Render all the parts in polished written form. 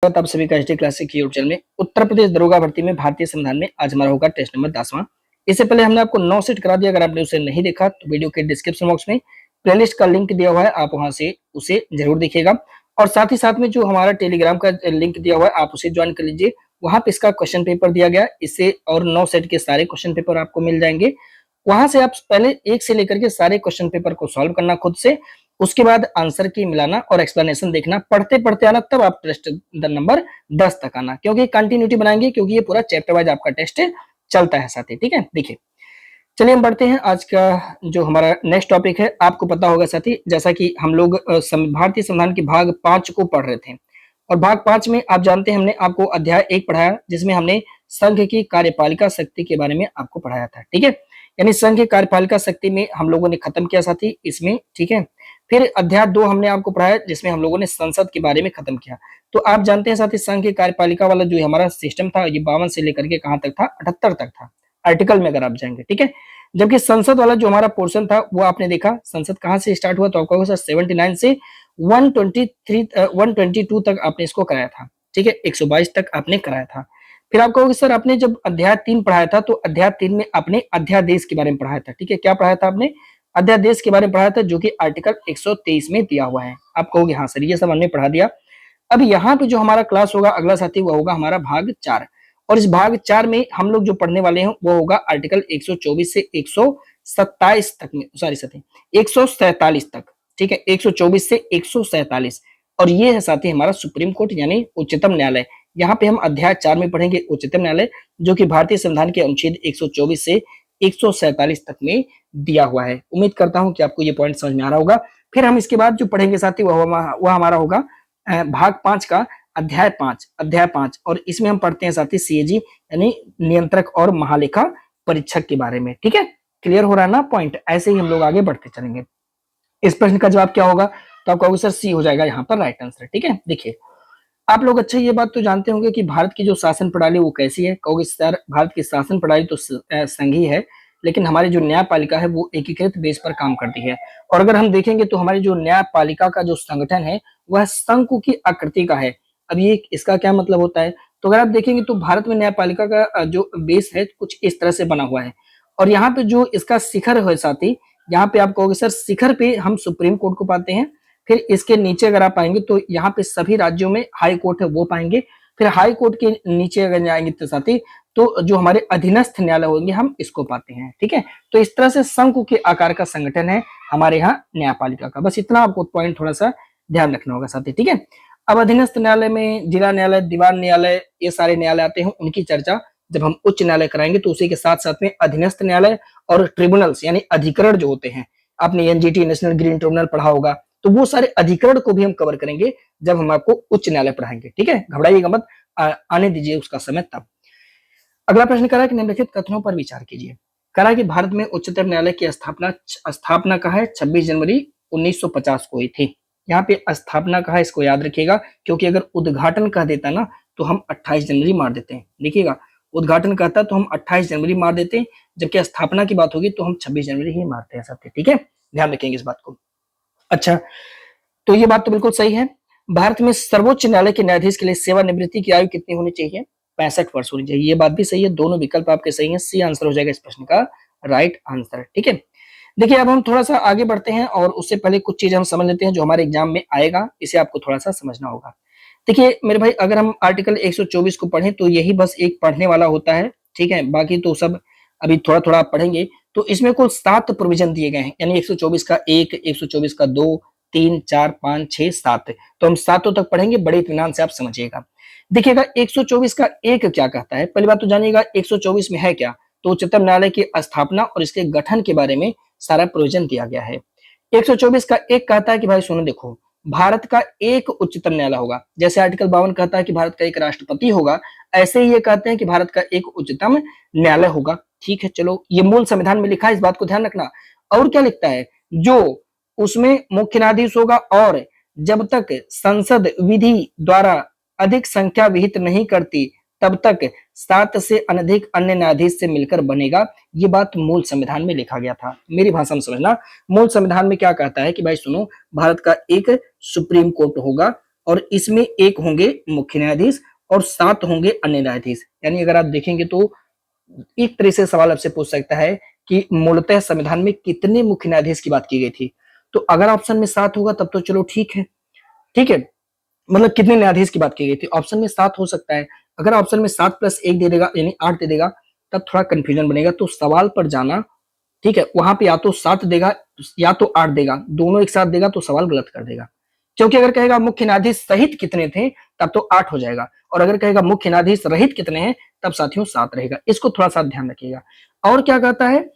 आप सभी का एचडी क्लासिक यूट्यूब चैनल में उत्तर प्रदेश दरोगा भर्ती में भारतीय संविधान में आज हमारा होगा टेस्ट नंबर 10वां। इससे पहले हमने आपको 9 सेट करा दिया। अगर आपने उसे नहीं देखा तो वीडियो के डिस्क्रिप्शन बॉक्स में प्लेलिस्ट का लिंक दिया हुआ है, आप वहां से उसे जरूर देखिएगा। और साथ ही साथ में जो हमारा टेलीग्राम का लिंक दिया हुआ है आप उसे ज्वाइन कर लीजिए। वहां पे इसका क्वेश्चन पेपर दिया गया, इससे और 9 सेट के सारे क्वेश्चन पेपर आपको मिल जाएंगे। वहां से आप पहले एक से लेकर के सारे क्वेश्चन पेपर को सॉल्व करना खुद से, उसके बाद आंसर की मिलाना और एक्सप्लेनेशन देखना, पढ़ते पढ़ते आना, तब आप टेस्ट नंबर 10 तक आना, क्योंकि कंटिन्यूटी बनाएंगे, क्योंकि ये पूरा चैप्टर वाइज आपका टेस्ट चलता है साथी। ठीक है, देखिए चलिए हम बढ़ते हैं। आज का जो हमारा नेक्स्ट टॉपिक है, आपको पता होगा साथी, जैसा कि हम लोग भारतीय संविधान के भाग 5 को पढ़ रहे थे, और भाग 5 में आप जानते हैं हमने आपको अध्याय 1 पढ़ाया, जिसमें हमने संघ की कार्यपालिका शक्ति के बारे में आपको पढ़ाया था। ठीक है, यानी संघ की कार्यपालिका शक्ति में हम लोगों ने खत्म किया साथी इसमें। ठीक है, फिर अध्याय 2 हमने आपको पढ़ाया, जिसमें हम लोगों ने संसद के बारे में खत्म किया। तो आप जानते हैं साथी, संघ की कार्यपालिका वाला जो हमारा सिस्टम था, ये 52 से लेकर के कहां तक था, 78 तक था आर्टिकल में अगर आप जाएंगे। ठीक है, जबकि संसद वाला जो हमारा पोर्शन था वो आपने देखा, संसद कहां से स्टार्ट हुआ, तो आपको सर 79 से 122 तक आपने इसको कराया था। ठीक है, 122 तक आपने कराया था। फिर आप कहोगे सर आपने जब अध्याय 3 पढ़ाया था, तो अध्याय 3 में आपने अध्यादेश के बारे में पढ़ाया था। ठीक है, क्या पढ़ाया था आपने, अध्यादेश के बारे में पढ़ाया था, जो कि आर्टिकल 123 में दिया हुआ है। आप कहोगे हाँ सर ये सब हमने पढ़ा दिया। अब यहाँ पे जो हमारा क्लास होगा अगला साथी, वो होगा हमारा भाग 4, और इस भाग 4 में हम लोग जो पढ़ने वाले हैं वो होगा आर्टिकल 124 से 127 तक में, सॉरी साथी 147 तक। ठीक है, 124 से 147, और ये है साथी हमारा सुप्रीम कोर्ट यानी उच्चतम न्यायालय। यहाँ पे हम अध्याय 4 में पढ़ेंगे उच्चतम न्यायालय, जो कि भारतीय संविधान के अनुच्छेद 124 से 147 तक में दिया हुआ है। उम्मीद करता हूं कि आपको ये पॉइंट समझ में आ रहा होगा। फिर हम इसके बाद जो पढ़ेंगे साथी वह हमारा होगा भाग 5 का अध्याय 5, और इसमें हम पढ़ते हैं साथी सीएजी यानी नियंत्रक और महालेखा परीक्षक के बारे में। ठीक है, क्लियर हो रहा है ना पॉइंट, ऐसे ही हम लोग आगे बढ़ते चलेंगे। इस प्रश्न का जवाब क्या होगा, तो आप कहोगे सर सी हो जाएगा यहाँ पर राइट आंसर। ठीक है, देखिए आप लोग अच्छा ये बात तो जानते होंगे कि भारत की जो शासन प्रणाली वो कैसी है। कहोगे सर भारत की शासन प्रणाली तो संघीय है, लेकिन हमारी जो न्यायपालिका है वो एकीकृत बेस पर काम करती है। और अगर हम देखेंगे तो हमारी जो न्यायपालिका का जो संगठन है वह शंकु की आकृति का है। अब ये इसका क्या मतलब होता है, तो अगर आप देखेंगे तो भारत में न्यायपालिका का जो बेस है कुछ इस तरह से बना हुआ है, और यहाँ पे जो इसका शिखर है साथी, यहाँ पे आप कहोगे सर शिखर पे हम सुप्रीम कोर्ट को पाते हैं। फिर इसके नीचे अगर आप आएंगे तो यहाँ पे सभी राज्यों में हाई कोर्ट है वो पाएंगे। फिर हाई कोर्ट के नीचे अगर जाएंगे तो साथी तो जो हमारे अधीनस्थ न्यायालय होंगे हम इसको पाते हैं। ठीक है, तो इस तरह से शंकु के आकार का संगठन है हमारे यहाँ न्यायपालिका का। बस इतना आपको पॉइंट थोड़ा सा ध्यान रखना होगा साथी। ठीक है, अब अधीनस्थ न्यायालय में जिला न्यायालय, दीवान न्यायालय, ये सारे न्यायालय आते हैं। उनकी चर्चा जब हम उच्च न्यायालय कराएंगे तो उसी के साथ साथ में अधीनस्थ न्यायालय और ट्रिब्यूनल्स यानी अधिकरण जो होते हैं, आपने एनजीटी नेशनल ग्रीन ट्रिब्यूनल पढ़ा होगा, तो वो सारे अधिकरण को भी हम कवर करेंगे जब हम आपको उच्च न्यायालय पढ़ाएंगे। ठीक है, घबराइएगा मत, आने दीजिए उसका समय तब। अगला प्रश्न करा कि निम्नलिखित कथनों पर विचार कीजिए। करा कि भारत में उच्चतम न्यायालय की स्थापना का है 26 जनवरी 1950 को हुई थी। यहाँ पे स्थापना का है, इसको याद रखिएगा, क्योंकि अगर उद्घाटन कह देता ना तो हम 28 जनवरी मार देते हैं। देखिएगा, उद्घाटन कहता तो हम 28 जनवरी मार देते हैं, जबकि स्थापना की बात होगी तो हम 26 जनवरी ही मारते हैं साथी। ठीक है, ध्यान रखेंगे इस बात को। अच्छा, तो ये बात तो बिल्कुल सही है। भारत में सर्वोच्च न्यायालय के न्यायाधीश के लिए सेवानिवृत्ति की आयु कितनी होनी चाहिए, 65 वर्ष होनी चाहिए। ये बात भी सही है, दोनों विकल्प आपके सही हैं, सी आंसर हो जाएगा इस प्रश्न का राइट आंसर। ठीक है, देखिए अब हम थोड़ा सा आगे बढ़ते हैं, और उससे पहले कुछ चीजें हम समझ लेते हैं जो हमारे एग्जाम में आएगा, इसे आपको थोड़ा सा समझना होगा। देखिए मेरे भाई, अगर हम आर्टिकल 124 को पढ़ें तो यही बस एक पढ़ने वाला होता है। ठीक है, बाकी तो सब अभी थोड़ा थोड़ा आप पढ़ेंगे। तो इसमें कुल 7 प्रोविजन दिए गए हैं, यानी 124 का 1, 124 का 2, 3, 4, 5, 6, 7, तो हम सातों तक पढ़ेंगे, बड़े इत्मीनान से आप समझिएगा। देखिएगा 124 का 1 क्या कहता है, पहली बात तो जानिएगा 124 में है क्या, तो उच्चतम न्यायालय की स्थापना और इसके गठन के बारे में सारा प्रोविजन दिया गया है। 124 का 1 कहता है कि भाई सुनो, देखो भारत का एक उच्चतम न्यायालय होगा। जैसे आर्टिकल 52 कहता है कि भारत का एक राष्ट्रपति होगा, ऐसे ही ये कहते हैं कि भारत का एक उच्चतम न्यायालय होगा। ठीक है, चलो ये मूल संविधान में लिखा है, इस बात को ध्यान रखना। और क्या लिखता है, जो उसमें मुख्य न्यायाधीश होगा, और जब तक संसद विधि द्वारा अधिक संख्या विहित नहीं करती तब तक 7 से अनधिक अन्य न्यायाधीश से मिलकर बनेगा। ये बात मूल संविधान में लिखा गया था, मेरी भाषा में समझना। मूल संविधान में क्या कहता है कि भाई सुनो, भारत का एक सुप्रीम कोर्ट होगा, और इसमें 1 होंगे मुख्य न्यायाधीश और 7 होंगे अन्य न्यायाधीश। यानी अगर आप देखेंगे तो एक तरह से सवाल आपसे पूछ सकता है कि मूलतः संविधान में कितने मुख्य न्यायाधीश की बात की गई थी। तो अगर ऑप्शन में 7 होगा तब तो चलो ठीक है, ठीक है, मतलब कितने न्यायाधीश की बात की गई थी, ऑप्शन में 7 हो सकता है। अगर ऑप्शन में 7 प्लस 1 दे देगा यानी 8 दे देगा तब थोड़ा कंफ्यूजन बनेगा। तो सवाल पर जाना, ठीक है, वहां पे या तो 7 देगा या तो 8 देगा, दोनों एक साथ देगा तो सवाल गलत कर देगा। क्योंकि अगर कहेगा मुख्य न्यायाधीश सहित कितने थे तब तो 8 हो जाएगा, और अगर कहेगा मुख्य न्यायाधीश रहित कितने हैं तब साथियों 7 रहेगा। इसको थोड़ा सा ध्यान रखिएगा। और क्या कहता है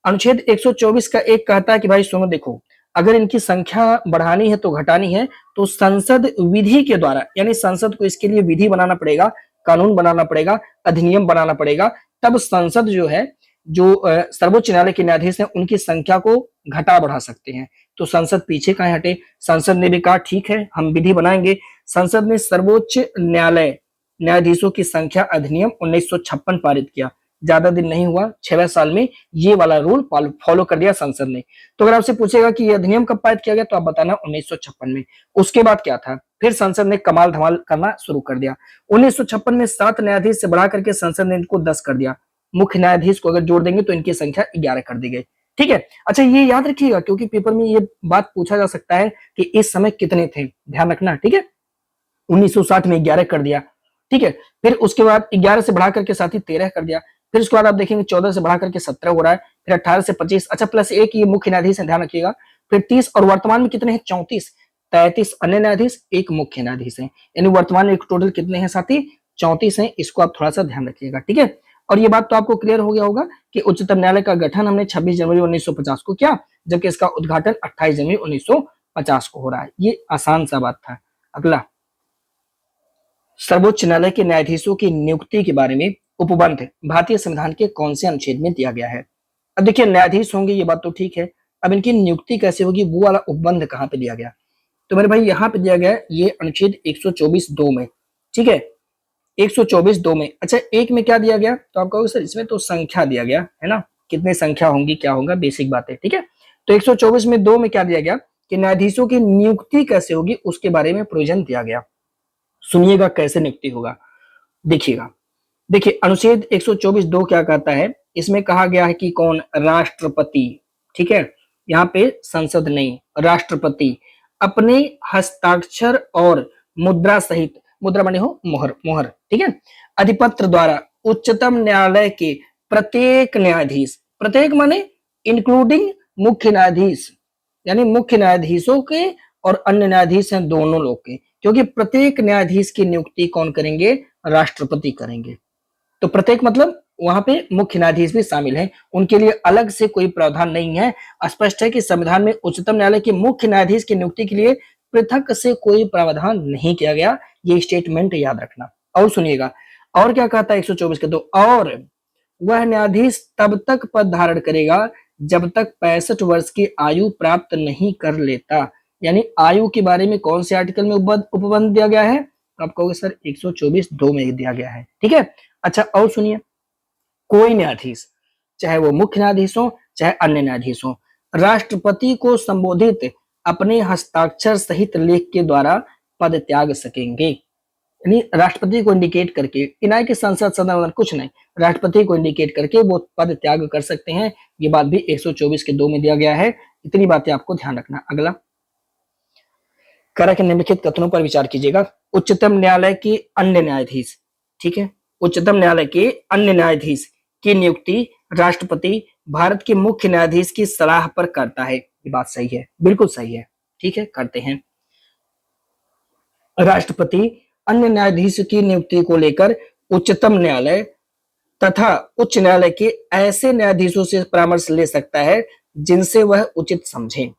अनुच्छेद 124 का एक कहता है कि भाई सुनो देखो, अगर इनकी संख्या बढ़ानी है तो घटानी है तो संसद विधि के द्वारा, यानी संसद को इसके लिए विधि बनाना पड़ेगा, कानून बनाना पड़ेगा, अधिनियम बनाना पड़ेगा, तब संसद जो है, जो सर्वोच्च न्यायालय के न्यायाधीश हैं उनकी संख्या को घटा बढ़ा सकते हैं। तो संसद पीछे कहां हटे, संसद ने भी कहा ठीक है हम विधि बनाएंगे। संसद ने सर्वोच्च न्यायालय न्यायाधीशों की संख्या अधिनियम 1956 पारित किया। ज्यादा दिन नहीं हुआ, 6वें साल में ये वाला रूल फॉलो कर दिया संसद ने। तो अगर आपसे पूछेगा कि ये अधिनियम कब पारित किया गया तो आप बताना 1956 में। उसके बाद क्या था, फिर संसद ने कमाल धमाल करना शुरू कर दिया। 1956 में 7 न्यायाधीश से बढ़ा करके संसद ने इनको 10 कर दिया। मुख्य न्यायाधीश को अगर जोड़ देंगे तो इनकी संख्या 11 कर दी गई। ठीक है, अच्छा ये याद रखिएगा क्योंकि पेपर में ये बात पूछा जा सकता है कि इस समय कितने थे, ध्यान रखना। ठीक है, 1960 में 11 कर दिया, ठीक है, फिर उसके बाद 11 से बढ़ा करके साथ ही 13 कर दिया, फिर उसके बाद आप देखेंगे 14 से बढ़ा करके 17 हो रहा है, फिर 18 से 25, अच्छा प्लस 1 ये मुख्य न्यायाधीश है, ध्यान रखिएगा, फिर 30 और वर्तमान में कितने हैं 34, 33 अन्य न्यायाधीश, 1 मुख्य न्यायाधीश है, यानी वर्तमान में टोटल कितने हैं साथी 34 हैं। इसको आप थोड़ा सा ध्यान रखिएगा। ठीक है, और ये बात तो आपको क्लियर हो गया होगा कि उच्चतम न्यायालय का गठन हमने 26 जनवरी 1950 को किया, जबकि इसका उद्घाटन 28 जनवरी 1950 को हो रहा है। ये आसान सा बात था। अगला, सर्वोच्च न्यायालय के न्यायाधीशों की नियुक्ति के बारे में उपबंध भारतीय संविधान के कौन से अनुच्छेद में दिया गया है। अब देखिए न्यायाधीश होंगे ये बात तो ठीक है, अब इनकी नियुक्ति कैसे होगी वो वाला उपबंध कहां पे दिया गया, तो मेरे भाई यहाँ पे दिया गया ये अनुच्छेद 124(2) में। ठीक है, 124(2) में। अच्छा एक में क्या दिया गया, तो आप कहोगे सर इसमें तो संख्या दिया गया है ना, कितने संख्या होंगी क्या होगा, बेसिक बात है। ठीक है, तो 124 में 2 में क्या दिया गया कि न्यायाधीशों की नियुक्ति कैसे होगी उसके बारे में प्रोविजन दिया गया। सुनिएगा कैसे नियुक्ति होगा, देखिएगा। देखिए अनुच्छेद 124(2) क्या कहता है, इसमें कहा गया है कि कौन, राष्ट्रपति, ठीक है, यहाँ पे संसद नहीं, राष्ट्रपति अपने हस्ताक्षर और मुद्रा सहित, मुद्रा माने हो मोहर, मोहर, ठीक है, अधिपत्र द्वारा उच्चतम न्यायालय के प्रत्येक न्यायाधीश, प्रत्येक माने इंक्लूडिंग मुख्य न्यायाधीश, यानी मुख्य न्यायाधीशों के और अन्य न्यायाधीश हैं दोनों लोग के, क्योंकि प्रत्येक न्यायाधीश की नियुक्ति कौन करेंगे, राष्ट्रपति करेंगे। तो प्रत्येक मतलब वहां पे मुख्य न्यायाधीश भी शामिल हैं, उनके लिए अलग से कोई प्रावधान नहीं है। स्पष्ट है कि संविधान में उच्चतम न्यायालय के मुख्य न्यायाधीश की नियुक्ति के लिए पृथक से कोई प्रावधान नहीं किया गया, ये स्टेटमेंट याद रखना। और सुनिएगा और क्या कहता है 124 के 2, और वह न्यायाधीश तब तक पद धारण करेगा जब तक 65 वर्ष की आयु प्राप्त नहीं कर लेता। यानी आयु के बारे में कौन से आर्टिकल में उपबंध दिया गया है, तो आप कहोगे सर 124(2) में दिया गया है। ठीक है, अच्छा और सुनिए, कोई न्यायाधीश चाहे वो मुख्य न्यायाधीश हो चाहे अन्य न्यायाधीश हो, राष्ट्रपति को संबोधित अपने हस्ताक्षर सहित लेख के द्वारा पद त्याग सकेंगे। यानी राष्ट्रपति को इंडिकेट करके, इनाय के संसद सदन कुछ नहीं, राष्ट्रपति को इंडिकेट करके वो पद त्याग कर सकते हैं। ये बात भी 124 के 2 में दिया गया है। इतनी बातें आपको ध्यान रखना। अगला, करा के निम्नलिखित कथनों पर विचार कीजिएगा। उच्चतम न्यायालय के अन्य न्यायाधीश, ठीक है, उच्चतम न्यायालय के अन्य न्यायाधीश की नियुक्ति राष्ट्रपति भारत के मुख्य न्यायाधीश की सलाह पर करता है। ये बात सही है, बिल्कुल सही है। ठीक है, करते हैं। राष्ट्रपति अन्य न्यायाधीश की नियुक्ति को लेकर उच्चतम न्यायालय तथा उच्च न्यायालय के ऐसे न्यायाधीशों से परामर्श ले सकता है जिनसे वह उचित समझे।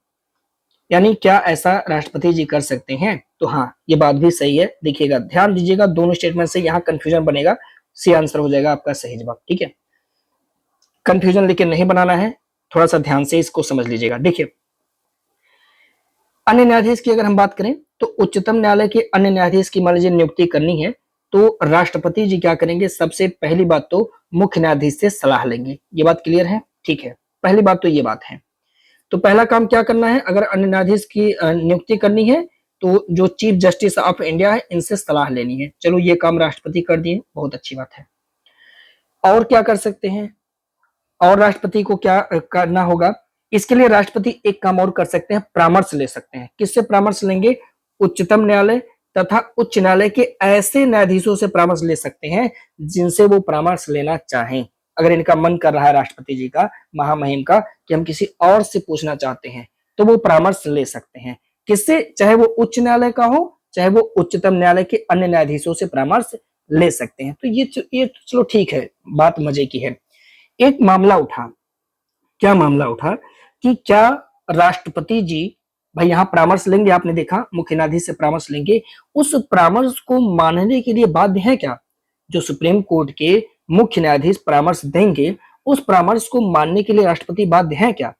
यानी क्या ऐसा राष्ट्रपति जी कर सकते हैं, तो हाँ ये बात भी सही है। देखिएगा ध्यान दीजिएगा, दोनों स्टेटमेंट से यहाँ कंफ्यूजन बनेगा, सी आंसर हो जाएगा आपका सही जवाब। ठीक है, कंफ्यूजन लेकिन नहीं बनाना है, थोड़ा सा ध्यान से इसको समझ लीजिएगा। देखिए अन्य न्यायाधीश की अगर हम बात करें तो उच्चतम न्यायालय के अन्य न्यायाधीश की मान लीजिए नियुक्ति करनी है तो राष्ट्रपति जी क्या करेंगे, सबसे पहली बात तो मुख्य न्यायाधीश से सलाह लेंगे। ये बात क्लियर है, ठीक है, पहली बात तो ये बात है। तो पहला काम क्या करना है, अगर अन्य न्यायाधीश की नियुक्ति करनी है तो जो चीफ जस्टिस ऑफ इंडिया है इनसे सलाह लेनी है। चलो ये काम राष्ट्रपति कर दिए, बहुत अच्छी बात है। और क्या कर सकते हैं, और राष्ट्रपति को क्या करना होगा, इसके लिए राष्ट्रपति एक काम और कर सकते हैं, परामर्श ले सकते हैं। किससे परामर्श लेंगे, उच्चतम न्यायालय तथा उच्च न्यायालय के ऐसे न्यायाधीशों से परामर्श ले सकते हैं जिनसे वो परामर्श लेना चाहें। अगर इनका मन कर रहा है राष्ट्रपति जी का, महामहिम का, कि हम किसी और से पूछना चाहते हैं, तो वो परामर्श ले सकते हैं। किससे, चाहे वो उच्च न्यायालय का हो, चाहे वो उच्चतम न्यायालय के अन्य न्यायाधीशों से परामर्श ले सकते हैं। तो ये चलो ठीक है, बात मजे की है। एक मामला उठा, क्या मामला उठा कि क्या राष्ट्रपति जी भाई यहाँ परामर्श लेंगे, आपने देखा मुख्य न्यायाधीश से परामर्श लेंगे, उस परामर्श को मानने के लिए बाध्य है क्या, जो सुप्रीम कोर्ट के मुख्य न्यायाधीश परामर्श देंगे उस परामर्श को मानने के लिए राष्ट्रपति बाध्य है क्या।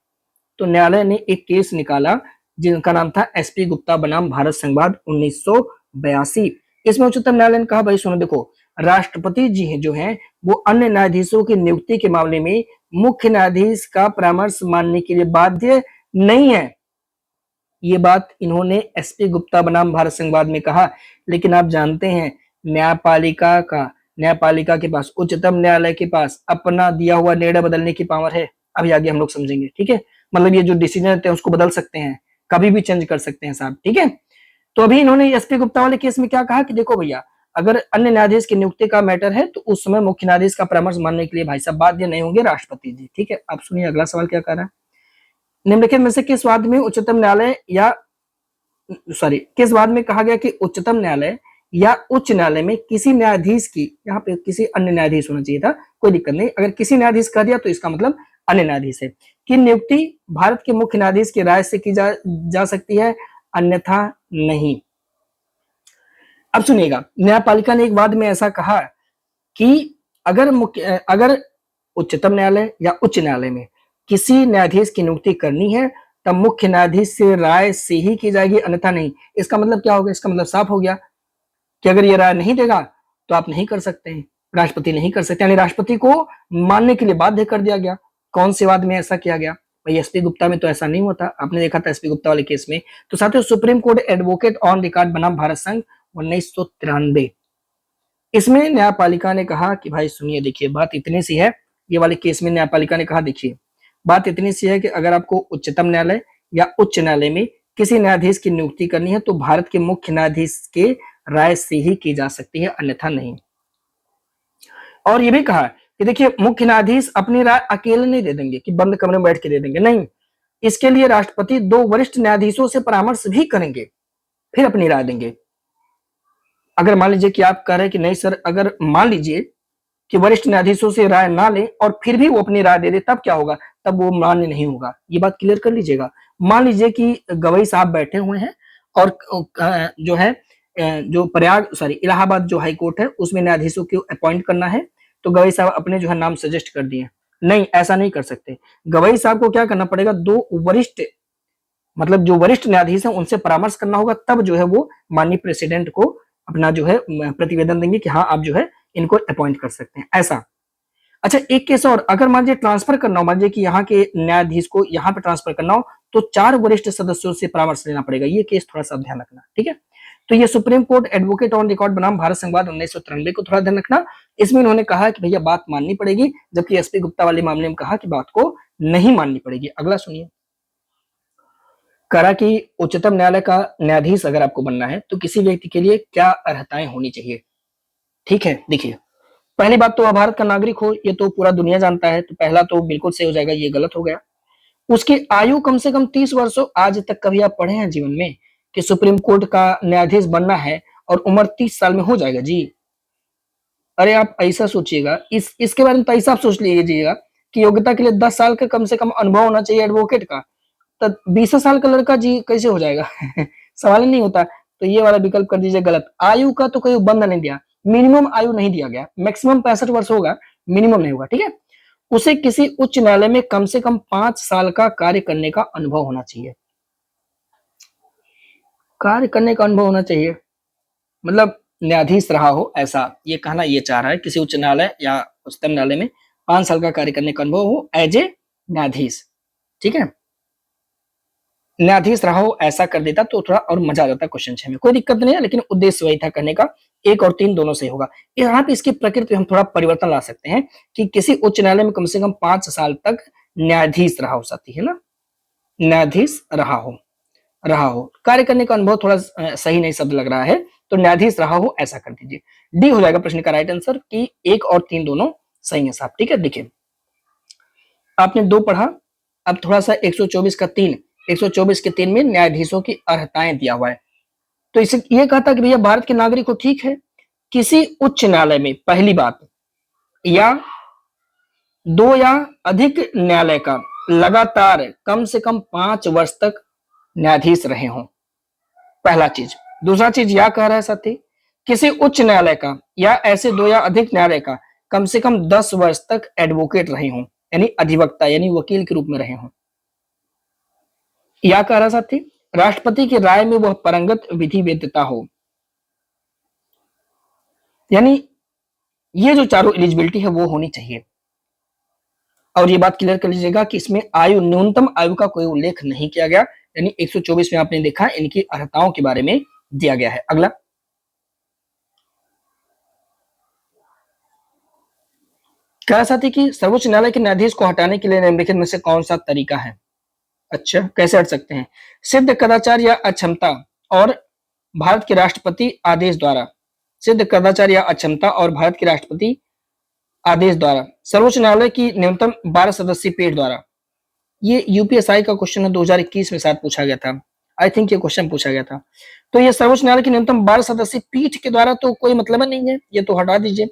तो न्यायालय ने एक केस निकाला जिनका नाम था एसपी गुप्ता बनाम भारत संघवाद 1982। इसमें उच्चतम न्यायालय ने कहा भाई सुनो देखो, राष्ट्रपति जी जो हैं वो अन्य न्यायाधीशों की नियुक्ति के मामले में मुख्य न्यायाधीश का परामर्श मानने के लिए बाध्य नहीं है। ये बात इन्होंने एसपी गुप्ता बनाम भारत संघवाद में कहा। लेकिन आप जानते हैं न्यायपालिका के पास, उच्चतम न्यायालय के पास अपना दिया हुआ निर्णय बदलने की पावर है। अभी आगे हम लोग समझेंगे, ठीक है। मतलब ये जो डिसीजन होते हैं उसको बदल सकते हैं, कभी भी चेंज कर सकते हैं साहब, ठीक है। तो अभी इन्होंने एसपी गुप्ता वाले केस में क्या कहा कि देखो भैया, अगर अन्य न्यायाधीश की नियुक्ति का मैटर है तो उस समय मुख्य न्यायाधीश का परामर्श मानने के लिए भाई साहब बाध्य नहीं होंगे राष्ट्रपति जी, ठीक है। आप सुनिए अगला सवाल क्या कह रहा है, निम्नलिखित में से किस वाद में उच्चतम न्यायालय या किस वाद में कहा गया कि उच्चतम न्यायालय या उच्च न्यायालय में किसी न्यायाधीश की, यहाँ पे किसी अन्य न्यायाधीश होना चाहिए था, कोई दिक्कत नहीं, अगर किसी न्यायाधीश कह दिया तो इसका मतलब अन्य न्यायाधीश है, की नियुक्ति भारत के मुख्य न्यायाधीश की राय से की जा सकती है, अन्यथा नहीं। अब सुनिएगा, न्यायपालिका ने एक वाद में ऐसा कहा कि अगर उच्चतम न्यायालय या उच्च न्यायालय में किसी न्यायाधीश की नियुक्ति करनी है तब मुख्य न्यायाधीश से राय से ही की जाएगी, अन्यथा नहीं। इसका मतलब क्या होगा, इसका मतलब साफ हो गया कि अगर ये राय नहीं देगा तो आप नहीं कर सकते हैं, राष्ट्रपति नहीं कर सकते, यानी राष्ट्रपति को मानने के लिए बाध्य कर दिया गया। कौन से वाद में ऐसा किया गया भाई, एसपी गुप्ता में तो ऐसा नहीं होता, आपने देखा था एसपी गुप्ता वाले केस में। तो साथियों, supreme court advocate on record बनाम भारत संघ 1993, इसमें न्यायपालिका ने कहा कि भाई सुनिए देखिए बात इतनी सी है, ये वाले केस में न्यायपालिका ने कहा देखिए बात इतनी सी है कि अगर आपको उच्चतम न्यायालय या उच्च न्यायालय में किसी न्यायाधीश की नियुक्ति करनी है तो भारत के मुख्य न्यायाधीश के राय से ही की जा सकती है, अन्यथा नहीं। और ये भी कहा कि देखिए मुख्य न्यायाधीश अपनी राय अकेले नहीं दे देंगे कि बंद कमरे में बैठ के दे देंगे, नहीं, इसके लिए राष्ट्रपति 2 वरिष्ठ न्यायाधीशों से परामर्श भी करेंगे, फिर अपनी राय देंगे। अगर मान लीजिए कि आप कह रहे हैं कि नहीं सर, अगर मान लीजिए कि वरिष्ठ न्यायाधीशों से राय ना ले और फिर भी वो अपनी राय दे दे, तब क्या होगा, तब वो मान्य नहीं होगा। ये बात क्लियर कर लीजिएगा। मान लीजिए कि गवई साहब बैठे हुए हैं और जो है जो इलाहाबाद जो हाई कोर्ट है उसमें न्यायाधीशों को अपॉइंट करना है, तो गवई साहब अपने जो है नाम सजेस्ट कर दिए। नहीं, ऐसा नहीं कर सकते। गवई साहब को क्या करना पड़ेगा, 2 वरिष्ठ, मतलब जो वरिष्ठ न्यायाधीश हैं उनसे परामर्श करना होगा, तब जो है वो माननीय प्रेसिडेंट को अपना जो है प्रतिवेदन देंगे कि हाँ आप जो है इनको अपॉइंट कर सकते हैं, ऐसा। अच्छा, एक केस और, अगर मान लीजिए ट्रांसफर करना हो, मान लीजिए कि यहाँ के न्यायाधीश को यहाँ पे ट्रांसफर करना हो तो 4 वरिष्ठ सदस्यों से परामर्श लेना पड़ेगा। ये केस थोड़ा सा ध्यान रखना, ठीक है। तो ये supreme court advocate on record बनाम भारत संघवाद 1993 को थोड़ा ध्यान रखना। इसमें इन्होंने कहा कि भैया बात माननी पड़ेगी, जबकि एसपी गुप्ता वाले मामले में कहा कि बात को नहीं माननी पड़ेगी। अगला सुनिए, करा कि उच्चतम न्यायालय का न्यायाधीश अगर आपको बनना है तो किसी व्यक्ति के लिए क्या अर्हताएं होनी चाहिए, ठीक है। देखिए, पहली बात तो आप भारत का नागरिक हो, ये तो पूरा दुनिया जानता है, तो पहला तो बिल्कुल सही हो जाएगा, ये गलत हो गया। उसकी आयु कम से कम 30 वर्ष हो। आज तक कभी आप पढ़े हैं जीवन में कि सुप्रीम कोर्ट का न्यायाधीश बनना है और उम्र 30 साल में हो जाएगा जी? अरे आप ऐसा सोचिएगा, इसके बारे में तो ऐसा आप सोच लीजिएगा कि योग्यता के लिए 10 साल का कम से कम अनुभव होना चाहिए एडवोकेट का, तो 20 साल का लड़का जी कैसे हो जाएगा? सवाल ही नहीं होता। तो ये वाला विकल्प कर दीजिए गलत। आयु का तो कोई बंधन नहीं दिया, मिनिमम आयु नहीं दिया गया, मैक्सिमम 65 वर्ष होगा, मिनिमम नहीं होगा, ठीक है। उसे किसी उच्च न्यायालय में कम से कम 5 साल का कार्य करने का अनुभव होना चाहिए, कार्य करने का अनुभव होना चाहिए, मतलब न्यायाधीश रहा हो, ऐसा ये कहना ये चाह रहा है। किसी उच्च न्यायालय या उच्चतम न्यायालय में 5 साल का कार्य करने का अनुभव हो एज ए न्यायाधीश, ठीक है। न्यायाधीश रहा हो ऐसा कर देता तो थोड़ा और मजा आ जाता क्वेश्चन 6 में। कोई दिक्कत नहीं है, लेकिन उद्देश्य वही था करने का। 1 और 3 दोनों सही होगा। यहाँ पे इसकी प्रकृति में हम थोड़ा परिवर्तन ला सकते हैं कि किसी उच्च न्यायालय में कम से कम 5 साल तक न्यायाधीश रहा हो साथी, है ना? न्यायाधीश रहा हो। कार्य करने का अनुभव थोड़ा सही नहीं शब्द लग रहा है, तो न्यायाधीश रहा हो ऐसा कर दीजिए। डी हो जाएगा प्रश्न का राइट आंसर कि 1 और 3 दोनों सही है साहब। ठीक है, देखिए आपने 2 पढ़ा, अब थोड़ा सा 124 का 3, 124 के 3 में न्यायाधीशों की अर्हताएं दिया हुआ है। तो इसे ये कहा था कि भैया भारत के नागरिक को ठीक है, किसी उच्च न्यायालय में पहली बात या 2 या अधिक न्यायालय का लगातार कम से कम 5 वर्ष तक न्यायाधीश रहे हों, पहला चीज। दूसरा चीज यह कह रहा है साथी, किसी उच्च न्यायालय का या ऐसे 2 या अधिक न्यायालय का कम से कम 10 वर्ष तक एडवोकेट रहे हों, यानी अधिवक्ता यानी वकील के रूप में रहे हों। या कह रहा साथी, राष्ट्रपति की राय में वह परंगत विधि वेद्यता हो, यानी ये जो चारों एलिजिबिलिटी है वो होनी चाहिए। और ये बात क्लियर कर लीजिएगा कि इसमें आयु, न्यूनतम आयु का कोई उल्लेख नहीं किया गया, यानी 124 में आपने देखा इनकी अर्हताओं के बारे में दिया गया है। अगला कह साथी कि सर्वोच्च न्यायालय के न्यायाधीश को हटाने के लिए निम्नलिखित में से कौन सा तरीका है? अच्छा, कैसे हट सकते हैं? सिद्ध कदाचार या अक्षमता और भारत के राष्ट्रपति आदेश द्वारा, सिद्ध कदाचार या अक्षमता और भारत के राष्ट्रपति आदेश द्वारा, सर्वोच्च न्यायालय की न्यूनतम 12 सदस्यीय पीठ द्वारा। ये यूपीएसआई का क्वेश्चन है, 2021 में शायद पूछा गया था। आई थिंक ये क्वेश्चन पूछा गया था। तो ये सर्वोच्च न्यायालय की न्यूनतम 12 सदस्यीय पीठ के द्वारा तो कोई मतलब नहीं है, ये तो हटा दीजिए।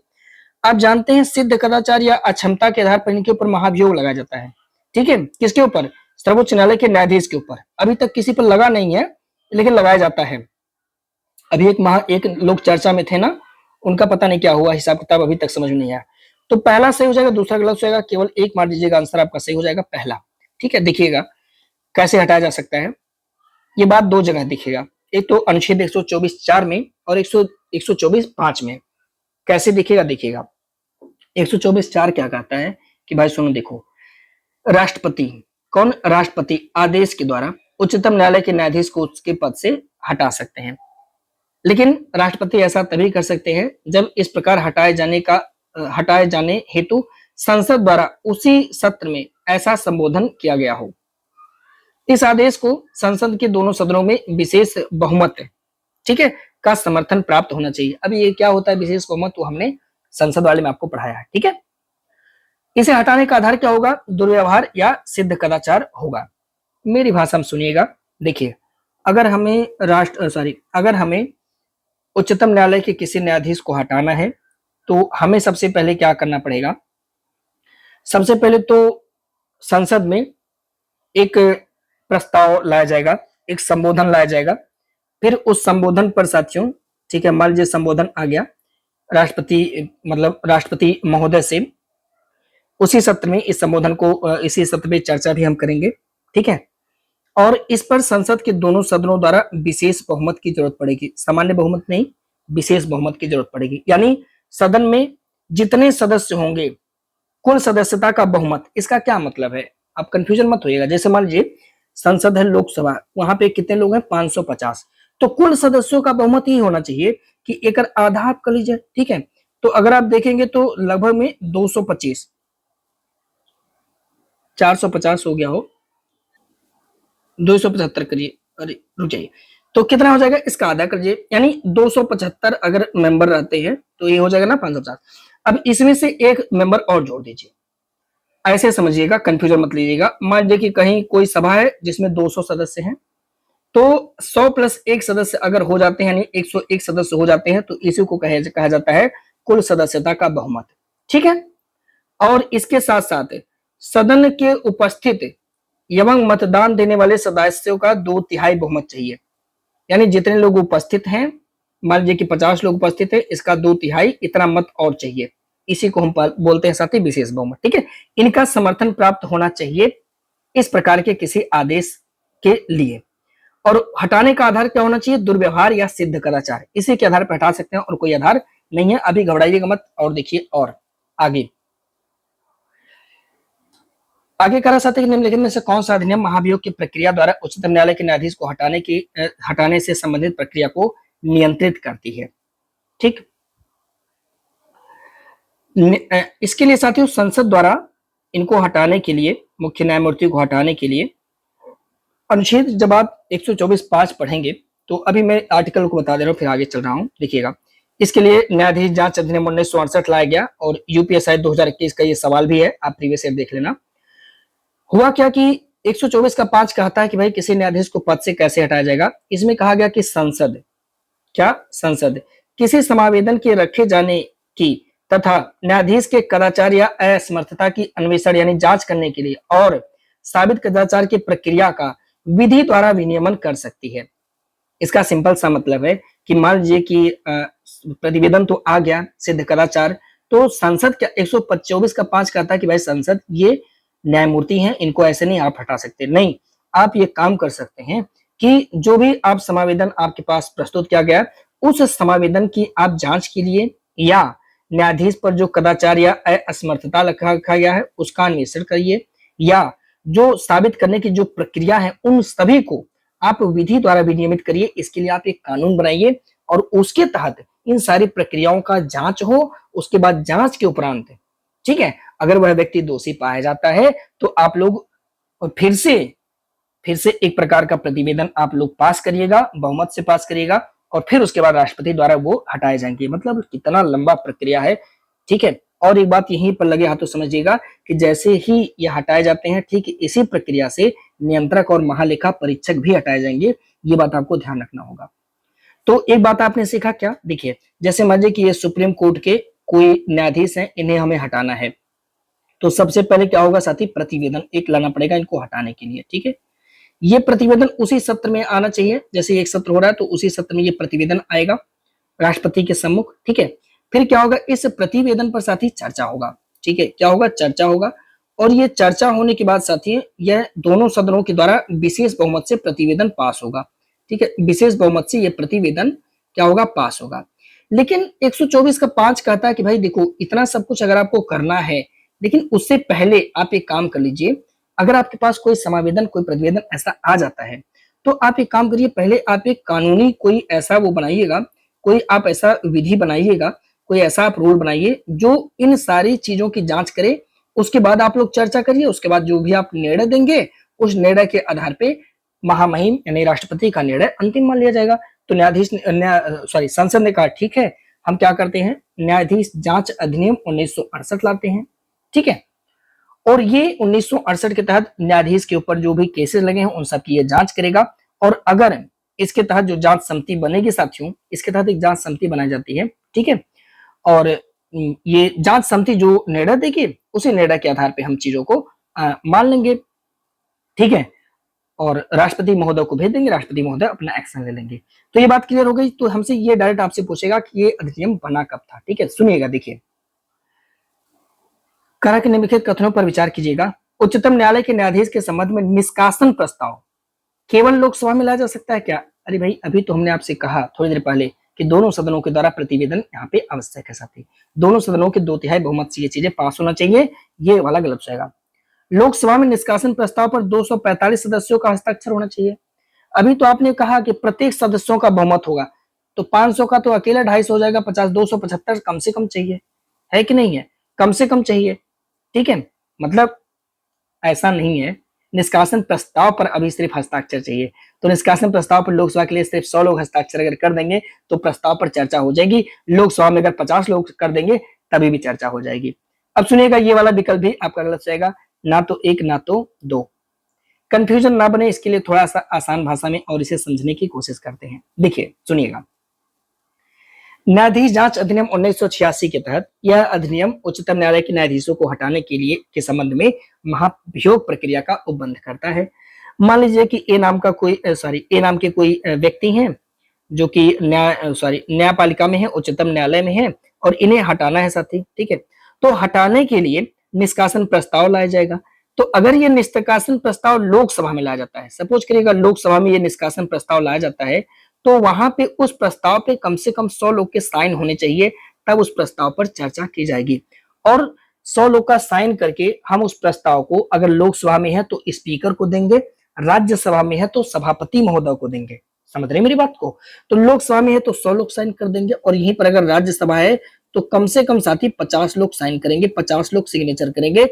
आप जानते हैं सिद्ध कदाचार या अक्षमता के आधार पर इनके ऊपर महाभियोग लगाया जाता है। ठीक है, किसके ऊपर? सर्वोच्च न्यायालय के न्यायाधीश के ऊपर। अभी तक किसी पर लगा नहीं है, लेकिन लगाया जाता है। अभी एक लोग चर्चा में थे ना, उनका पता नहीं क्या हुआ, हिसाब किताब अभी तक समझ में नहीं आया। तो पहला सही हो जाएगा, दूसरा गलत हो जाएगा, केवल एक मार दीजिएगा, आंसर आपका सही हो जाएगा पहला। ठीक है, देखिएगा कैसे हटाया जा सकता है। ये बात 2 जगह दिखेगा, एक तो अनुच्छेद 124(4) में और 124(5) में। कैसे दिखेगा? देखिएगा 124(4) क्या कहता है कि भाई सुनो, देखो राष्ट्रपति, कौन? राष्ट्रपति आदेश के द्वारा उच्चतम न्यायालय के न्यायाधीश को उसके पद से हटा सकते हैं। लेकिन राष्ट्रपति ऐसा तभी कर सकते हैं जब इस प्रकार हटाए जाने हेतु संसद द्वारा उसी सत्र में ऐसा संबोधन किया गया हो। इस आदेश को संसद के दोनों सदनों में विशेष बहुमत, ठीक है, का समर्थन प्राप्त होना चाहिए। अब ये क्या होता है विशेष बहुमत, तो हमने संसद वाले में आपको पढ़ाया है। ठीक है, इसे हटाने का आधार क्या होगा? दुर्व्यवहार या सिद्ध कदाचार होगा। मेरी भाषा में सुनिएगा, देखिए अगर हमें उच्चतम न्यायालय के किसी न्यायाधीश को हटाना है तो हमें सबसे पहले क्या करना पड़ेगा? सबसे पहले तो संसद में एक प्रस्ताव लाया जाएगा, एक संबोधन लाया जाएगा। फिर उस संबोधन पर साथियों, ठीक है, मान लीजिए संबोधन आ गया राष्ट्रपति महोदय से, उसी सत्र में इस संबोधन को, इसी सत्र में चर्चा भी हम करेंगे। ठीक है, और इस पर संसद के दोनों सदनों द्वारा विशेष बहुमत की जरूरत पड़ेगी, सामान्य बहुमत नहीं, विशेष बहुमत की जरूरत पड़ेगी। यानी सदन में जितने सदस्य होंगे, कुल सदस्यता का बहुमत। इसका क्या मतलब है? आप कंफ्यूजन मत होइएगा। जैसे मान लीजिए संसद है, लोकसभा, वहां पे कितने लोग हैं? 550। तो कुल सदस्यों का बहुमत ही होना चाहिए कि एक आधा आप कर लीजिए। ठीक है, तो अगर आप देखेंगे तो लगभग में 225, 450 हो गया हो, 275 करिए, अरे रुक जाइए, तो कितना हो जाएगा? इसका आधा करिए, यानी 275 अगर मेंबर रहते हैं तो ये हो जाएगा ना 550। अब इसमें से एक मेंबर और जोड़ दीजिए, ऐसे समझिएगा, कंफ्यूजन मत लीजिएगा। मान लीजिए कि कहीं कोई सभा है जिसमें 200 सदस्य हैं, तो 100 प्लस 1 सदस्य अगर हो जाते हैं, यानी 101 सदस्य हो जाते हैं, तो इसी को कहा जाता है कुल सदस्यता का बहुमत। ठीक है, और इसके साथ साथ सदन के उपस्थित एवं मतदान देने वाले सदस्यों का 2/3 बहुमत चाहिए। यानी जितने लोग उपस्थित हैं, मान लीजिए कि 50 लोग उपस्थित है, इसका 2/3 इतना मत और चाहिए। इसी को हम बोलते हैं साथी विशेष बहुमत। ठीक है, इनका समर्थन प्राप्त होना चाहिए इस प्रकार के किसी आदेश के लिए। और हटाने का आधार क्या होना चाहिए? दुर्व्यवहार या सिद्ध कदाचार, इसी के आधार पर हटा सकते हैं और कोई आधार नहीं है। अभी घबराइएगा मत। और देखिए और आगे आगे करा साथी कि निम्नलिखित में से कौन सा अधिनियम महाभियोग की प्रक्रिया द्वारा उच्चतम न्यायालय के न्यायाधीश को हटाने से संबंधित प्रक्रिया को नियंत्रित करती है। ठीक, इसके लिए साथियों संसद द्वारा इनको हटाने के लिए, मुख्य न्यायमूर्ति को हटाने के लिए अनुच्छेद जब आप 124(5) पढ़ेंगे, तो अभी मैं आर्टिकल को बता दे रहा हूं, फिर आगे चल रहा हूं, देखिएगा। इसके लिए न्यायाधीश जांच अधिनियम 1968 लाया गया और यूपीएसआई 2021 का ये सवाल भी है, आप प्रीवियस ईयर देख लेना। हुआ क्या कि 124(5) कहता है कि भाई किसी न्यायाधीश को पद से कैसे हटाया जाएगा। इसमें कहा गया कि संसद किसी समावेदन के रखे जाने की तथा न्यायाधीश के कदाचार या असमर्थता की अन्वेषण यानी जांच करने के लिए और साबित कदाचार की प्रक्रिया का विधि द्वारा विनियमन कर सकती है। इसका सिंपल सा मतलब है कि मान लीजिए कि प्रतिवेदन तो आ गया, सिद्ध कदाचार, तो संसद क्या 124(5) कहता है कि भाई संसद ये न्यायमूर्ति हैं, इनको ऐसे नहीं आप हटा सकते। नहीं, आप ये काम कर सकते हैं कि जो भी आप समावेदन आपके पास प्रस्तुत किया गया, उस समावेदन की आप जांच के लिए या न्यायाधीश पर जो कदाचार या असमर्थता रखा गया है उसका अन्वेषण करिए, या जो साबित करने की जो प्रक्रिया है उन सभी को आप विधि द्वारा विनियमित करिए। इसके लिए आप एक कानून बनाइए और उसके तहत इन सारी प्रक्रियाओं का जांच हो। उसके बाद जांच के उपरांत, ठीक है, अगर वह व्यक्ति दोषी पाया जाता है तो आप लोग फिर से एक प्रकार का प्रतिवेदन आप लोग पास करिएगा, बहुमत से पास करिएगा, और फिर उसके बाद राष्ट्रपति द्वारा वो हटाए जाएंगे। मतलब कितना लंबा प्रक्रिया है, ठीक है। और एक बात यहीं पर लगे हाथों समझिएगा कि जैसे ही ये हटाए जाते हैं, ठीक इसी प्रक्रिया से नियंत्रक और महालेखा परीक्षक भी हटाए जाएंगे। ये बात आपको ध्यान रखना होगा। तो एक बात आपने सीखा क्या, देखिए, जैसे मान लीजिए कि ये सुप्रीम कोर्ट के कोई न्यायाधीश हैं, इन्हें हमें हटाना है, तो सबसे पहले क्या होगा साथी, प्रतिवेदन एक लाना पड़ेगा इनको हटाने के लिए। ठीक है, ये प्रतिवेदन उसी सत्र में आना चाहिए, जैसे एक सत्र हो रहा है तो उसी सत्र में ये प्रतिवेदन आएगा राष्ट्रपति के सम्मुख। ठीक है, फिर क्या होगा, इस प्रतिवेदन पर साथी चर्चा होगा। ठीक है, क्या होगा, चर्चा होगा, और ये चर्चा होने के बाद साथी यह दोनों सदनों के द्वारा विशेष बहुमत से प्रतिवेदन पास होगा। ठीक है, विशेष बहुमत से ये प्रतिवेदन क्या होगा, पास होगा। लेकिन 124(5) कहता है कि भाई देखो, इतना सब कुछ अगर आपको करना है, लेकिन उससे पहले आप एक काम कर लीजिए। अगर आपके पास कोई समावेदन, कोई प्रतिवेदन ऐसा आ जाता है, तो आप एक काम करिए, पहले आप एक कानूनी कोई ऐसा वो बनाइएगा, कोई आप ऐसा विधि बनाइएगा, कोई ऐसा आप रूल बनाइए जो इन सारी चीजों की जांच करे। उसके बाद आप लोग चर्चा करिए, उसके बाद जो भी आप निर्णय देंगे, उस निर्णय के आधार पे महामहिम यानी राष्ट्रपति का निर्णय अंतिम मान लिया जाएगा। तो संसद ने कहा ठीक है, हम क्या करते हैं, न्यायाधीश जांच अधिनियम 1968 लाते हैं। ठीक है, और ये 1968 के तहत न्यायाधीश के ऊपर जो भी केसेस लगे हैं उन सब की ये जांच करेगा। और अगर इसके तहत जो जांच समिति बनेगी साथियों, इसके तहत एक जांच समिति बनाई जाती है। ठीक है, और ये जांच समिति जो निर्णय देगी, उसी निर्णय के आधार पे हम चीजों को मान लेंगे। ठीक है, और राष्ट्रपति महोदय को भेज देंगे, राष्ट्रपति महोदय अपना एक्शन ले लेंगे। तो ये बात क्लियर हो गई। तो हमसे ये डायरेक्ट आपसे पूछेगा कि ये अधिनियम बना कब था। ठीक है, सुनिएगा, देखिए, करा के निम्नलिखित कथनों पर विचार कीजिएगा। उच्चतम न्यायालय के न्यायाधीश के संबंध में निष्कासन प्रस्ताव केवल लोकसभा में लाया जा सकता है क्या? अरे भाई, अभी तो हमने आपसे कहा थोड़ी देर पहले कि दोनों सदनों के द्वारा प्रतिवेदन यहाँ पे आवश्यक है। साथी, दोनों सदनों के 2/3 बहुमत से ये चीजें पास होना चाहिए, ये वाला गलत जाएगा। लोकसभा में निष्कासन प्रस्ताव पर 245 सदस्यों का हस्ताक्षर होना चाहिए। अभी तो आपने कहा कि प्रत्येक सदस्यों का बहुमत होगा, तो 500 का तो अकेला 250 हो जाएगा, 50 275 कम से कम चाहिए, है कि नहीं है? कम से कम चाहिए। ठीक है, मतलब ऐसा नहीं है, निष्कासन प्रस्ताव पर अभी सिर्फ हस्ताक्षर चाहिए। तो निष्कासन प्रस्ताव पर लोकसभा के लिए सिर्फ 100 लोग हस्ताक्षर अगर कर देंगे तो प्रस्ताव पर चर्चा हो जाएगी। लोकसभा में अगर 50 लोग कर देंगे तभी भी चर्चा हो जाएगी। अब सुनिएगा, ये वाला विकल्प भी आपका गलत जाएगा, ना तो 1 ना तो 2। कंफ्यूजन ना बने इसके लिए थोड़ा सा आसान भाषा में और इसे समझने की कोशिश करते हैं। देखिए, सुनिएगा, न्यायाधीश जांच अधिनियम 1986 के तहत यह अधिनियम उच्चतम न्यायालय के न्यायाधीशों को हटाने के लिए के संबंध में महाभियोग प्रक्रिया का उपबंध करता है। मान लीजिए कि ए नाम के कोई व्यक्ति हैं जो कि न्यायपालिका में है, उच्चतम न्यायालय में है, और इन्हें हटाना है साथी। ठीक है, तो हटाने के लिए निष्कासन प्रस्ताव लाया जाएगा। तो अगर ये निष्कासन प्रस्ताव लोकसभा में लाया जाता है, सपोज करिएगा लोकसभा में ये निष्कासन प्रस्ताव लाया जाता है, तो वहां पे उस प्रस्ताव पे कम से कम 100 लोग के साइन होने चाहिए, तब उस प्रस्ताव पर चर्चा की जाएगी। और 100 लोग का साइन करके हम उस प्रस्ताव को अगर लोकसभा में है तो स्पीकर को देंगे, राज्यसभा में है तो सभापति महोदय को देंगे। समझ रहे मेरी बात को? तो लोकसभा में है तो 100 लोग साइन कर देंगे, और यहीं पर अगर राज्यसभा है तो कम से कम साथी 50 लोग साइन करेंगे, 50 लोग सिग्नेचर करेंगे।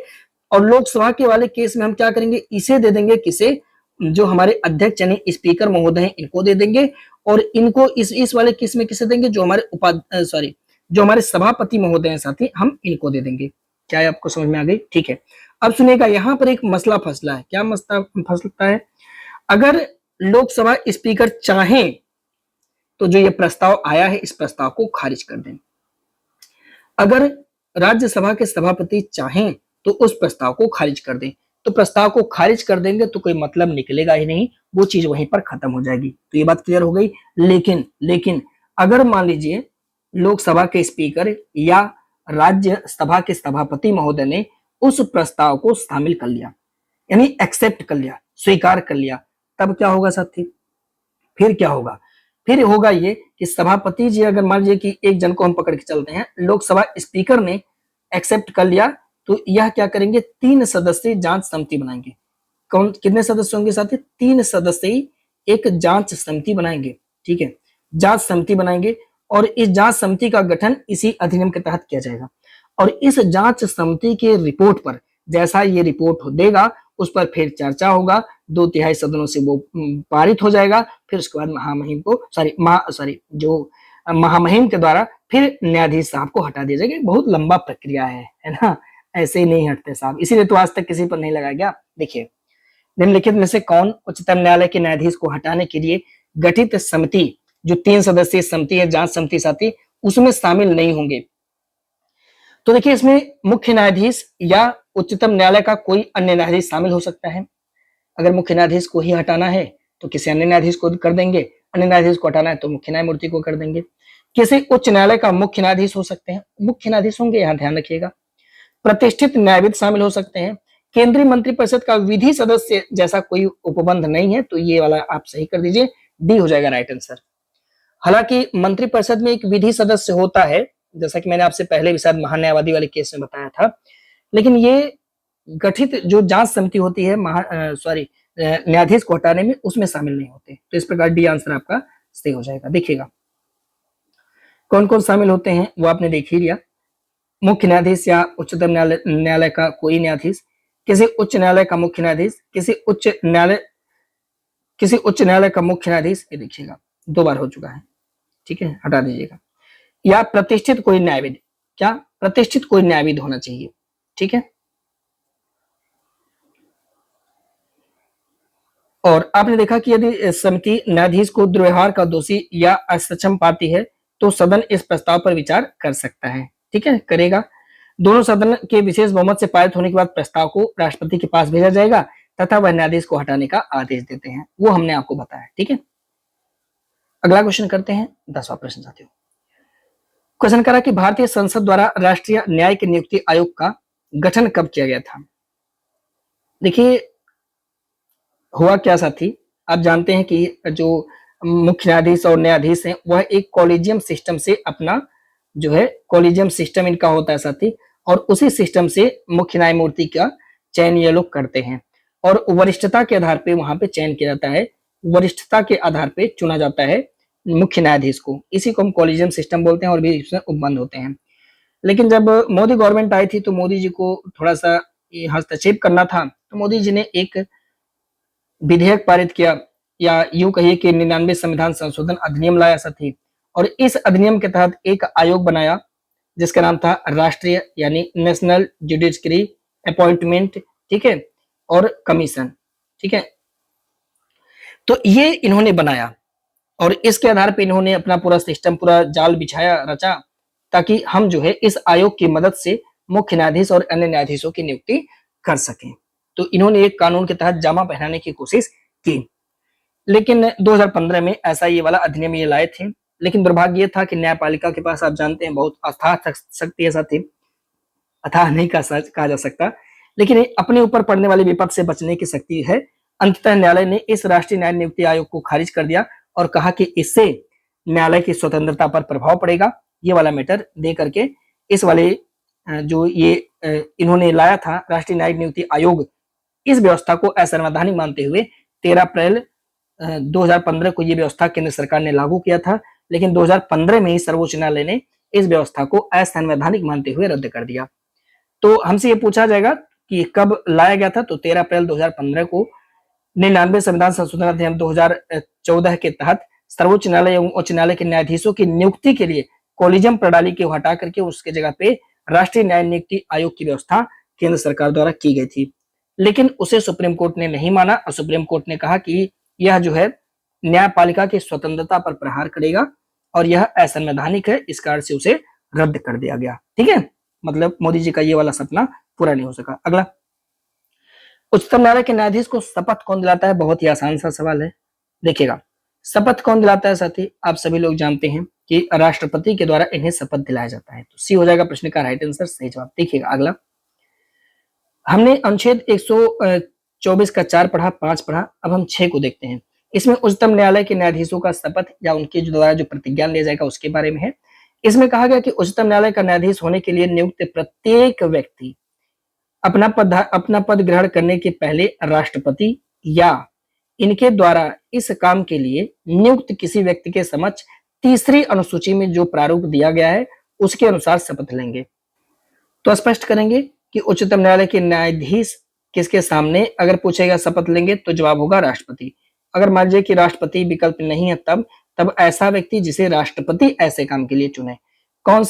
और लोकसभा के वाले केस में हम क्या करेंगे, इसे दे देंगे, किसे, जो हमारे अध्यक्ष यानी स्पीकर महोदय हैं इनको दे देंगे। और इनको इस वाले केस में किसे देंगे, जो हमारे जो हमारे सभापति महोदय हैं साथी, हम इनको दे देंगे। क्या आपको समझ में आ गई? ठीक है। अब सुनिएगा, यहाँ पर एक मसला फसला है। क्या मसला फसलता है? अगर लोकसभा स्पीकर चाहें तो जो ये प्रस्ताव आया है इस प्रस्ताव को खारिज कर दें। अगर राज्यसभा के सभापति चाहें तो उस प्रस्ताव को खारिज कर दें। तो प्रस्ताव को खारिज कर देंगे तो कोई मतलब निकलेगा ही नहीं, वो चीज वहीं पर खत्म हो जाएगी। तो ये बात क्लियर हो गई। लेकिन अगर मान लीजिए लोकसभा के स्पीकर या राज्यसभा के सभापति महोदय ने उस प्रस्ताव को शामिल कर लिया, यानी एक्सेप्ट कर लिया, स्वीकार कर लिया, तब क्या होगा साथी? फिर क्या होगा? फिर होगा ये कि सभापति जी, अगर मान लीजिए कि एक जन को हम पकड़ के चलते हैं, लोकसभा स्पीकर ने एक्सेप्ट कर लिया, तो यह क्या करेंगे, 3 सदस्यीय जांच समिति बनाएंगे। कौन, कितने सदस्य होंगे साथी? 3 सदस्यीय एक जांच समिति बनाएंगे। ठीक है, जांच समिति बनाएंगे, और इस जांच समिति का गठन इसी अधिनियम के तहत किया जाएगा। और इस जांच समिति के रिपोर्ट पर, जैसा ये रिपोर्ट देगा उस पर फिर चर्चा होगा, 2/3 सदनों से वो पारित हो जाएगा। फिर उसके बाद महामहिम को जो महामहिम के द्वारा फिर न्यायाधीश साहब को हटा दिया जाएगा। बहुत लंबा प्रक्रिया है ना, ऐसे ही नहीं हटते साहब, इसीलिए तो आज तक किसी पर नहीं लगाया गया। देखिए, निम्नलिखित में से कौन उच्चतम न्यायालय के न्यायाधीश को हटाने के लिए गठित समिति, जो 3 सदस्यीय समिति है, जांच समिति साथी, उसमें शामिल नहीं होंगे? तो देखिए, इसमें मुख्य न्यायाधीश या उच्चतम न्यायालय का कोई अन्य न्यायाधीश शामिल हो सकता है। अगर मुख्य न्यायाधीश को ही हटाना है तो किसी अन्य न्यायाधीश को कर देंगे, अन्य न्यायाधीश को हटाना है तो मुख्य न्यायमूर्ति को कर देंगे। किसी उच्च न्यायालय का मुख्य न्यायाधीश हो सकते हैं, मुख्य न्यायाधीश होंगे, यहाँ ध्यान रखिएगा। प्रतिष्ठित न्यायविद शामिल हो सकते हैं। केंद्रीय मंत्रिपरिषद का विधि सदस्य जैसा कोई उपबंध नहीं है, तो ये वाला आप सही कर दीजिए, डी हो जाएगा राइट आंसर। हालांकि मंत्रिपरिषद में एक विधि सदस्य होता है, जैसा कि मैंने आपसे पहले भी शायद महान्यायवादी वाले केस में बताया था, लेकिन ये गठित जो जांच समिति होती है न्यायाधीश को हटाने में, उसमें शामिल नहीं होते। तो इस प्रकार डी आंसर आपका सही हो जाएगा। देखिएगा कौन कौन शामिल होते हैं वो आपने देख ही लिया। मुख्य न्यायाधीश या उच्चतम न्यायालय का कोई न्यायाधीश, किसी उच्च न्यायालय का मुख्य न्यायाधीश, किसी उच्च न्यायालय का मुख्य न्यायाधीश, ये देखिएगा 2 बार हो चुका है। ठीक है, हटा दीजिएगा। या प्रतिष्ठित कोई न्यायविद, क्या प्रतिष्ठित कोई न्यायविद होना चाहिए। ठीक है, और आपने देखा कि यदि समिति न्यायाधीश को दुर्व्यवहार का दोषी या असक्षम पाती है तो सदन इस प्रस्ताव पर विचार कर सकता है। ठीक है, करेगा। दोनों सदन के विशेष बहुमत से पारित होने के बाद प्रस्ताव को राष्ट्रपति के पास भेजा जाएगा तथा वह न्यायाधीश को हटाने का आदेश देते हैं, वो हमने आपको बताया। ठीक है, अगला क्वेश्चन करते हैं, 10वां प्रश्न साथियों। क्वेश्चन करा कि भारतीय संसद द्वारा राष्ट्रीय न्यायिक नियुक्ति आयोग का गठन कब किया गया था। देखिए, हुआ क्या साथी, आप जानते हैं कि जो मुख्य न्यायाधीश और न्यायाधीश हैं वह एक कॉलेजियम सिस्टम से अपना जो है कॉलेजियम सिस्टम इनका होता है साथी, और उसी सिस्टम से मुख्य न्यायमूर्ति का चयन ये लोग करते हैं, और वरिष्ठता के आधार पे वहां पे चयन किया जाता है, वरिष्ठता के आधार पे चुना जाता है मुख्य न्यायाधीश को। इसी को हम कॉलेजियम सिस्टम बोलते हैं, और भी इसमें उपबंध होते हैं। लेकिन जब मोदी गवर्नमेंट आई थी तो मोदी जी को थोड़ा सा हस्तक्षेप करना था, तो मोदी जी ने एक विधेयक पारित किया, या यूं कहिए कि 99 संविधान संशोधन अधिनियम लाया साथी, और इस अधिनियम के तहत एक आयोग बनाया जिसका नाम था राष्ट्रीय यानी नेशनल जुडिशरी अपॉइंटमेंट, ठीक है, और कमीशन। ठीक है, तो ये इन्होंने बनाया, और इसके आधार पर इन्होंने अपना पूरा सिस्टम, पूरा जाल बिछाया, रचा, ताकि हम जो है इस आयोग की मदद से मुख्य न्यायाधीश और अन्य न्यायाधीशों की नियुक्ति कर सकें। तो इन्होंने एक कानून के तहत जामा पहनाने की कोशिश की, लेकिन 2015 में ऐसा ये वाला अधिनियम ये लाए थे। लेकिन दुर्भाग्य ये था कि न्यायपालिका के पास, आप जानते हैं, बहुत अथाह शक्ति है साथी, अथाह नहीं कहा जा सकता, लेकिन अपने ऊपर पड़ने वाले विपद से बचने की शक्ति है। अंततः न्यायालय ने इस राष्ट्रीय न्याय नियुक्ति आयोग को खारिज कर दिया और कहा कि इससे न्यायालय की स्वतंत्रता पर प्रभाव पड़ेगा। ये वाला मैटर दे करके इस वाले जो ये इन्होंने लाया था राष्ट्रीय न्यायिक नियुक्ति आयोग, इस व्यवस्था को असंवैधानिक मानते हुए 13 अप्रैल 2015 को ये व्यवस्था केंद्र सरकार ने लागू किया था, लेकिन 2015 में ही सर्वोच्च न्यायालय ने इस व्यवस्था को असंवैधानिक मानते हुए रद्द कर दिया। तो हमसे ये पूछा जाएगा कि कब लाया गया था, तो 13 अप्रैल 2015 को 99 संविधान संशोधन अधिनियम 2014 के तहत सर्वोच्च न्यायालय एवं उच्च न्यायालय के न्यायाधीशों की नियुक्ति के लिए कोलिजियम प्रणाली को हटा करके उसके जगह पे राष्ट्रीय न्याय नियुक्ति आयोग की व्यवस्था केंद्र सरकार द्वारा की गई थी, लेकिन उसे सुप्रीम कोर्ट ने नहीं माना और सुप्रीम कोर्ट ने कहा कि यह जो है न्यायपालिका की स्वतंत्रता पर प्रहार करेगा और यह असंवैधानिक है, इस कारण से उसे रद्द कर दिया गया। ठीक है, मतलब मोदी जी का ये वाला सपना पूरा नहीं हो सका। अगला, उच्चतम न्यायालय के न्यायाधीश को शपथ कौन दिलाता है? बहुत ही आसान सा सवाल है। देखिएगा, शपथ कौन दिलाता है साथी? आप सभी लोग जानते हैं कि राष्ट्रपति के द्वारा इन्हें शपथ दिलाया जाता है। तो सी हो जाएगा प्रश्न का राइट आंसर, सही जवाब। देखिएगा अगला, हमने अनुच्छेद 124 का 4 पढ़ा, 5 पढ़ा, अब हम 6 को देखते हैं। इसमें उच्चतम न्यायालय के न्यायाधीशों का शपथ या उनके द्वारा जो प्रतिज्ञा लिया जाएगा उसके बारे में है। इसमें कहा गया कि उच्चतम न्यायालय का न्यायाधीश होने के लिए नियुक्त प्रत्येक व्यक्ति अपना पद ग्रहण करने के पहले राष्ट्रपति या इनके द्वारा इस काम के लिए नियुक्त किसी व्यक्ति के समक्ष तीसरी अनुसूची में जो प्रारूप दिया गया है उसके अनुसार शपथ लेंगे। तो स्पष्ट करेंगे कि उच्चतम न्यायालय के न्यायाधीश किसके सामने अगर पूछेगा शपथ लेंगे तो जवाब होगा राष्ट्रपति। अगर मान लीजिए कि राष्ट्रपति विकल्प नहीं है तब ऐसा व्यक्ति जिसे राष्ट्रपति ऐसे काम के लिए चुने। कौन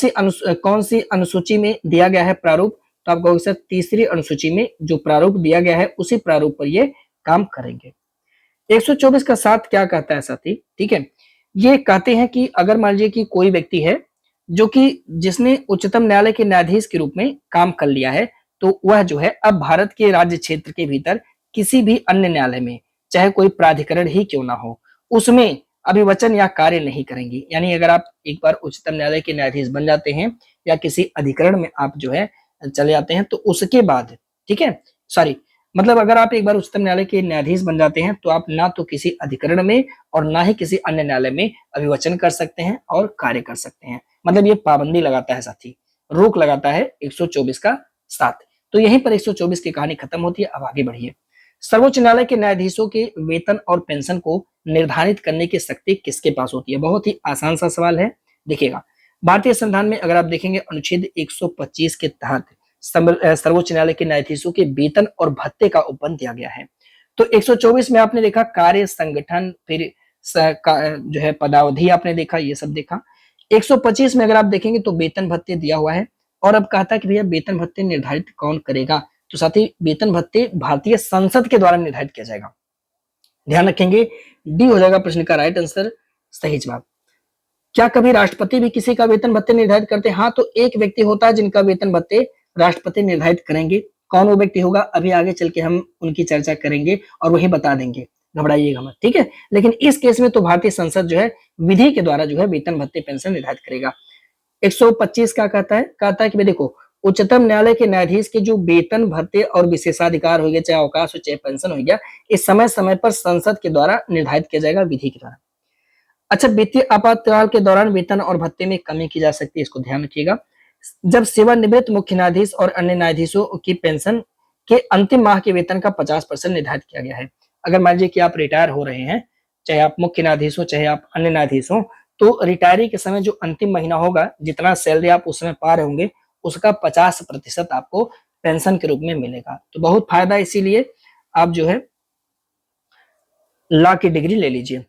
सी अनुसूची में दिया गया है प्रारूप? तो आप कहोगे सर तीसरी अनुसूची में जो प्रारूप दिया गया है उसी प्रारूप पर ये काम करेंगे। 124 का 7 क्या कहता है साथी? ठीक है, ये कहते हैं कि अगर मान लीजिए कि कोई व्यक्ति है जो कि जिसने उच्चतम न्यायालय के न्यायाधीश के रूप में काम कर लिया है, तो वह जो है अब भारत के राज्य क्षेत्र के भीतर किसी भी अन्य न्यायालय में, चाहे कोई प्राधिकरण ही क्यों ना हो, उसमें अभिवचन या कार्य नहीं करेंगे। यानी अगर आप एक बार उच्चतम न्यायालय के न्यायाधीश बन जाते हैं या किसी अधिकरण में आप जो है चले जाते हैं, तो उसके बाद, ठीक है, सॉरी, मतलब अगर आप एक बार उच्चतम न्यायालय के न्यायाधीश बन जाते हैं तो आप ना तो किसी अधिकरण में और ना ही किसी अन्य न्यायालय में अभिवचन कर सकते हैं और कार्य कर सकते हैं। मतलब ये पाबंदी लगाता है साथी, रोक लगाता है 124 का 7। तो यहीं पर 124 की कहानी खत्म होती है। अब आगे बढ़िए। सर्वोच्च न्यायालय के न्यायाधीशों के वेतन और पेंशन को निर्धारित करने की शक्ति किसके पास होती है? बहुत ही आसान सा सवाल है। देखिएगा, भारतीय संविधान में अगर आप देखेंगे अनुच्छेद 125 के तहत सर्वोच्च न्यायालय के न्यायाधीशों के वेतन और भत्ते का उपबंध दिया गया है। तो 124 में आपने देखा कार्य, संगठन, फिर जो है पदावधि आपने देखा, ये सब देखा। 125 में अगर आप देखेंगे तो वेतन भत्ते दिया हुआ है और अब कहता है कि भैया वेतन भत्ते निर्धारित कौन करेगा? तो साथी वेतन भत्ते भारतीय संसद के द्वारा निर्धारित किया जाएगा। ध्यान रखेंगे, डी हो जाएगा प्रश्न का राइट आंसर, सही जवाब। क्या कभी राष्ट्रपति भी किसी का वेतन भत्ते निर्धारित करते हैं? हाँ, तो एक व्यक्ति होता है जिनका वेतन भत्ते राष्ट्रपति निर्धारित करेंगे। कौन वो व्यक्ति होगा अभी आगे चल के हम उनकी चर्चा करेंगे और वही बता देंगे, घबराइएगा मत, ठीक है। लेकिन इस केस में तो भारतीय संसद जो है विधि के द्वारा जो है वेतन भत्ते पेंशन निर्धारित करेगा। 125 क्या कहता है? कहता है कि देखो, उच्चतम न्यायालय के न्यायाधीश के जो वेतन भत्ते और विशेषाधिकार हो गया, चाहे अवकाश हो चाहे पेंशन हो गया, इस समय समय पर संसद के द्वारा निर्धारित किया जाएगा विधि के द्वारा। अच्छा, वित्तीय आपातकाल के दौरान वेतन और भत्ते में कमी की जा सकती है, इसको ध्यान रखिएगा। जब सेवानिवृत्त मुख्य न्यायाधीश और अन्य न्यायाधीशों की पेंशन के अंतिम माह के वेतन का 50% निर्धारित किया गया है। अगर मान लीजिए कि आप रिटायर हो रहे हैं, चाहे आप मुख्य न्यायाधीश हो चाहे आप अन्य न्यायाधीश हो, तो रिटायरी के समय जो अंतिम महीना होगा, जितना सैलरी आप उस समय पा रहे होंगे, उसका 50% आपको पेंशन के रूप में मिलेगा। तो बहुत फायदा, इसीलिए आप जो है लॉ की डिग्री ले लीजिए।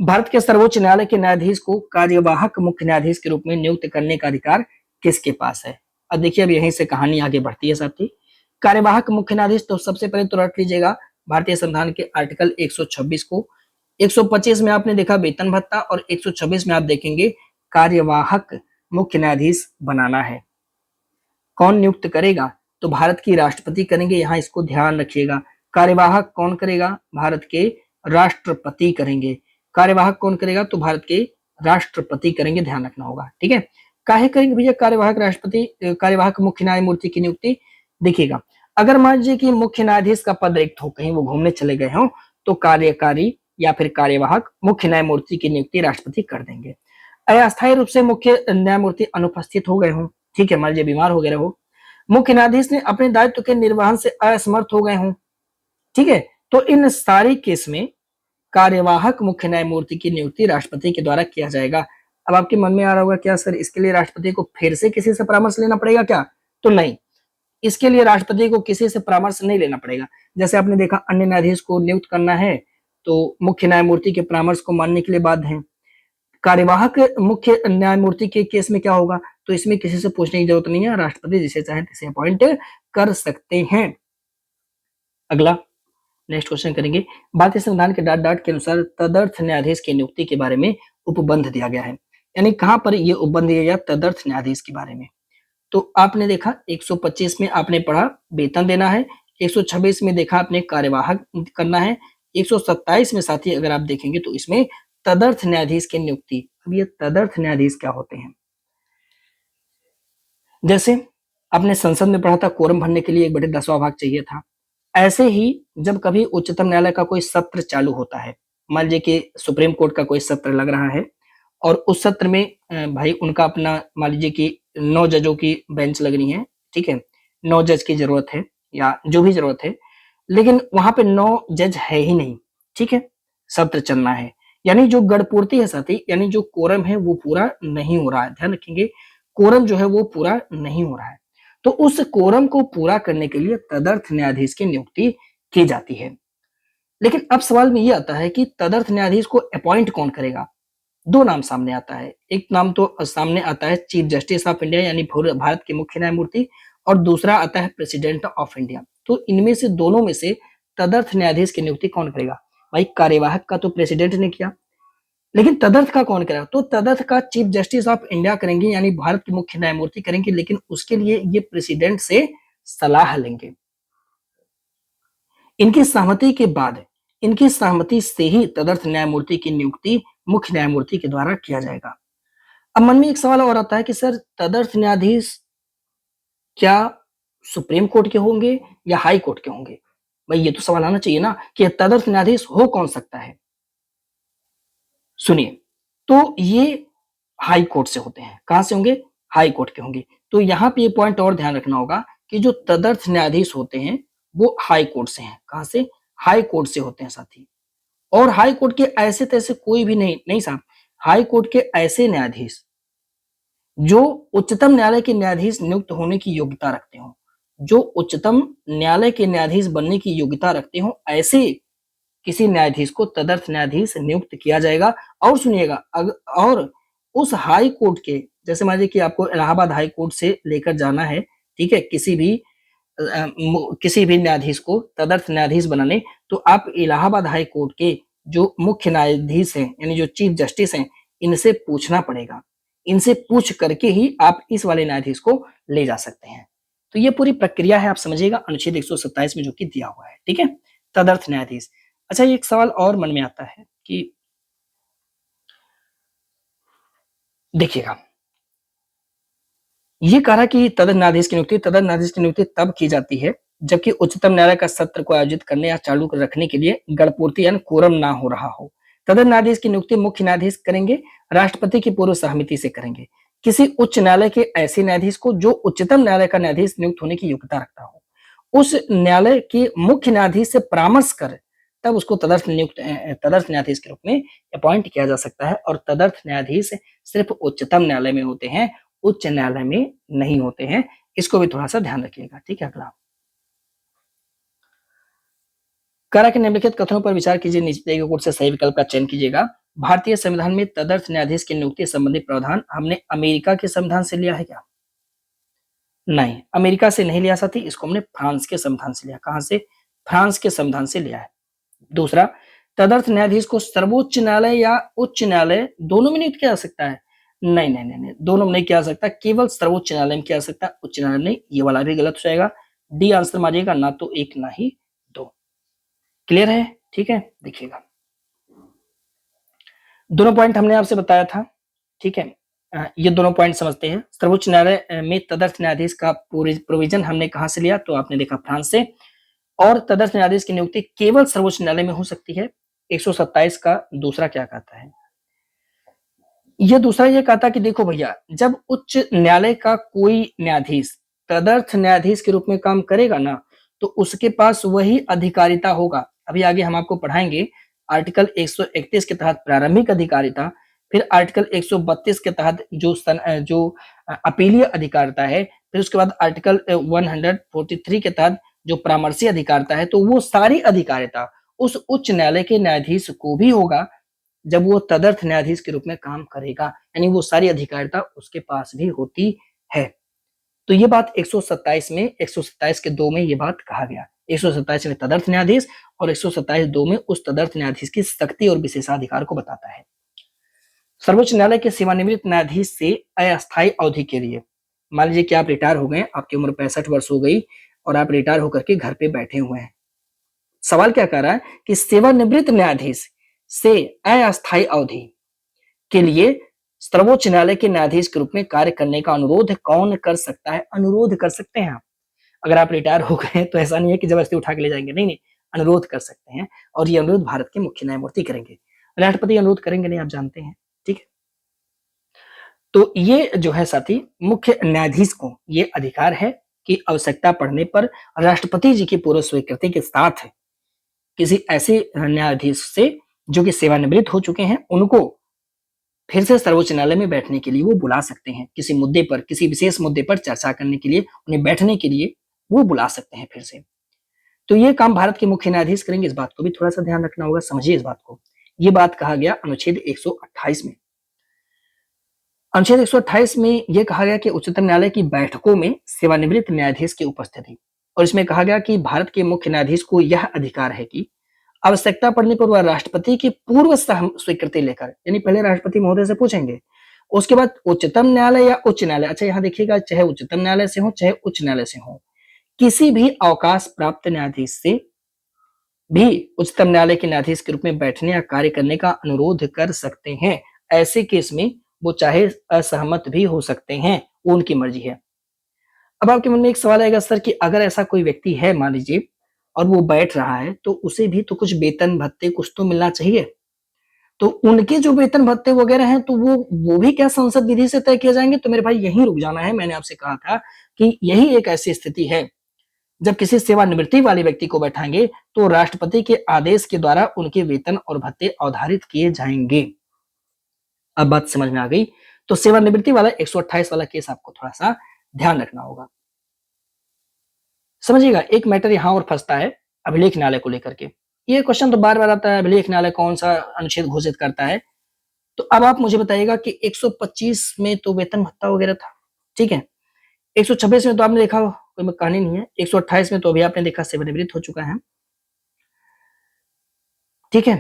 भारत के सर्वोच्च न्यायालय के न्यायाधीश को कार्यवाहक मुख्य न्यायाधीश के रूप में नियुक्त करने का अधिकार किसके पास है? अब देखिए, अब यहीं से कहानी आगे बढ़ती है साथी। कार्यवाहक मुख्य न्यायाधीश, तो सबसे पहले तो रट लीजिएगा भारतीय संविधान के आर्टिकल 126 को। 125 में आपने देखा वेतन भत्ता और 126 में आप देखेंगे कार्यवाहक मुख्य न्यायाधीश बनाना है। कौन नियुक्त करेगा? तो भारत की राष्ट्रपति करेंगे। यहाँ इसको ध्यान रखिएगा, कार्यवाहक कौन करेगा? भारत के राष्ट्रपति करेंगे। कार्यवाहक कौन करेगा? तो भारत के राष्ट्रपति करेंगे, ध्यान रखना होगा, ठीक है। काहे करेंगे भैया कार्यवाहक मुख्य न्यायमूर्ति की नियुक्ति? देखिएगा, अगर मान लीजिए कि मुख्य न्यायाधीश का पद रिक्त हो, कहीं वो घूमने चले गए हों, तो कार्यकारी या फिर कार्यवाहक मुख्य न्यायमूर्ति की नियुक्ति राष्ट्रपति कर देंगे। अस्थायी रूप से मुख्य न्यायमूर्ति अनुपस्थित हो गए हों, ठीक है, मान लीजिए बीमार हो गए हो, मुख्य न्यायाधीश ने अपने दायित्व के निर्वहन से असमर्थ हो गए हों, ठीक है, तो इन सारे केस में कार्यवाहक मुख्य न्यायमूर्ति की नियुक्ति राष्ट्रपति के द्वारा किया जाएगा। अब आपके मन में आ रहा होगा क्या सर इसके लिए राष्ट्रपति को फिर से किसी से परामर्श लेना पड़ेगा क्या? तो नहीं, इसके लिए राष्ट्रपति को किसी से परामर्श नहीं लेना पड़ेगा। जैसे आपने देखा अन्य न्यायाधीश को नियुक्त करना है तो मुख्य न्यायमूर्ति के परामर्श को मानने के लिए बाध्य हैं। कार्यवाहक मुख्य न्यायमूर्ति के केस में क्या होगा? तो इसमें किसी से पूछने की जरूरत नहीं है, राष्ट्रपति जिसे चाहे तिसे अपॉइंट कर सकते हैं। अगला नेक्स्ट क्वेश्चन करेंगे। भारतीय संविधान के डॉट के अनुसार तदर्थ न्यायाधीश की नियुक्ति के बारे में उपबंध दिया गया है, यानी कहां पर यह उपबंध दिया गया तदर्थ न्यायाधीश के बारे में? तो आपने देखा 125 में आपने पढ़ा वेतन देना है, 126 में देखा आपने कार्यवाहक करना है, 127 में साथी अगर आप देखेंगे तो इसमें तदर्थ न्यायाधीश की नियुक्ति। अब ये तदर्थ न्यायाधीश क्या होते हैं? जैसे आपने संसद में पढ़ा था कोरम भरने के लिए 1/10वां भाग चाहिए था, ऐसे ही जब कभी उच्चतम न्यायालय का कोई सत्र चालू होता है, मान लीजिए कि सुप्रीम कोर्ट का कोई सत्र लग रहा है और उस सत्र में भाई उनका अपना मान लीजिए कि 9 जजों की बेंच लगनी है, ठीक है, 9 जज की जरूरत है या जो भी जरूरत है, लेकिन वहां पे 9 जज है ही नहीं, ठीक है, सत्र चलना है, यानी जो गढ़पूर्ति है साथी, यानी जो कोरम है वो पूरा नहीं हो रहा है। ध्यान रखेंगे, कोरम जो है वो पूरा नहीं हो रहा है, तो उस कोरम को पूरा करने के लिए तदर्थ न्यायाधीश की नियुक्ति की जाती है। लेकिन अब सवाल में ये आता है कि तदर्थ न्यायाधीश को अपॉइंट कौन करेगा? दो नाम सामने आता है, एक नाम तो सामने आता है चीफ जस्टिस ऑफ इंडिया यानी भारत के मुख्य न्यायमूर्ति, और दूसरा आता है प्रेसिडेंट ऑफ इंडिया। तो इनमें से दोनों में से तदर्थ न्यायाधीश की नियुक्ति कौन करेगा? भाई कार्यवाहक का तो प्रेसिडेंट ने किया, लेकिन तदर्थ का कौन करेगा? तो तदर्थ का चीफ जस्टिस ऑफ इंडिया करेंगे, यानी भारत के मुख्य न्यायमूर्ति करेंगे, लेकिन उसके लिए ये प्रेसिडेंट से सलाह लेंगे। इनकी सहमति के बाद, इनकी सहमति से ही तदर्थ न्यायमूर्ति की नियुक्ति मुख्य न्यायमूर्ति के द्वारा किया जाएगा। अब मन में एक सवाल और आता है कि सर तदर्थ न्यायाधीश क्या सुप्रीम कोर्ट के होंगे या हाई कोर्ट के होंगे? भाई ये तो सवाल आना चाहिए ना कि तदर्थ न्यायाधीश हो कौन सकता है। सुनिए, तो ये हाई कोर्ट से होते हैं। कहां से होंगे? हाई कोर्ट के होंगे। तो यहां पे ये पॉइंट और ध्यान रखना होगा कि जो तदर्थ न्यायाधीश होते हैं वो हाई कोर्ट से हैं। कहां से? हाई कोर्ट से होते हैं साथी। और हाई कोर्ट के ऐसे तैसे कोई भी नहीं साहब, हाई कोर्ट के ऐसे न्यायाधीश जो उच्चतम न्यायालय के न्यायाधीश नियुक्त होने की योग्यता रखते हो, जो उच्चतम न्यायालय के न्यायाधीश बनने की योग्यता रखते हो, ऐसे किसी न्यायाधीश को तदर्थ न्यायाधीश नियुक्त किया जाएगा। और सुनिएगा, और उस हाई कोर्ट के, जैसे मान लीजिए कि आपको इलाहाबाद हाई कोर्ट से लेकर जाना है, ठीक है, किसी भी न्यायाधीश को तदर्थ न्यायाधीश बनाने, तो आप इलाहाबाद हाई कोर्ट के जो मुख्य न्यायाधीश हैं यानी जो चीफ जस्टिस हैं, इनसे पूछना पड़ेगा। इनसे पूछ करके ही आप इस वाले न्यायाधीश को ले जा सकते हैं। तो ये पूरी प्रक्रिया है, आप समझिएगा, अनुच्छेद 127 में जो कि दिया हुआ है, ठीक है, तदर्थ न्यायाधीश। अच्छा, एक सवाल और मन में आता है कि देखिएगा, ये कह रहा कि तदर्थ न्यायाधीश की नियुक्ति तब की जाती है जबकि उच्चतम न्यायालय का सत्र को आयोजित करने या चालू रखने के लिए गणपूर्ति यानी कोरम ना हो रहा हो। तदर्थ न्यायाधीश की नियुक्ति मुख्य न्यायाधीश करेंगे, राष्ट्रपति की पूर्व सहमति से करेंगे। किसी उच्च न्यायालय के ऐसे न्यायाधीश को जो उच्चतम न्यायालय का न्यायाधीश नियुक्त होने की योग्यता रखता हो, उस न्यायालय के मुख्य न्यायाधीश से परामर्श कर तब उसको तदर्थ न्यायाधीश के रूप में अपॉइंट किया जा सकता है। और तदर्थ न्यायाधीश सिर्फ उच्चतम न्यायालय में होते हैं, उच्च न्यायालय में नहीं होते हैं। इसको भी थोड़ा सा ध्यान रखिएगा, ठीक है। अगला, कारा के निम्नलिखित कथनों पर विचार कीजिए, नीचे दिए गए कोड से सही विकल्प का चयन कीजिएगा। भारतीय संविधान में तदर्थ न्यायाधीश की नियुक्ति संबंधी प्रावधान हमने अमेरिका के संविधान से लिया है क्या? नहीं, अमेरिका से नहीं लिया साथी, इसको हमने फ्रांस के संविधान से लिया। कहां से? फ्रांस के संविधान से लिया है। दूसरा, तदर्थ न्यायाधीश को सर्वोच्च न्यायालय या उच्च न्यायालय दोनों में नियुक्त किया जा सकता है? नहीं नहीं नहीं नहीं, दोनों में नहीं किया जा सकता, केवल सर्वोच्च न्यायालय में किया जा सकता है, उच्च न्यायालय नहीं। ये वाला भी गलत हो जाएगा, डी आंसर मारिएगा, ना तो एक ना ही दो। क्लियर है? ठीक है, देखिएगा, दोनों पॉइंट हमने आपसे बताया था, ठीक है। ये दोनों पॉइंट समझते हैं। सर्वोच्च न्यायालय में तदर्थ न्यायाधीश का प्रोविजन हमने कहां से लिया? तो आपने देखा फ्रांस से। और तदर्थ न्यायाधीश की नियुक्ति केवल सर्वोच्च न्यायालय में हो सकती है। 127 का दूसरा क्या कहता है? ये दूसरा ये कहता कि देखो भैया, जब उच्च न्यायालय का कोई न्यायाधीश तदर्थ न्यायाधीश के रूप में काम करेगा ना, तो उसके पास वही अधिकारिता होगा। अभी आगे हम आपको पढ़ाएंगे आर्टिकल 131 के तहत प्रारंभिक अधिकारिता, फिर आर्टिकल 132 के तहत जो अपीलीय अधिकारिता है, फिर उसके बाद आर्टिकल 143 के तहत जो परामर्शी अधिकारिता है, तो वो सारी अधिकारिता उस उच्च न्यायालय के न्यायाधीश को भी होगा जब वो तदर्थ न्यायाधीश के रूप में काम करेगा, यानी वो सारी अधिकारिता उसके पास भी होती है। तो ये बात 127 में 127 के 2 में ये बात कहा गया। 127 में तदर्थ न्यायाधीश और 127(2) में उस तदर्थ न्यायाधीश की शक्ति और विशेषाधिकार को बताता है। सर्वोच्च न्यायालय के सेवानिवृत्त न्यायाधीश से अस्थायी अवधि के लिए, मान लीजिए कि आप रिटायर हो गए, आपकी उम्र 65 वर्ष हो गई और आप रिटायर होकर के घर पे बैठे हुए हैं। सवाल क्या कह रहा है कि सेवानिवृत्त न्यायाधीश से अस्थायी अवधि के लिए सर्वोच्च न्यायालय के न्यायाधीश के रूप में कार्य करने का अनुरोध कौन कर सकता है? अनुरोध कर सकते हैं आप। अगर आप रिटायर हो गए तो ऐसा नहीं है कि जबरदस्ती उठा के ले जाएंगे, नहीं, अनुरोध कर सकते हैं और ये अनुरोध भारत के मुख्य न्यायमूर्ति करेंगे। राष्ट्रपति अनुरोध करेंगे नहीं, आप जानते हैं, ठीक है। तो ये जो है साथी, मुख्य न्यायाधीश को ये अधिकार है कि आवश्यकता पड़ने पर राष्ट्रपति जी की पूर्व स्वीकृति के साथ किसी ऐसे न्यायाधीश से जो कि सेवानिवृत्त हो चुके हैं, उनको फिर से सर्वोच्च न्यायालय में बैठने के लिए वो बुला सकते हैं। किसी मुद्दे पर, किसी विशेष मुद्दे पर चर्चा करने के लिए उन्हें बैठने के लिए वो बुला सकते हैं फिर से। तो ये काम भारत के मुख्य न्यायाधीश करेंगे, इस बात को भी थोड़ा सा ध्यान रखना होगा, समझिए इस बात को। ये बात कहा गया अनुच्छेद 128 में। अनुच्छेद 128 में यह कहा गया कि उच्चतम न्यायालय की बैठकों में सेवानिवृत्त न्यायाधीश की उपस्थिति, और इसमें कहा गया कि भारत के मुख्य न्यायाधीश को यह अधिकार है कि आवश्यकता पड़ने पर वह राष्ट्रपति की पूर्व स्वीकृति लेकर, यानी पहले राष्ट्रपति महोदय से पूछेंगे, उसके बाद उच्चतम न्यायालय या उच्च न्यायालय, अच्छा यहाँ देखिएगा, चाहे उच्चतम न्यायालय से हो चाहे उच्च न्यायालय से हो, किसी भी अवकाश प्राप्त न्यायाधीश से भी उच्चतम न्यायालय के न्यायाधीश के रूप में बैठने या कार्य करने का अनुरोध कर सकते हैं। ऐसे केस में वो चाहे असहमत भी हो सकते हैं, वो उनकी मर्जी है। अब आपके मन में एक सवाल आएगा, सर कि अगर ऐसा कोई व्यक्ति है मान लीजिए और वो बैठ रहा है, तो उसे भी तो कुछ वेतन भत्ते कुछ तो मिलना चाहिए। तो उनके जो वेतन भत्ते वगैरह हैं, तो वो भी क्या संसद विधि से तय किए जाएंगे? तो मेरे भाई यहीं रुक जाना है। मैंने आपसे कहा था कि यही एक ऐसी स्थिति है जब किसी सेवानिवृत्ति वाले व्यक्ति को बैठाएंगे तो राष्ट्रपति के आदेश के द्वारा उनके वेतन और भत्ते अवधारित किए जाएंगे। अब बात समझ में आ गई। तो सेवानिवृत्ति वाला 128 वाला केस आपको थोड़ा सा ध्यान रखना होगा। समझिएगा, एक मैटर यहां और फंसता है अभिलेख न्यायालय को लेकर के। ये क्वेश्चन तो बार बार आता है, अभिलेख न्यायालय कौन सा अनुच्छेद घोषित करता है? तो अब आप मुझे बताइएगा कि 125 में तो वेतन भत्ता वगैरह था, ठीक है। 126 में तो आपने देखा कोई कहानी नहीं है। 128 में तो अभी आपने देखा सेवानिवृत्त हो चुका है, ठीक है।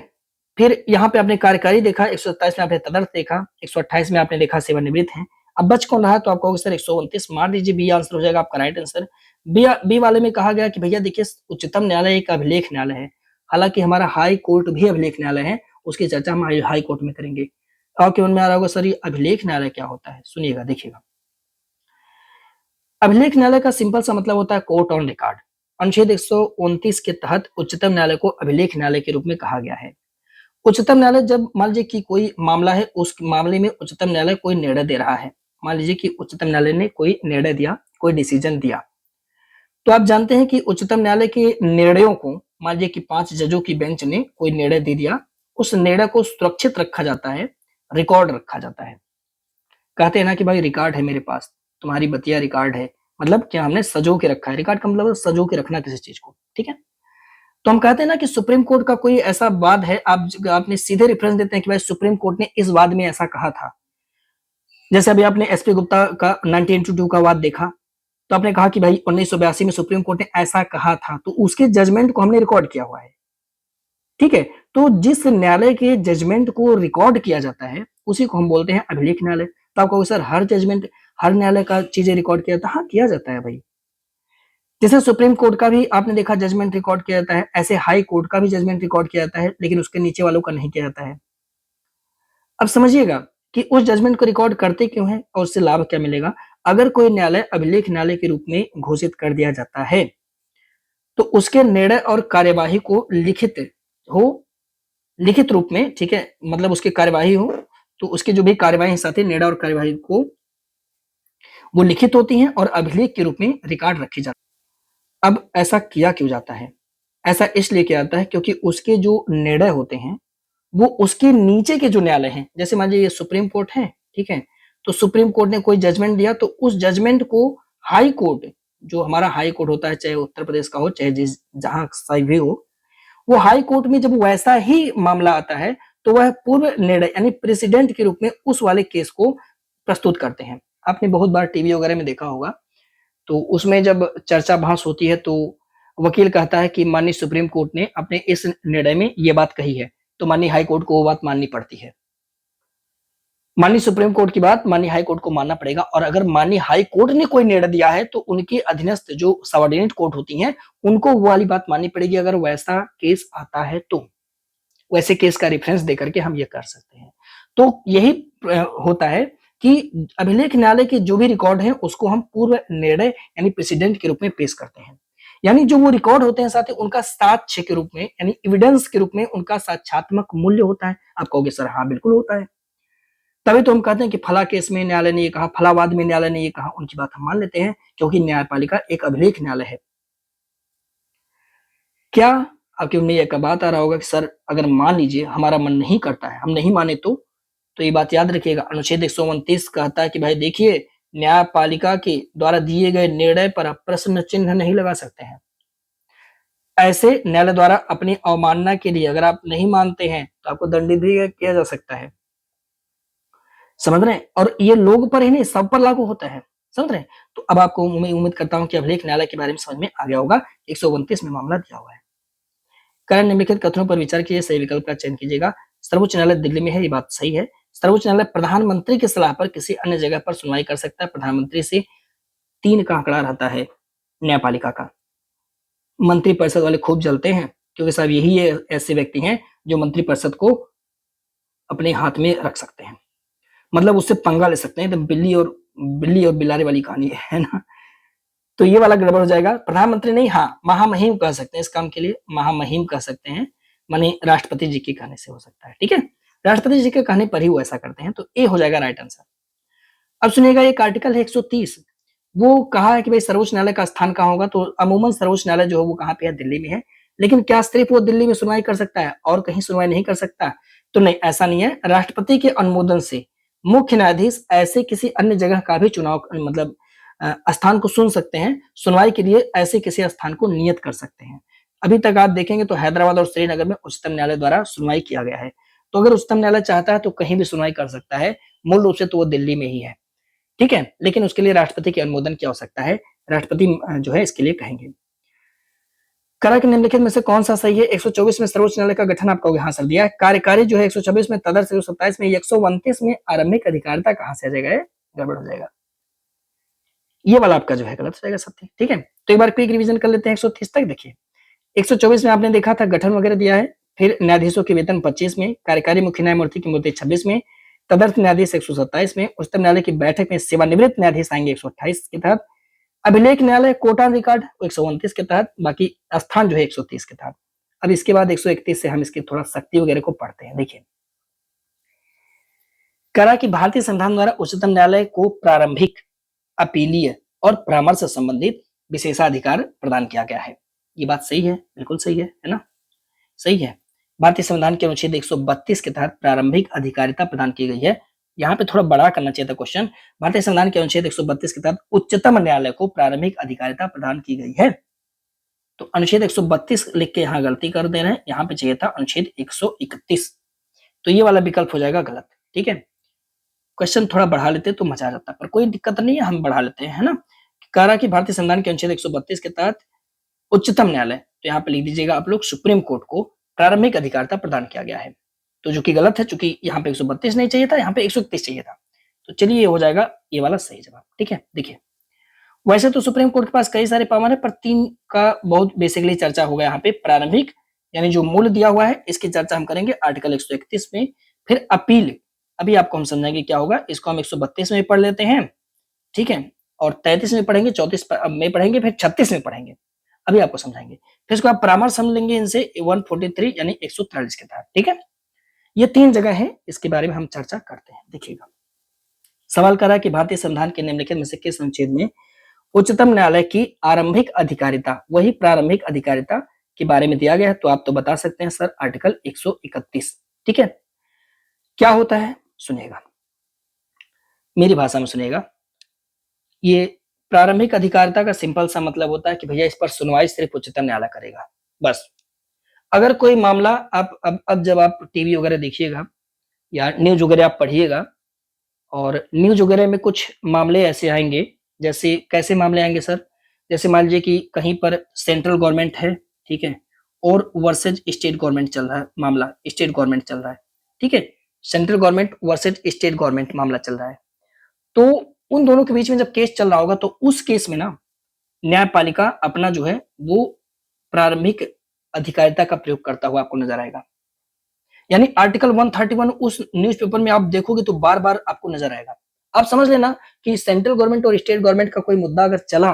फिर यहाँ पे आपने कार्यकारी देखा, 127 में आपने तदर्थ देखा, 128 में आपने देखा सेवानिवृत्त है। अब बच कौन रहा? तो आप कहोगे सर 129 मार दीजिए, बी आंसर हो जाएगा आपका राइट आंसर। बी वाले में कहा गया कि भैया देखिए, उच्चतम न्यायालय एक अभिलेख न्यायालय है, हालांकि हमारा हाई कोर्ट भी अभिलेख न्यायालय है, उसकी चर्चा हम हाई कोर्ट में करेंगे। आपके मन में आ रहा होगा सर ये अभिलेख न्यायालय क्या होता है? सुनिएगा, देखिएगा। अभिलेख न्यायालय का सिंपल सा मतलब होता है कोर्ट ऑन रिकॉर्ड। अनुच्छेद 129 के तहत उच्चतम न्यायालय को अभिलेख न्यायालय के रूप में कहा गया है। उच्चतम न्यायालय जब मान लीजिए कि कोई मामला है, उस मामले में उच्चतम न्यायालय कोई निर्णय दे रहा है, मान लीजिए कि उच्चतम न्यायालय ने कोई निर्णय दिया, कोई डिसीजन दिया, तो आप जानते हैं कि उच्चतम न्यायालय के निर्णयों को, मान लीजिए कि 5 जजों की बेंच ने कोई निर्णय दे दिया, उस निर्णय को सुरक्षित रखा जाता है, रिकॉर्ड रखा जाता है। कहते हैं ना कि भाई रिकॉर्ड है मेरे पास, तुम्हारी बतिया रिकॉर्ड है, मतलब क्या हमने सजो के रखा है। रिकॉर्ड का मतलब सजो के रखना किसी चीज को, ठीक है। तो हम कहते हैं ना कि सुप्रीम कोर्ट का कोई ऐसा वाद है, आपने सीधे रेफरेंस देते हैं कि भाई सुप्रीम कोर्ट ने इस वाद में ऐसा कहा था। जैसे अभी आपने एसपी गुप्ता का 1982 का वाद देखा, तो आपने कहा कि भाई 1982 में सुप्रीम कोर्ट ने ऐसा कहा था, तो उसके जजमेंट को हमने रिकॉर्ड किया हुआ है, ठीक है। तो जिस न्यायालय के जजमेंट को रिकॉर्ड किया जाता है उसी को हम बोलते हैं अभिलेख न्यायालय। तो आपको सर हर जजमेंट, हर न्यायालय का चीजें रिकॉर्ड किया जाता है? हाँ, किया जाता है भाई। जैसे सुप्रीम कोर्ट का भी आपने देखा जजमेंट रिकॉर्ड किया जाता है, ऐसे हाई कोर्ट का भी जजमेंट रिकॉर्ड किया जाता है, लेकिन उसके नीचे वालों का नहीं किया जाता है। अब समझिएगा कि उस जजमेंट को रिकॉर्ड करते क्यों है और उससे लाभ क्या मिलेगा। अगर कोई न्यायालय अभिलेख न्यायालय के रूप में घोषित कर दिया जाता है तो उसके निर्णय और कार्यवाही को लिखित रूप में, ठीक है, मतलब उसकी कार्यवाही हो, तो उसके जो भी कार्यवाही साथी निर्णय और कार्यवाही को वो लिखित होती हैं और अभिलेख के रूप में रिकॉर्ड रखी जाती हैं। अब ऐसा किया क्यों जाता है? ऐसा इसलिए किया जाता है क्योंकि उसके जो निर्णय होते हैं, वो उसके नीचे के जो न्यायालय हैं, जैसे मान लीजिए ये सुप्रीम कोर्ट है, ठीक है? तो सुप्रीम कोर्ट ने कोई जजमेंट दिया तो उस जजमेंट को हाई कोर्ट, जो हमारा हाई कोर्ट होता है, चाहे उत्तर प्रदेश का हो, चाहे जिस जहाँ सा भी हो, वो हाई कोर्ट में जब वैसा ही मामला आता है, तो वह पूर्व निर्णय यानी प्रेसिडेंट के रूप में उस वाले केस को प्रस्तुत करते हैं। आपने बहुत बार टीवी वगैरह में देखा होगा, तो उसमें जब चर्चा बहस होती है तो वकील कहता है कि माननीय सुप्रीम कोर्ट ने अपने इस निर्णय में ये बात कही है, तो माननीय हाई कोर्ट को वो बात माननी पड़ती है। माननीय सुप्रीम कोर्ट की बात माननीय हाई कोर्ट को मानना पड़ेगा, और अगर माननीय हाई कोर्ट ने कोई निर्णय दिया है तो उनके अधीनस्थ जो सबऑर्डिनेट कोर्ट होती हैं, उनको वो वाली बात माननी पड़ेगी अगर वैसा केस आता है तो। वैसे केस का रेफरेंस देकर के हम ये कर सकते हैं। तो यही होता है कि अभिलेख न्यायालय के जो भी रिकॉर्ड हैं उसको हम पूर्व निर्णय यानी प्रेसिडेंट के रूप में पेश करते हैं। यानी जो वो रिकॉर्ड होते हैं साथ ही उनका साक्ष्य के रूप में यानी एविडेंस के रूप में उनका साक्ष्यात्मक मूल्य होता है। आप कहोगे सर हाँ बिल्कुल होता है, तभी तो हम कहते हैं कि फला केस में न्यायालय ने ये कहा, फला वाद में न्यायालय ने ये कहा, उनकी बात हम मान लेते हैं क्योंकि न्यायपालिका एक अभिलेख न्यायालय है। क्या आपके मन में एक बात आ रहा होगा कि सर अगर मान लीजिए हमारा मन नहीं करता है, हम नहीं माने तो ये बात याद रखिएगा, अनुच्छेद 129 कहता है कि भाई देखिए, न्यायपालिका के द्वारा दिए गए निर्णय पर आप प्रश्न चिन्ह नहीं लगा सकते हैं। ऐसे न्यायालय द्वारा अपनी अवमानना के लिए अगर आप नहीं मानते हैं तो आपको दंडित भी किया जा सकता है। समझ रहे हैं? और ये लोग पर ही नहीं, सब पर लागू होता है। समझ रहे हैं? तो अब आपको मैं उम्मीद करता हूं कि अभिलेख न्यायालय के बारे में समझ में आ गया होगा। 129 में मामला दिया हुआ है। कारण निम्नलिखित कथनों पर विचार कीजिए, सही विकल्प का चयन कीजिएगा। सर्वोच्च न्यायालय दिल्ली में है, ये बात सही है। सर्वोच्च न्यायालय प्रधानमंत्री की सलाह पर किसी अन्य जगह पर सुनवाई कर सकता है। प्रधानमंत्री से 3 का आंकड़ा रहता है न्यायपालिका का। मंत्रिपरिषद वाले खूब जलते हैं क्योंकि साहब यही ऐसे व्यक्ति हैं जो मंत्रिपरिषद को अपने हाथ में रख सकते हैं, मतलब उससे पंगा ले सकते हैं। तो बिल्ली और बिलारे वाली कहानी है ना? तो ये वाला गड़बड़ हो जाएगा। प्रधानमंत्री नहीं, हाँ महामहिम कह सकते हैं, इस काम के लिए महामहिम कह सकते हैं, माने राष्ट्रपति जी के कहने से हो सकता है। ठीक है, राष्ट्रपति जी के कहने पर ही वो ऐसा करते हैं, तो ए हो जाएगा राइट आंसर। अब सुनिएगा, एक आर्टिकल है 130, वो कहा है कि भाई सर्वोच्च न्यायालय का स्थान कहाँ होगा। तो अमूमन सर्वोच्च न्यायालय जो है वो कहाँ पे है, दिल्ली में है। लेकिन क्या सिर्फ वो दिल्ली में सुनवाई कर सकता है और कहीं सुनवाई नहीं कर सकता? तो नहीं, ऐसा नहीं है। राष्ट्रपति के अनुमोदन से मुख्य न्यायाधीश ऐसे किसी अन्य जगह का भी चुनाव मतलब स्थान को सुन सकते हैं, सुनवाई के लिए ऐसे किसी स्थान को नियत कर सकते हैं। अभी तक आप देखेंगे तो हैदराबाद और श्रीनगर में उच्चतम न्यायालय द्वारा सुनवाई किया गया है। तो अगर उच्चतम न्यायालय चाहता है तो कहीं भी सुनवाई कर सकता है, मूल रूप से तो वो दिल्ली में ही है। ठीक है, लेकिन उसके लिए राष्ट्रपति के अनुमोदन की आवश्यकता है, राष्ट्रपति जो है इसके लिए कहेंगे। करा के निम्नलिखित में से कौन सा सही है? 124 में सर्वोच्च न्यायालय का गठन आप कहोगे हाँ सर दिया है। कार्यकारी जो है 126 में, तदर्थ 127 में, 129 में आरंभिक अधिकारिता कहां से आ जाएगा? गड़बड़ हो जाएगा, ये वाला आपका जो है गलत हो जाएगा सत्य। ठीक है, तो एक बार क्विक रिवीजन कर लेते हैं 130 तक। देखिए 124 में आपने देखा था गठन वगैरह दिया है, फिर न्यायाधीशों के वेतन 25 में, कार्यकारी मुख्य न्यायमूर्ति की मूर्ति 26 में, तदर्थ न्यायाधीश 127 में, उच्चतम न्यायालय की बैठक में सेवानिवृत्त न्यायाधीश आएंगे 128 के तहत, अभिलेख न्यायालय कोटा रिकॉर्ड 129 के तहत, बाकी स्थान जो है 130 के तहत। अब इसके बाद 131 से हम इसकी थोड़ा शक्ति वगैरह को पढ़ते हैं। देखिए करा कि भारतीय संविधान द्वारा उच्चतम न्यायालय को प्रारंभिक, अपीलीय और परामर्श संबंधित विशेषाधिकार प्रदान किया गया है। ये बात सही है, बिल्कुल सही है ना? सही है। भारतीय संविधान के अनुच्छेद 132 के तहत प्रारंभिक अधिकारिता प्रदान की गई है। यहाँ पे थोड़ा बड़ा करना चाहिए था क्वेश्चन। भारतीय संविधान के अनुच्छेद 132 के तहत उच्चतम न्यायालय को प्रारंभिक अधिकारिता प्रदान की गई है। तो अनुच्छेद 132 लिख के यहाँ गलती कर दे रहे हैं, यहाँ पे चाहिए था अनुच्छेद 131। तो ये वाला विकल्प हो जाएगा गलत। ठीक है, क्वेश्चन थोड़ा बढ़ा लेते तो मजा आ जाता, पर कोई दिक्कत नहीं है, हम बढ़ा लेते हैं, है ना? कह रहा कि भारतीय संविधान के अनुच्छेद 132 के तहत उच्चतम न्यायालय, तो यहाँ पे लिख दीजिएगा आप लोग सुप्रीम कोर्ट को प्रारंभिक अधिकारिता प्रदान किया गया है। तो जो कि गलत है, चूंकि यहाँ पे 132 नहीं चाहिए था, यहाँ पे 131 चाहिए था। तो चलिए ये हो जाएगा ये वाला सही जवाब। ठीक है, देखिए वैसे तो सुप्रीम कोर्ट के पास कई सारे पावर है, पर 3 का बहुत बेसिकली चर्चा होगा यहाँ पे। प्रारंभिक यानी जो मूल दिया हुआ है, इसकी चर्चा हम करेंगे आर्टिकल 131 में। फिर अपील, अभी आपको हम समझाएंगे क्या होगा, इसको हम 132 में पढ़ लेते हैं। ठीक है, और 33 में पढ़ेंगे, 34 में पढ़ेंगे, फिर 36 में पढ़ेंगे, अभी आपको समझाएंगे। फिर इसको आप परामर्श समझ लेंगे इनसे 143 यानी 143 के तहत। ठीक है, ये 3 जगह है, इसके बारे में हम चर्चा करते हैं, देखिएगा। सवाल कर रहा है कि भारतीय संविधान के निम्नलिखित में से किस अनुच्छेद में उच्चतम न्यायालय की आरंभिक अधिकारिता, वही प्रारंभिक अधिकारिता के बारे में दिया गया है। तो आप तो बता सकते हैं सर आर्टिकल 131। ठीक है, क्या होता है सुनिएगा, मेरी भाषा में सुनिएगा। ये प्रारंभिक अधिकारिता का सिंपल सा मतलब होता है कि भैया इस पर सुनवाई सिर्फ उच्चतम न्यायालय करेगा, बस। अगर कोई मामला आप अब जब आप टीवी वगैरह देखिएगा या न्यूज वगैरह आप पढ़िएगा, और न्यूज वगैरह में कुछ मामले ऐसे आएंगे, जैसे कैसे मामले आएंगे सर, जैसे मान लीजिए कि कहीं पर सेंट्रल गवर्नमेंट है, ठीक है, और वर्सेज स्टेट गवर्नमेंट चल रहा है, मामला स्टेट गवर्नमेंट चल रहा है, ठीक है, central government versus state government मामला चल रहा है। तो उन दोनों के बीच में जब केस चल रहा होगा तो उस केस में ना न्यायपालिका अपना जो है वो प्रारंभिक अधिकारिता का प्रयोग करता हुआ आपको नजर आएगा। यानी आर्टिकल 131 उस न्यूज़पेपर में आप देखोगे तो बार बार आपको नजर आएगा। आप समझ लेना कि सेंट्रल गवर्नमेंट और स्टेट गवर्नमेंट का कोई मुद्दा अगर चला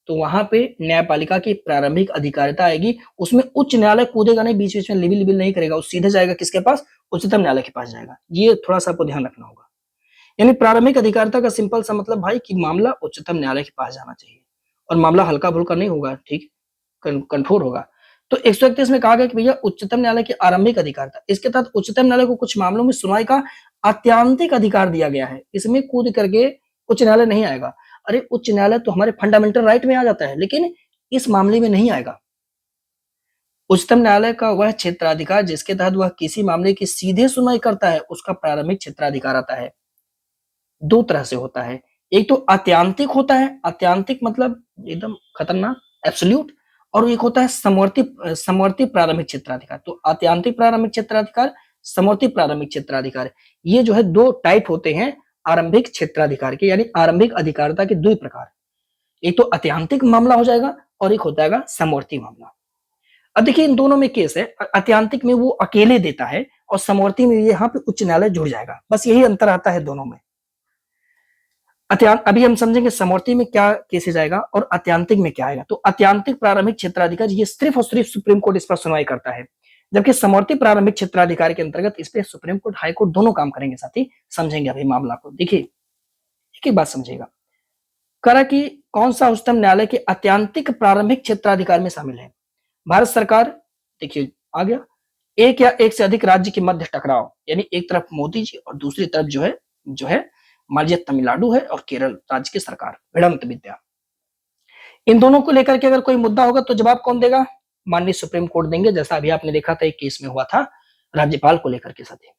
तो वहां पे न्यायपालिका की प्रारंभिक अधिकारिता आएगी। उसमें उच्च न्यायालय कूदेगा नहीं, बीच बीच में लिबिल लिबिल नहीं करेगा, वो सीधे जाएगा किसके पास, उच्चतम न्यायालय के पास जाएगा। ये थोड़ा सा आपको ध्यान रखना होगा। यानी प्रारंभिक अधिकारिता का सिंपल सा मतलब भाई कि मामला उच्चतम न्यायालय के पास जाना चाहिए, और मामला हल्का फुल्का नहीं होगा, ठीक, कठोर होगा। तो 131 में कहा गया कि भैया उच्चतम न्यायालय की आरंभिक अधिकारिता, इसके तहत उच्चतम न्यायालय को कुछ मामलों में सुनवाई का आत्यांतिक अधिकार दिया गया है। इसमें कूद करके उच्च न्यायालय नहीं आएगा। अरे उच्च न्यायालय तो हमारे फंडामेंटल राइट में आ जाता है, लेकिन इस मामले में नहीं आएगा। उच्चतम न्यायालय का वह क्षेत्राधिकार जिसके तहत वह किसी मामले की सीधे सुनवाई करता है, उसका प्रारंभिक क्षेत्राधिकार आता है। दो तरह से होता है, एक तो आत्यांतिक होता है, आत्यांतिक मतलब एकदम खतरनाक एब्सोल्यूट, और एक होता है समवर्ती समवर्ती प्रारंभिक क्षेत्राधिकार। तो आत्यांतिक प्रारंभिक क्षेत्राधिकार, समवर्ती प्रारंभिक क्षेत्राधिकार, ये जो है दो टाइप होते हैं आरंभिक क्षेत्राधिकार के, यानी आरंभिक अधिकारिता के दो प्रकार। एक तो आत्यांतिक मामला हो जाएगा और एक होता है समवर्ती मामला। अब देखिए इन दोनों में केस है, आत्यांतिक में वो अकेले देता है और समवर्ती में यहाँ पे उच्च न्यायालय जुड़ जाएगा, बस यही अंतर आता है दोनों में। अभी हम समझेंगे समवर्ती में क्या केसेस आएगा और आत्यांतिक में क्या आएगा। तो आत्यांतिक प्रारंभिक क्षेत्राधिकार ये सिर्फ और सिर्फ सुप्रीम कोर्ट इस पर सुनवाई करता है, जबकि समवर्ती प्रारंभिक क्षेत्राधिकार के अंतर्गत इस पर सुप्रीम कोर्ट, हाई कोर्ट दोनों काम करेंगे। साथ ही समझेंगे अभी मामला को, देखिए एक एक बात समझिएगा। करा कि कौन सा उच्चतम न्यायालय के आत्यांतिक प्रारंभिक क्षेत्राधिकार में शामिल है। भारत सरकार, देखिए आ गया, एक या एक से अधिक राज्य के मध्य टकराव, यानी एक तरफ मोदी जी और दूसरी तरफ जो है मान लीजिए तमिलनाडु है और केरल राज्य की सरकार, भिड़ंत विद्या। इन दोनों को लेकर के अगर कोई मुद्दा होगा तो जवाब कौन देगा, माननीय सुप्रीम कोर्ट देंगे, जैसा अभी आपने देखा था एक केस में हुआ था राज्यपाल को लेकर के। साथी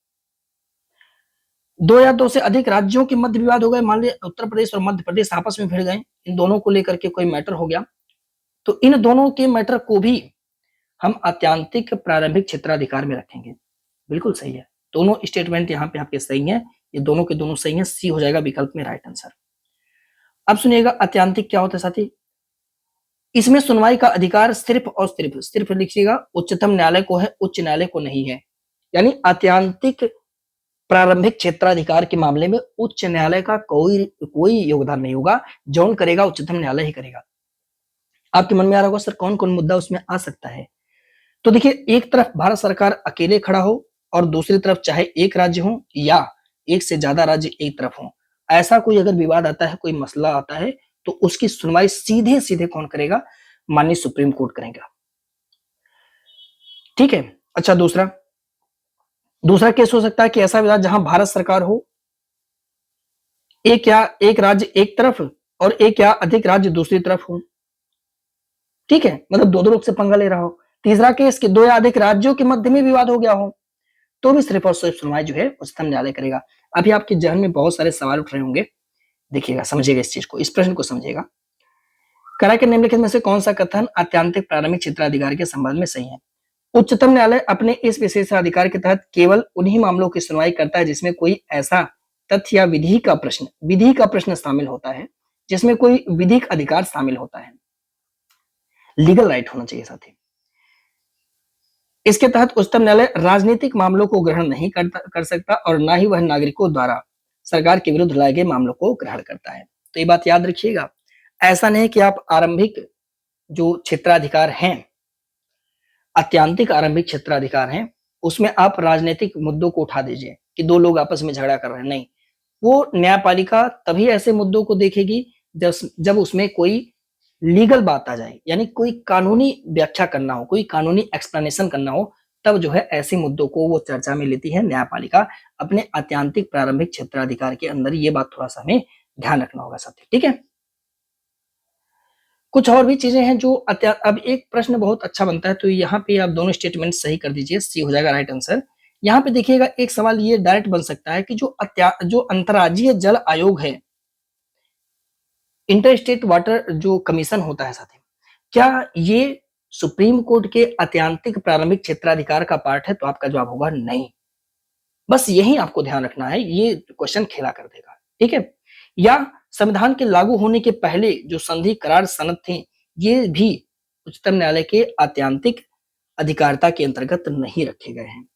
दो या दो से अधिक राज्यों के मध्य विवाद हो गए, मान लीजिए उत्तर प्रदेश और मध्य प्रदेश आपस में भिड़ गए, इन दोनों को लेकर के कोई मैटर हो गया, तो इन दोनों के मैटर को भी हम आत्यांतिक प्रारंभिक क्षेत्राधिकार में रखेंगे। बिल्कुल सही है, दोनों स्टेटमेंट यहाँ पे आपके सही है, ये दोनों के दोनों सही हैं, सी हो जाएगा विकल्प में राइट आंसर। अब सुनिएगा आत्यांतिक क्या होता है साथी, इसमें सुनवाई का अधिकार सिर्फ और सिर्फ लिखिएगा उच्चतम न्यायालय को है, उच्च न्यायालय को नहीं है। यानी आत्यांतिक प्रारंभिक क्षेत्राधिकार के मामले में उच्च न्यायालय का कोई योगदान नहीं होगा, जौन करेगा उच्चतम न्यायालय ही करेगा। आपके मन में आ रहा होगा सर कौन कौन मुद्दा उसमें आ सकता है। तो देखिए एक तरफ भारत सरकार अकेले खड़ा हो और दूसरी तरफ चाहे एक राज्य हो या एक से ज्यादा राज्य एक तरफ हो, ऐसा कोई अगर विवाद आता है, कोई मसला आता है, तो उसकी सुनवाई सीधे सीधे कौन करेगा, माननीय सुप्रीम कोर्ट करेगा। ठीक है, अच्छा दूसरा केस हो सकता है कि ऐसा विवाद जहां भारत सरकार हो, एक राज्य एक तरफ और एक या अधिक राज्य दूसरी तरफ हो। ठीक है, मतलब दो लोग से पंगा ले रहा हो। तीसरा केस कि दो या अधिक राज्यों के मध्य में विवाद हो गया हो, तो भी सिर्फ और सिर्फ सुनवाई जो है उच्चतम न्यायालय करेगा। अभी आपके जहन में बहुत सारे सवाल उठ रहे होंगे, देखिएगा समझिएगा इस चीज को, इस प्रश्न को समझिएगा। करा के निम्नलिखित में से कौन सा कथन आत्यांतिक प्रारंभिक क्षेत्राधिकार के संबंध में सही है। उच्चतम न्यायालय अपने इस विशेषाधिकार के तहत केवल उन्हीं मामलों की सुनवाई करता है जिसमें कोई ऐसा तथ्य या विधि का प्रश्न शामिल होता है, जिसमें कोई विधिक अधिकार शामिल होता है, लीगल राइट होना चाहिए साथी। इसके तहत उच्चतम न्यायालय राजनीतिक मामलों को ग्रहण नहीं कर सकता और ना ही वह नागरिकों द्वारा सरकार के विरुद्ध लाए गए मामलों को ग्रहण करता है। तो ये बात याद रखिएगा, ऐसा नहीं कि आप आरंभिक जो क्षेत्राधिकार हैं, आत्यांतिक आरंभिक क्षेत्राधिकार हैं, उसमें आप राजनीतिक मुद्दों को उठा दीजिए कि दो लोग आपस में झगड़ा कर रहे हैं, नहीं, वो न्यायपालिका तभी ऐसे मुद्दों को देखेगी जब उसमें कोई लीगल बात आ जाए, यानी कोई कानूनी व्याख्या करना हो, कोई कानूनी एक्सप्लेनेशन करना हो, तब जो है ऐसे मुद्दों को वो चर्चा में लेती है न्यायपालिका अपने आत्यांतिक प्रारंभिक क्षेत्राधिकार के अंदर। ये बात थोड़ा सा हमें ध्यान रखना होगा साथी, ठीक है। कुछ और भी चीजें हैं जो अब एक प्रश्न बहुत अच्छा बनता है, तो यहाँ पे आप दोनों स्टेटमेंट सही कर दीजिए, सी हो जाएगा राइट आंसर। यहाँ पे देखिएगा एक सवाल ये डायरेक्ट बन सकता है कि जो अंतर्राज्यीय जल आयोग है, इंटर स्टेट वाटर जो कमीशन होता है साथी, क्या ये सुप्रीम कोर्ट के आत्यांतिक प्रारंभिक क्षेत्राधिकार का पार्ट है? तो आपका जवाब होगा नहीं। बस यही आपको ध्यान रखना है, ये क्वेश्चन खेला कर देगा, ठीक है। या संविधान के लागू होने के पहले जो संधि करार सनद थे, ये भी उच्चतम न्यायालय के आत्यांतिक अधिकारिता के अंतर्गत नहीं रखे गए हैं।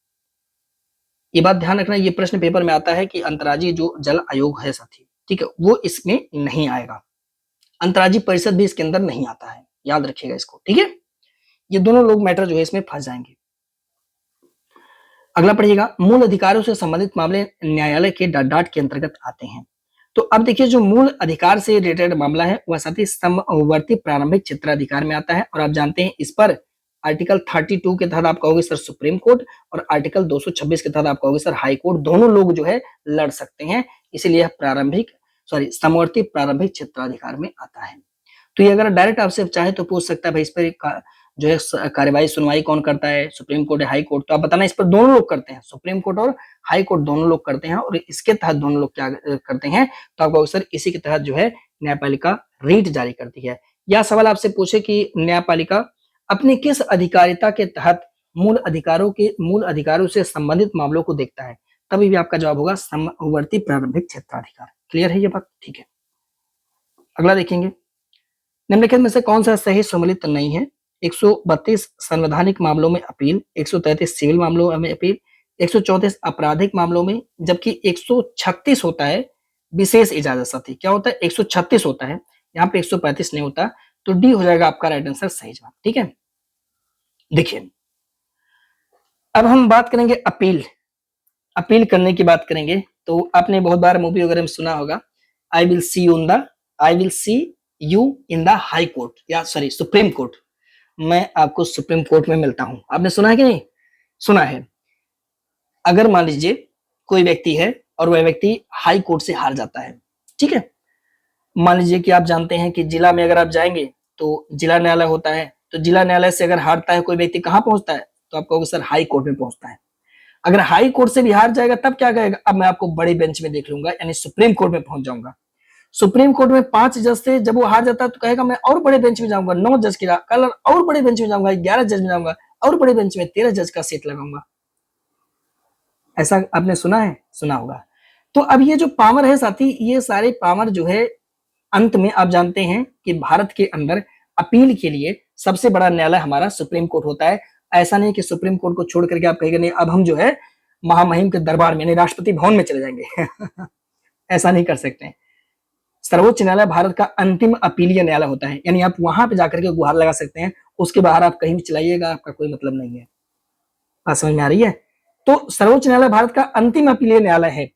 ये बात ध्यान रखना, ये प्रश्न पेपर में आता है कि अंतर्राज्यीय जो जल आयोग है साथी, ठीक है, वो इसमें नहीं आएगा। अंतर्राज्यीय परिषद भी इसके अंदर नहीं आता है, याद रखिएगा इसको, ठीक है। ये दोनों लोग मैटर जो है इसमें फंस जाएंगे। अगला पढ़िएगा, मूल अधिकारों से संबंधित मामले न्यायालय के डाट के अंतर्गत आते हैं। तो अब देखिए जो मूल अधिकार से रिलेटेड मामला है वह साथ ही समवर्ती प्रारंभिक क्षेत्राधिकार में आता है, और आप जानते हैं इस पर आर्टिकल 32 के तहत आप कहोगे सर सुप्रीम कोर्ट, और आर्टिकल 226 के तहत आप कहोगे सर हाई कोर्ट, दोनों लोग जो है लड़ सकते हैं, इसीलिए समवर्ती प्रारंभिक क्षेत्राधिकार में आता है। तो ये अगर डायरेक्ट आपसे चाहे तो पूछ सकता है भाई इस पर जो है कार्यवाही सुनवाई कौन करता है, सुप्रीम कोर्ट या हाई कोर्ट? तो आप बताना इस पर दोनों लोग करते हैं, सुप्रीम कोर्ट और हाई कोर्ट दोनों लोग करते हैं, और इसके तहत दोनों लोग क्या करते हैं? तो आपको सर इसी के तहत जो है न्यायपालिका रीट जारी करती है। या सवाल आपसे पूछे कि न्यायपालिका अपनी किस अधिकारिता के तहत मूल अधिकारों से संबंधित मामलों को देखता है, तभी भी आपका जवाब होगा समवर्ती प्रारंभिक क्षेत्राधिकार। क्लियर है ये बात? ठीक है। अगला देखेंगे, निम्नलिखित में से कौन सा सही सम्मिलित नहीं है? 132 संवैधानिक मामलों में अपील, 133 सिविल मामलों में अपील, 134 आपराधिक मामलों में, जबकि 136 होता है विशेष इजाजत साथी। क्या होता है? 136 होता है, यहाँ पे 135 नहीं होता, तो डी हो जाएगा आपका राइट आंसर, सही जवाब, ठीक है। देखिए अब हम बात करेंगे अपील करने की बात करेंगे। तो आपने बहुत बार मूवी वगैरह में सुना होगा, I will see you in the high court, या सॉरी सुप्रीम कोर्ट, मैं आपको सुप्रीम कोर्ट में मिलता हूं। आपने सुना है कि नहीं? सुना है। अगर मान लीजिए कोई व्यक्ति है और वह व्यक्ति हाई कोर्ट से हार जाता है, ठीक है, मान लीजिए कि आप जानते हैं कि जिला में अगर आप जाएंगे तो जिला न्यायालय होता है, तो जिला न्यायालय से अगर हारता है कोई व्यक्ति, कहां पहुंचता है? तो आप कहोगे सर हाई कोर्ट में पहुंचता है। अगर हाई कोर्ट से भी हार जाएगा तब क्या कहेगा? अब मैं आपको बड़े बेंच में देख लूंगा, यानी सुप्रीम कोर्ट में पहुंच जाऊंगा। सुप्रीम कोर्ट में 5 जज से जब वो हार जाता है तो कहेगा मैं और बड़े बेंच में जाऊंगा, 9 जज की कल और बड़े बेंच में जाऊंगा, 11 जज में जाऊंगा, और बड़े बेंच में 13 जज का सीट लगाऊंगा। ऐसा आपने सुना है? सुना होगा। तो अब ये जो पावर है साथी, ये सारे पावर जो है अंत में आप जानते हैं कि भारत के अंदर अपील के लिए सबसे बड़ा न्यायालय हमारा सुप्रीम कोर्ट होता है। ऐसा नहीं कि सुप्रीम कोर्ट को छोड़ करके आप कहेंगे नहीं अब हम जो है महामहिम के दरबार में, यानी राष्ट्रपति भवन में चले जाएंगे ऐसा नहीं कर सकते। सर्वोच्च न्यायालय भारत का अंतिम अपीलीय न्यायालय होता है, यानी आप वहां पे जाकर के गुहार लगा सकते हैं, उसके बाहर आप कहीं भी चलाइएगा, आपका कोई मतलब नहीं है। बात समझ में आ रही है? तो सर्वोच्च न्यायालय भारत का अंतिम अपीलीय न्यायालय है,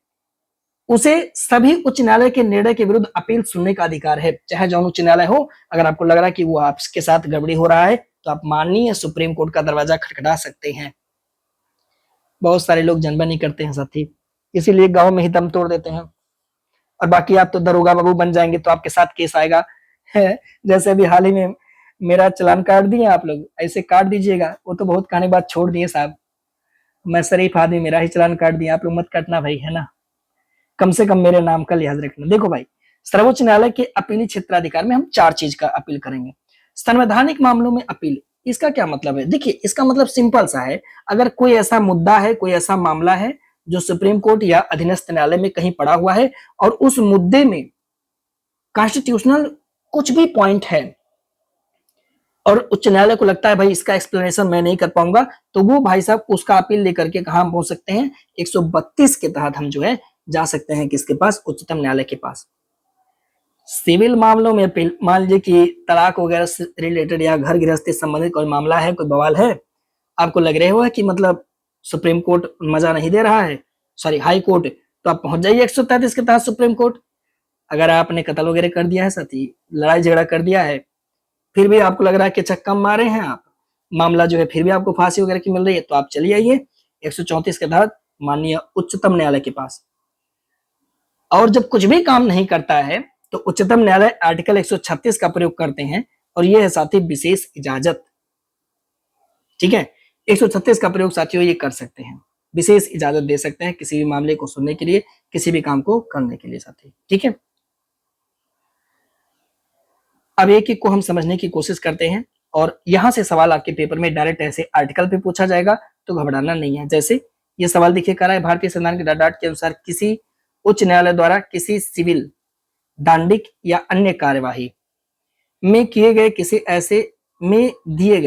उसे सभी उच्च न्यायालय के निर्णय के विरुद्ध अपील सुनने का अधिकार है, चाहे जौन उच्च न्यायालय हो। अगर आपको लग रहा है कि वो आपके साथ गड़बड़ी हो रहा है तो आप माननीय सुप्रीम कोर्ट का दरवाजा खटखटा सकते हैं। बहुत सारे लोग जनबन नहीं करते हैं साथी, इसीलिए गांव में ही दम तोड़ देते हैं, और बाकी आप तो दरोगा बाबू बन जाएंगे तो आपके साथ केस आएगा है। जैसे अभी हाल ही में मेरा चालान काट दिए आप लोग, ऐसे काट दीजिएगा। वो तो बहुत कहने बात छोड़ दिए साहब, मैं शरीफ आदमी, मेरा ही चालान काट दिया, आप लोग मत काटना भाई, है ना, कम से कम मेरे नाम का लिहाज रखना। देखो भाई, सर्वोच्च न्यायालय के अपीली क्षेत्राधिकार में हम 4 चीज का अपील करेंगे। संवैधानिक मामलों में अपील, इसका क्या मतलब है? देखिए इसका मतलब सिंपल सा है, अगर कोई ऐसा मुद्दा है, कोई ऐसा मामला है जो सुप्रीम कोर्ट या अधीनस्थ न्यायालय में कहीं पड़ा हुआ है, और उस मुद्दे में कॉन्स्टिट्यूशनल कुछ भी पॉइंट है और उच्च न्यायालय को लगता है भाई इसका एक्सप्लेनेशन मैं नहीं कर पाऊंगा, तो वो भाई साहब उसका अपील लेकर के कहां पहुंच सकते हैं? 132 के तहत हम जो है जा सकते हैं, किसके पास? उच्चतम न्यायालय के पास। सिविल मामलों में अपील, मान लीजिए कि तलाक वगैरह से रिलेटेड या घर गृहस्थी संबंधित कोई मामला है, कोई बवाल है, आपको लग रहे हो कि मतलब सुप्रीम कोर्ट मजा नहीं दे रहा है, सॉरी हाई कोर्ट, तो आप पहुंच जाइए 133 के तहत सुप्रीम कोर्ट। अगर आपने कत्ल वगैरह कर दिया है साथी, लड़ाई झगड़ा कर दिया है, फिर भी आपको लग रहा है कि चक्का मारे हैं आप, मामला जो है फिर भी आपको फांसी वगैरह की मिल रही है, तो आप चलिए आइए 134 के तहत माननीय उच्चतम न्यायालय के पास। और जब कुछ भी काम नहीं करता है तो उच्चतम न्यायालय आर्टिकल 136 का प्रयोग करते हैं, और यह है साथी विशेष इजाजत। ठीक है, 136 का प्रयोग साथियों ये कर सकते हैं, विशेष इजाजत दे सकते हैं किसी भी मामले को सुनने के लिए, किसी भी काम को करने के लिए साथी। ठीक है, अब एक एक को हम समझने की कोशिश करते हैं, और यहां से सवाल आपके पेपर में डायरेक्ट ऐसे आर्टिकल पे पूछा जाएगा, तो घबराना नहीं है। जैसे ये सवाल देखिए, कह रहा है भारतीय संविधान के डाट के अनुसार किसी उच्च न्यायालय द्वारा किसी सिविल, दांडिक या अन्य कार्यवाही में किए गए किसी ऐसे में दिए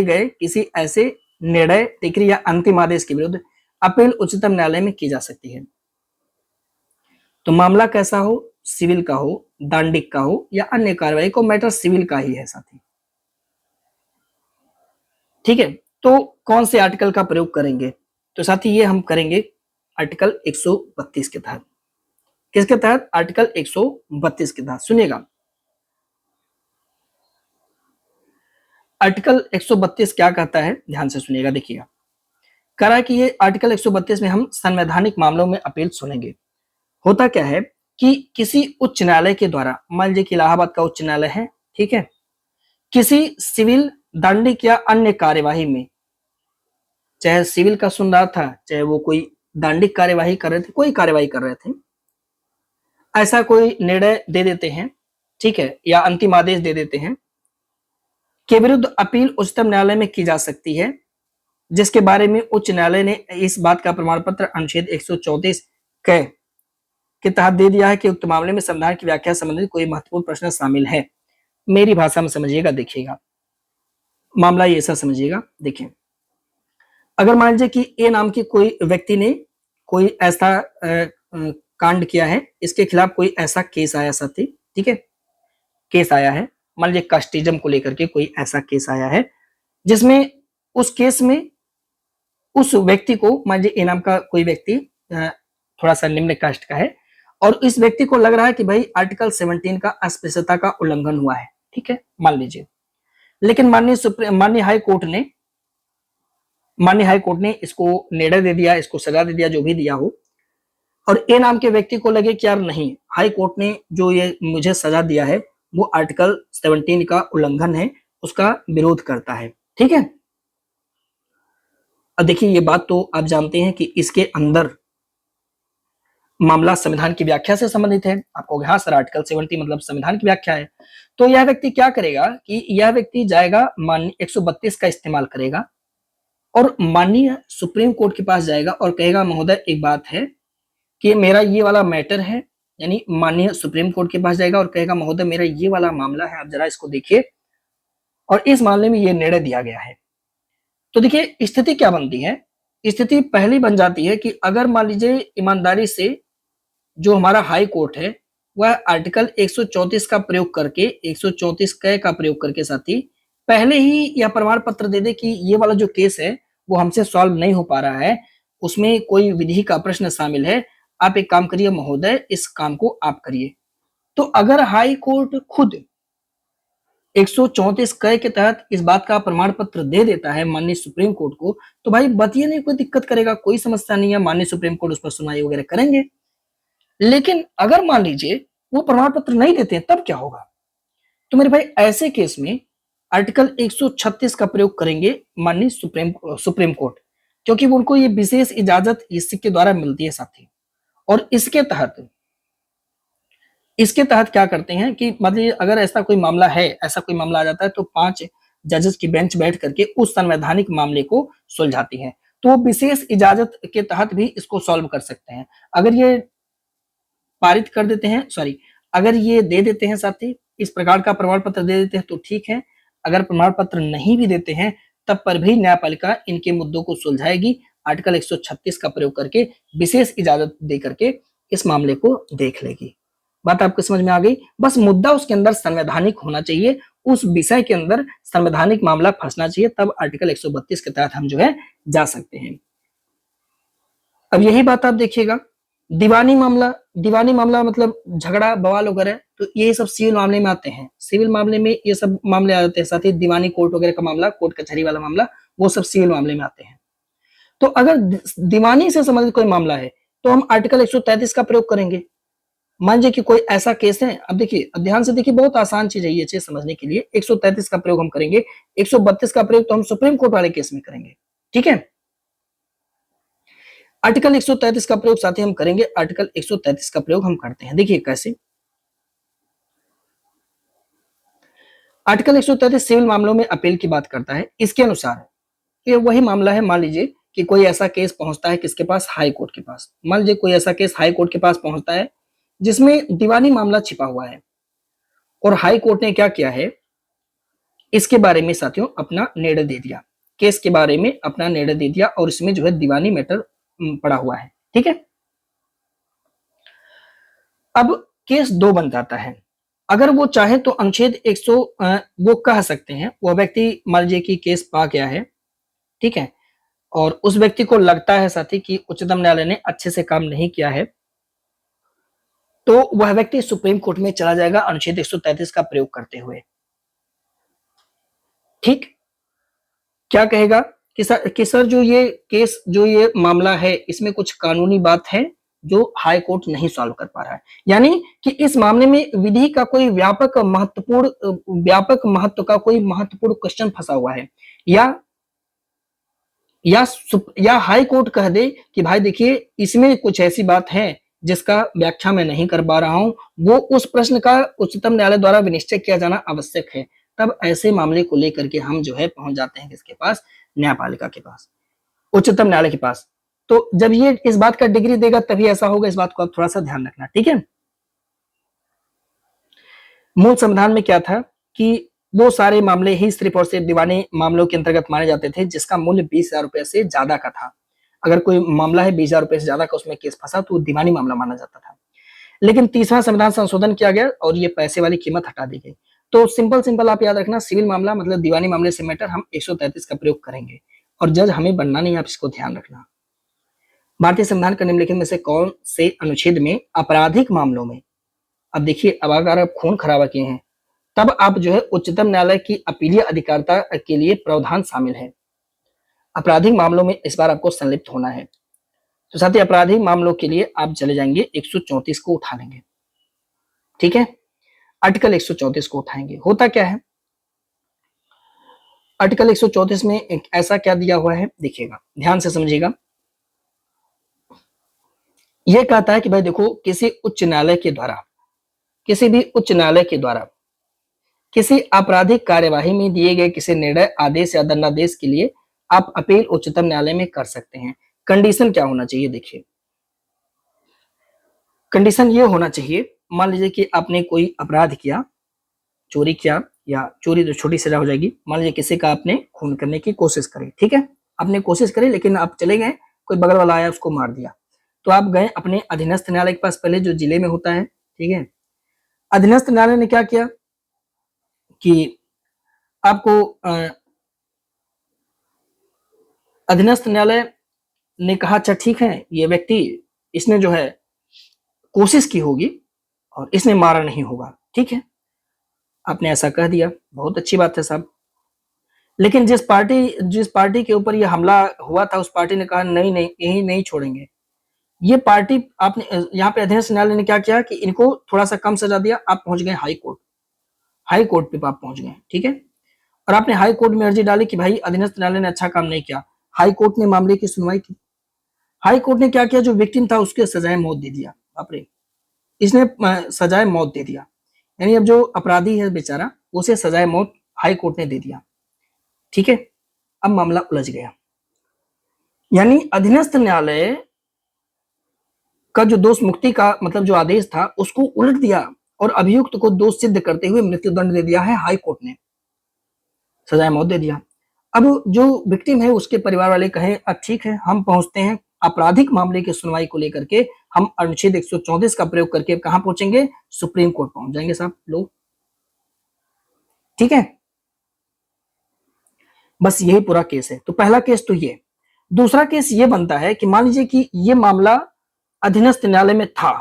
गए किसी ऐसे निर्णय, टिकरी या अंतिम आदेश के विरुद्ध अपील उच्चतम न्यायालय में की जा सकती है। तो मामला कैसा हो, सिविल का हो, दांडिक का हो या अन्य कार्यवाही को, मैटर सिविल का ही है साथी। ठीक है, तो कौन से आर्टिकल का प्रयोग करेंगे, तो साथी ये हम करेंगे आर्टिकल 132 के तहत। किसके तहत, आर्टिकल 132 के तहत। सुनिएगा, आर्टिकल 132 क्या कहता है, ध्यान से सुनिएगा, देखिएगा। कह रहा है कि ये आर्टिकल 132 में हम संवैधानिक मामलों में अपील सुनेंगे। होता क्या है कि किसी उच्च न्यायालय के द्वारा, मान लीजिए कि इलाहाबाद का उच्च न्यायालय है, ठीक है, किसी सिविल, दांडिक या अन्य कार्यवाही में, चाहे सिविल का सुन रहा था, चाहे वो कोई दांडिक कार्यवाही कर रहे थे, कोई कार्यवाही कर रहे थे, ऐसा कोई निर्णय दे देते हैं, ठीक है, या अंतिम आदेश दे देते हैं, के विरुद्ध अपील उच्चतम न्यायालय में की जा सकती है, जिसके बारे में उच्च न्यायालय ने इस बात का प्रमाण पत्र अनुच्छेद 134 के तहत दे दिया है कि उक्त मामले में संविधान की व्याख्या संबंधित कोई महत्वपूर्ण प्रश्न शामिल है। मेरी भाषा में समझिएगा, देखिएगा मामला ये ऐसा समझिएगा। देखिए, अगर मान लीजिए कि ए नाम की कोई व्यक्ति ने कोई ऐसा कांड किया है, इसके खिलाफ कोई ऐसा केस आया साथी, ठीक है, केस आया है, मान लीजिए कास्टिज्म को लेकर के कोई ऐसा केस आया है, जिसमें उस केस में उस व्यक्ति को, मान लीजिए ए नाम का कोई व्यक्ति थोड़ा सा निम्न कास्ट का है, और इस व्यक्ति को लग रहा है कि भाई आर्टिकल 17 का अस्पृश्यता का उल्लंघन हुआ है, ठीक है, मान लीजिए, लेकिन माननीय हाई कोर्ट ने इसको निर्णय दे दिया, इसको सजा दे दिया, जो भी दिया हो, और ए नाम के व्यक्ति को लगे कि यार नहीं, हाई कोर्ट ने जो ये मुझे सजा दिया है वो आर्टिकल 17 का उल्लंघन है, उसका विरोध करता है। ठीक है, अब देखिए, ये बात तो आप जानते हैं कि इसके अंदर मामला संविधान की व्याख्या से संबंधित है। आपको हाँ सर, आर्टिकल 70 मतलब संविधान की व्याख्या है। तो यह व्यक्ति क्या करेगा कि यह व्यक्ति जाएगा, माननीय 132 का इस्तेमाल करेगा और माननीय सुप्रीम कोर्ट के पास जाएगा और कहेगा महोदय एक बात है कि मेरा ये वाला मैटर है, यानी माननीय सुप्रीम कोर्ट के पास जाएगा और कहेगा महोदय मेरा ये वाला मामला है, आप जरा इसको देखिए, और इस मामले में ये निर्णय दिया गया है। तो देखिए स्थिति क्या बनती है, स्थिति पहली बन जाती है कि अगर मान लीजिए ईमानदारी से जो हमारा हाई कोर्ट है वह आर्टिकल 134 का प्रयोग करके, 134 क का प्रयोग करके साथी पहले ही यह प्रमाण पत्र दे दे कि ये वाला जो केस है वो हमसे सॉल्व नहीं हो पा रहा है, उसमें कोई विधि का प्रश्न शामिल है, आप एक काम करिए महोदय, इस काम को आप करिए। तो अगर हाई कोर्ट खुद 134 क के तहत इस बात का प्रमाण पत्र दे देता है माननीय सुप्रीम कोर्ट को, तो भाई बताइए नहीं, कोई दिक्कत करेगा, कोई समस्या नहीं है, माननीय सुप्रीम कोर्ट उस पर सुनवाई वगैरह करेंगे। लेकिन अगर मान लीजिए वो प्रमाण पत्र नहीं देते तब क्या होगा, तो मेरे भाई ऐसे केस में आर्टिकल 136 का प्रयोग करेंगे माननीय सुप्रीम कोर्ट, क्योंकि उनको ये विशेष इजाजत इसके द्वारा मिलती है साथी। और इसके तहत क्या करते हैं कि मतलब अगर ऐसा कोई मामला है, ऐसा कोई मामला आ जाता है तो 5 जजेस की बेंच बैठ करके उस संवैधानिक मामले को सुलझाती है। तो विशेष इजाजत के तहत भी इसको सॉल्व कर सकते हैं। अगर ये पारित कर देते हैं, सॉरी, अगर ये दे देते हैं साथी, इस प्रकार का प्रमाण पत्र दे देते हैं तो ठीक है, अगर प्रमाण पत्र नहीं भी देते हैं तब पर भी न्यायपालिका इनके मुद्दों को सुलझाएगी, आर्टिकल 136 का प्रयोग करके विशेष इजाजत दे करके इस मामले को देख लेगी। बात आपको समझ में आ गई। बस मुद्दा उसके अंदर संवैधानिक होना चाहिए, उस विषय के अंदर संवैधानिक मामला फंसना चाहिए, तब आर्टिकल 132 के तहत हम जो है जा सकते हैं। अब यही बात आप देखिएगा, दीवानी मामला, दीवानी मामला मतलब झगड़ा बवाल वगैरह, तो ये सब सिविल मामले में आते हैं। सिविल मामले में ये सब मामले आ जाते हैं, साथ ही दीवानी कोर्ट वगैरह का मामला, कोर्ट कचहरी वाला मामला, वो सब सिविल मामले में आते हैं। तो अगर दीवानी से संबंधित कोई मामला है तो हम आर्टिकल 133 का प्रयोग करेंगे। मान लीजिए कि कोई ऐसा केस है, अब देखिए, अब ध्यान से देखिए, बहुत आसान चीज है ये चीज समझने के लिए। 133 का प्रयोग हम करेंगे, 132 का प्रयोग तो हम सुप्रीम कोर्ट वाले केस में करेंगे, ठीक है। आर्टिकल 133 का प्रयोग साथ ही हम करेंगे, आर्टिकल 133 का प्रयोग हम करते हैं, देखिए कैसे। आर्टिकल 133 सिविल मामलों में अपील की बात करता है। इसके अनुसार ये वही मामला है, मान लीजिए कि कोई ऐसा केस पहुंचता है किसके पास, हाई कोर्ट के पास। मान लीजिए कोई ऐसा केस हाई कोर्ट के पास पहुंचता है जिसमें दीवानी मामला छिपा हुआ है, और हाई कोर्ट ने क्या किया है, इसके बारे में साथियों अपना निर्णय दे दिया, केस के बारे में अपना निर्णय दे दिया, और इसमें जो है दीवानी मैटर पड़ा हुआ है, ठीक है। अब केस 2 बन जाता है। अगर वो चाहे तो अनुच्छेद 100 वो कह सकते हैं, वो व्यक्ति मान लीजिए कि केस पा गया है, ठीक है, और उस व्यक्ति को लगता है साथी कि उच्चतम न्यायालय ने अच्छे से काम नहीं किया है, तो वह व्यक्ति सुप्रीम कोर्ट में चला जाएगा अनुच्छेद 133 का प्रयोग करते हुए, ठीक। क्या कहेगा कि सर जो ये केस, जो ये मामला है, इसमें कुछ कानूनी बात है जो हाई कोर्ट नहीं सॉल्व कर पा रहा है, यानी कि इस मामले में विधि का कोई व्यापक महत्व का कोई महत्वपूर्ण क्वेश्चन फंसा हुआ है, या हाई कोर्ट कह दे कि भाई देखिए इसमें कुछ ऐसी बात है जिसका व्याख्या मैं नहीं कर पा रहा हूं, वो उस प्रश्न का उच्चतम न्यायालय द्वारा विनिश्चय किया जाना आवश्यक है। तब ऐसे मामले को लेकर के हम जो है पहुंच जाते हैं किसके पास, न्यायपालिका के पास, उच्चतम न्यायालय के पास। तो जब ये इस बात का डिग्री देगा तभी ऐसा होगा, इस बात को आप थोड़ा सा ध्यान रखना, ठीक है। मूल संविधान में क्या था कि वो सारे मामले ही सिर्फ और सिर्फ दीवानी मामलों के अंतर्गत माने जाते थे जिसका मूल्य 20,000 रुपए से ज्यादा का था। अगर कोई मामला है 20,000 रुपए से ज्यादा का, उसमें केस फंसा तो वो दीवानी मामला माना जाता था। लेकिन 30वां संविधान संशोधन किया गया और ये पैसे वाली कीमत हटा दी गई। तो सिंपल आप याद रखना, सिविल मामला मतलब दीवानी मामले से मैटर हम 133 का प्रयोग करेंगे, और जज हमें बनना नहीं, आप इसको ध्यान रखना। भारतीय संविधान का निम्नलिखित में से कौन से अनुच्छेद में आपराधिक मामलों में, अब देखिए, अब अगर आप खून खराबा किए हैं तब आप जो है उच्चतम न्यायालय की अपीलीय अधिकारिता के लिए प्रावधान शामिल है। आपराधिक मामलों में इस बार आपको संलिप्त होना है, तो साथ ही आपराधिक मामलों के लिए आप चले जाएंगे 134 को उठा लेंगे, ठीक है। आर्टिकल 134 को उठाएंगे। होता क्या है आर्टिकल 134 में, एक ऐसा क्या दिया हुआ है, देखिएगा ध्यान से समझिएगा। यह कहता है कि भाई देखो, किसी उच्च न्यायालय के द्वारा, किसी भी उच्च न्यायालय के द्वारा किसी आपराधिक कार्यवाही में दिए गए किसी निर्णय, आदेश या दंडादेश के लिए आप अपील उच्चतम न्यायालय में कर सकते हैं। कंडीशन क्या होना चाहिए, देखिए कंडीशन ये होना चाहिए, मान लीजिए कि आपने कोई अपराध किया, चोरी किया, या चोरी तो छोटी सजा हो जाएगी, मान लीजिए किसी का आपने खून करने की कोशिश करी, ठीक है, आपने कोशिश करी लेकिन आप चले गए, कोई बगल वाला आया उसको मार दिया, तो आप गए अपने अधीनस्थ न्यायालय के पास, पहले जो जिले में होता है, ठीक है। अधीनस्थ न्यायालय ने क्या किया कि आपको अधीनस्थ न्यायालय ने कहा अच्छा ठीक है, ये व्यक्ति, इसने जो है कोशिश की होगी और इसने मारा नहीं होगा, ठीक है, आपने ऐसा कह दिया, बहुत अच्छी बात है साहब। लेकिन जिस पार्टी के ऊपर ये हमला हुआ था, उस पार्टी ने कहा नहीं नहीं, यही नहीं छोड़ेंगे, ये पार्टी, आपने यहाँ पे अधीनस्थ न्यायालय ने क्या किया कि इनको थोड़ा सा कम सजा दिया, आप पहुंच गए हाई कोर्ट, हाई कोर्ट पे आप पहुंच गए, ठीक है, और आपने हाई कोर्ट में अर्जी डाली कि भाई अधीनस्थ न्यायालय ने अच्छा काम नहीं किया। हाई कोर्ट ने मामले की सुनवाई की, हाई कोर्ट ने क्या किया, जो विक्टिम था उसके सजाए मौत दे दिया, बापरे, इसने सजाए मौत दे दिया, यानी अब जो अपराधी है बेचारा, उसे सजाए मौत हाई कोर्ट ने दे दिया, ठीक है। अब मामला उलझ गया, यानी अधीनस्थ न्यायालय का जो दोष मुक्ति का मतलब जो आदेश था उसको उलट दिया, और अभियुक्त को दोष सिद्ध करते हुए मृत्युदंड दे दिया है हाई कोर्ट ने, सजाए मौत दे दिया। अब जो विक्टिम है उसके परिवार वाले कहे ठीक है, हम पहुंचते हैं आपराधिक मामले की सुनवाई को लेकर के, हम अनुच्छेद 134 का प्रयोग करके कहां पहुंचेंगे, सुप्रीम कोर्ट पहुंच जाएंगे साहब लोग, ठीक है। बस यही पूरा केस है। तो पहला केस तो ये, दूसरा केस ये बनता है कि मान लीजिए कि ये मामला अधीनस्थ न्यायालय में था,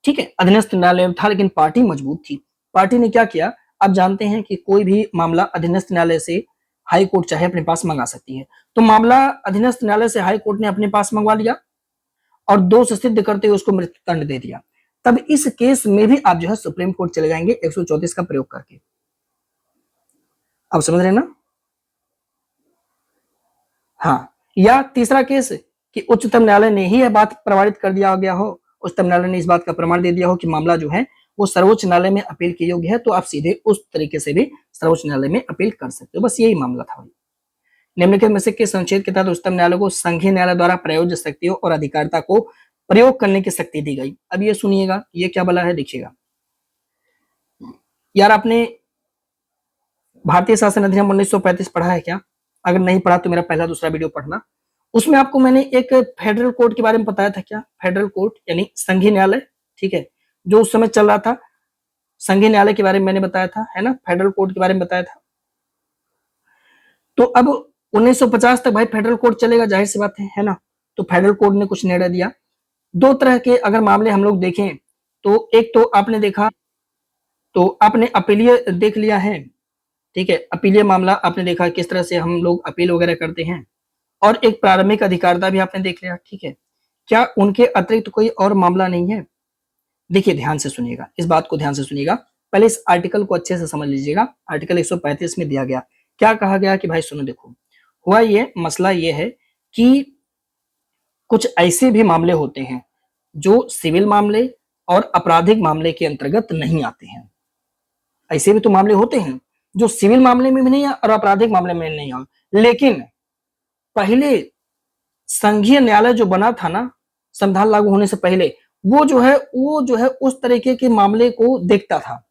ठीक है, अधीनस्थ न्यायालय में था लेकिन पार्टी मजबूत थी। पार्टी ने क्या किया, आप जानते हैं कि कोई भी मामला अधीनस्थ न्यायालय से हाई कोर्ट चाहे अपने पास मंगा सकती है। तो मामला अधीनस्थ न्यायालय से हाई कोर्ट ने अपने पास मंगवा लिया और दोष सिद्ध करते हुए उसको मृत्यु दंड दे दिया। तब इस केस में भी आप जो है सुप्रीम कोर्ट चले जाएंगे 134 का प्रयोग करके। आप समझ रहे हैं ना? हाँ, या तीसरा केस कि उच्चतम न्यायालय ने ही यह बात प्रमाणित कर दिया गया हो, उच्चतम न्यायालय ने इस बात का प्रमाण दे दिया हो कि मामला जो है वो सर्वोच्च न्यायालय में अपील के योग्य है, तो आप सीधे उस तरीके से भी सर्वोच्च न्यायालय में अपील कर सकते हो। बस यही मामला था। निम्नलिखित में से किस अनुच्छेद के तहत उच्चतम न्यायालय को संघीय न्यायालय द्वारा प्रयोज्य शक्तियों और अधिकारिता को प्रयोग करने की शक्ति दी गई? अब ये सुनिएगा, ये क्या बोला है देखिएगा। यार आपने भारतीय शासन अधिनियम 1935 पढ़ा है क्या? अगर नहीं पढ़ा तो मेरा पहला दूसरा वीडियो पढ़ना। उसमें आपको मैंने एक फेडरल कोर्ट के बारे में बताया था क्या? फेडरल कोर्ट यानी संघीय न्यायालय, ठीक है, जो उस समय चल रहा था। संघीय न्यायालय के बारे में मैंने बताया था, है ना, फेडरल कोर्ट के बारे में बताया था। तो अब 1950 तक भाई फेडरल कोर्ट चलेगा, जाहिर सी बात है ना। तो फेडरल कोर्ट ने कुछ निर्णय दिया। दो तरह के अगर मामले हम लोग देखें तो एक तो आपने देखा, तो आपने अपीलीय देख लिया है, ठीक है, अपीलीय मामला आपने देखा किस तरह से हम लोग अपील वगैरह करते हैं, और एक प्रारंभिक अधिकारिता भी आपने देख लिया, ठीक है। क्या उनके अतिरिक्त कोई और मामला नहीं है? देखिए ध्यान से सुनिएगा, इस बात को ध्यान से सुनिएगा, पहले इस आर्टिकल को अच्छे से समझ लीजिएगा। आर्टिकल 135 में दिया गया, क्या कहा गया कि भाई सुनो देखो, हुआ ये मसला ये है कि कुछ ऐसे भी मामले होते हैं जो सिविल मामले और आपराधिक मामले के अंतर्गत नहीं आते हैं। ऐसे भी तो मामले होते हैं जो सिविल मामले में भी नहीं और आपराधिक मामले में नहीं आ, लेकिन पहले संघीय न्यायालय जो बना था ना, संविधान लागू होने से पहले, वो जो है उस तरीके के मामले को देखता था।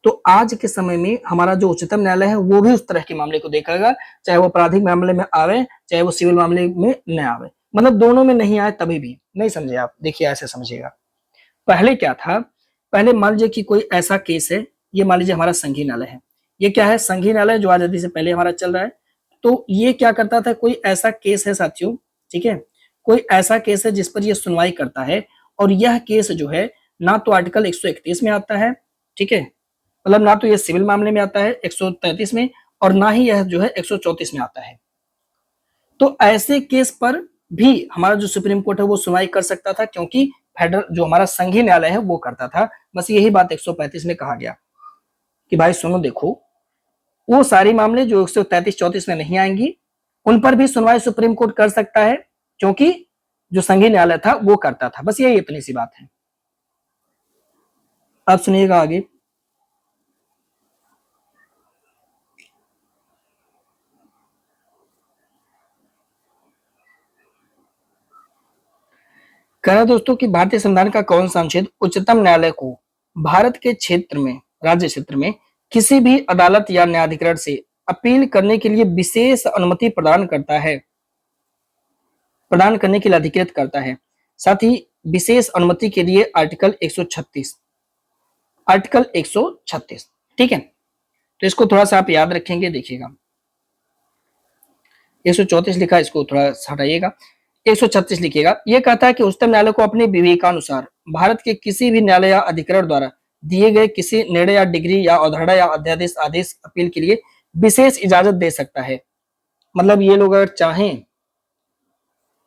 तो आज के समय में हमारा जो उच्चतम न्यायालय है वो भी उस तरह के मामले को देखेगा, चाहे वो आपराधिक मामले में आवे चाहे वो सिविल मामले में न आवे, मतलब दोनों में नहीं आए तभी भी। नहीं समझे आप? देखिए ऐसे समझिएगा। पहले क्या था, पहले मान लीजिए कि कोई ऐसा केस है, ये मान लीजिए हमारा संघीय न्यायालय है, ये क्या है, संघीय न्यायालय जो आजादी से पहले हमारा चल रहा है। तो ये क्या करता था, कोई ऐसा केस है साथियों, ठीक है, कोई ऐसा केस है जिस पर ये सुनवाई करता है, और यह केस जो है ना तो आर्टिकल 131 में आता है, ठीक है, मतलब ना तो ये सिविल मामले में आता है 133 में, और ना ही यह जो है 134 में आता है। तो ऐसे केस पर भी हमारा जो सुप्रीम कोर्ट है वो सुनवाई कर सकता था, क्योंकि फेडरल जो हमारा संघीय न्यायालय है वो करता था। बस यही बात 135 में कहा गया कि भाई सुनो देखो, वो सारी मामले जो 133-34 में नहीं आएंगी उन पर भी सुनवाई सुप्रीम कोर्ट कर सकता है, क्योंकि जो संघीय न्यायालय था वो करता था। बस यही इतनी सी बात है। अब सुनिएगा आगे। कह रहा दोस्तों कि भारतीय संविधान का कौन सा अनुच्छेद उच्चतम न्यायालय को भारत के क्षेत्र में, राज्य क्षेत्र में किसी भी अदालत या न्यायाधिकरण से अपील करने के लिए विशेष अनुमति प्रदान करता है, प्रदान करने के लिए अधिकृत करता है? साथ ही विशेष अनुमति के लिए आर्टिकल 136, आर्टिकल 136, ठीक है। तो इसको थोड़ा सा आप याद रखेंगे, देखिएगा 134 लिखा है, इसको थोड़ा हटाइएगा, 136 लिखिएगा। यह कहता है कि उच्चतम न्यायालय को अपने विवेकानुसार भारत के किसी भी न्यायालय या अधिकरण द्वारा दिए गए किसी निर्णय या डिग्री या अवधारणा या अध्यादेश आदेश अपील के लिए विशेष इजाजत दे सकता है। मतलब ये लोग अगर चाहें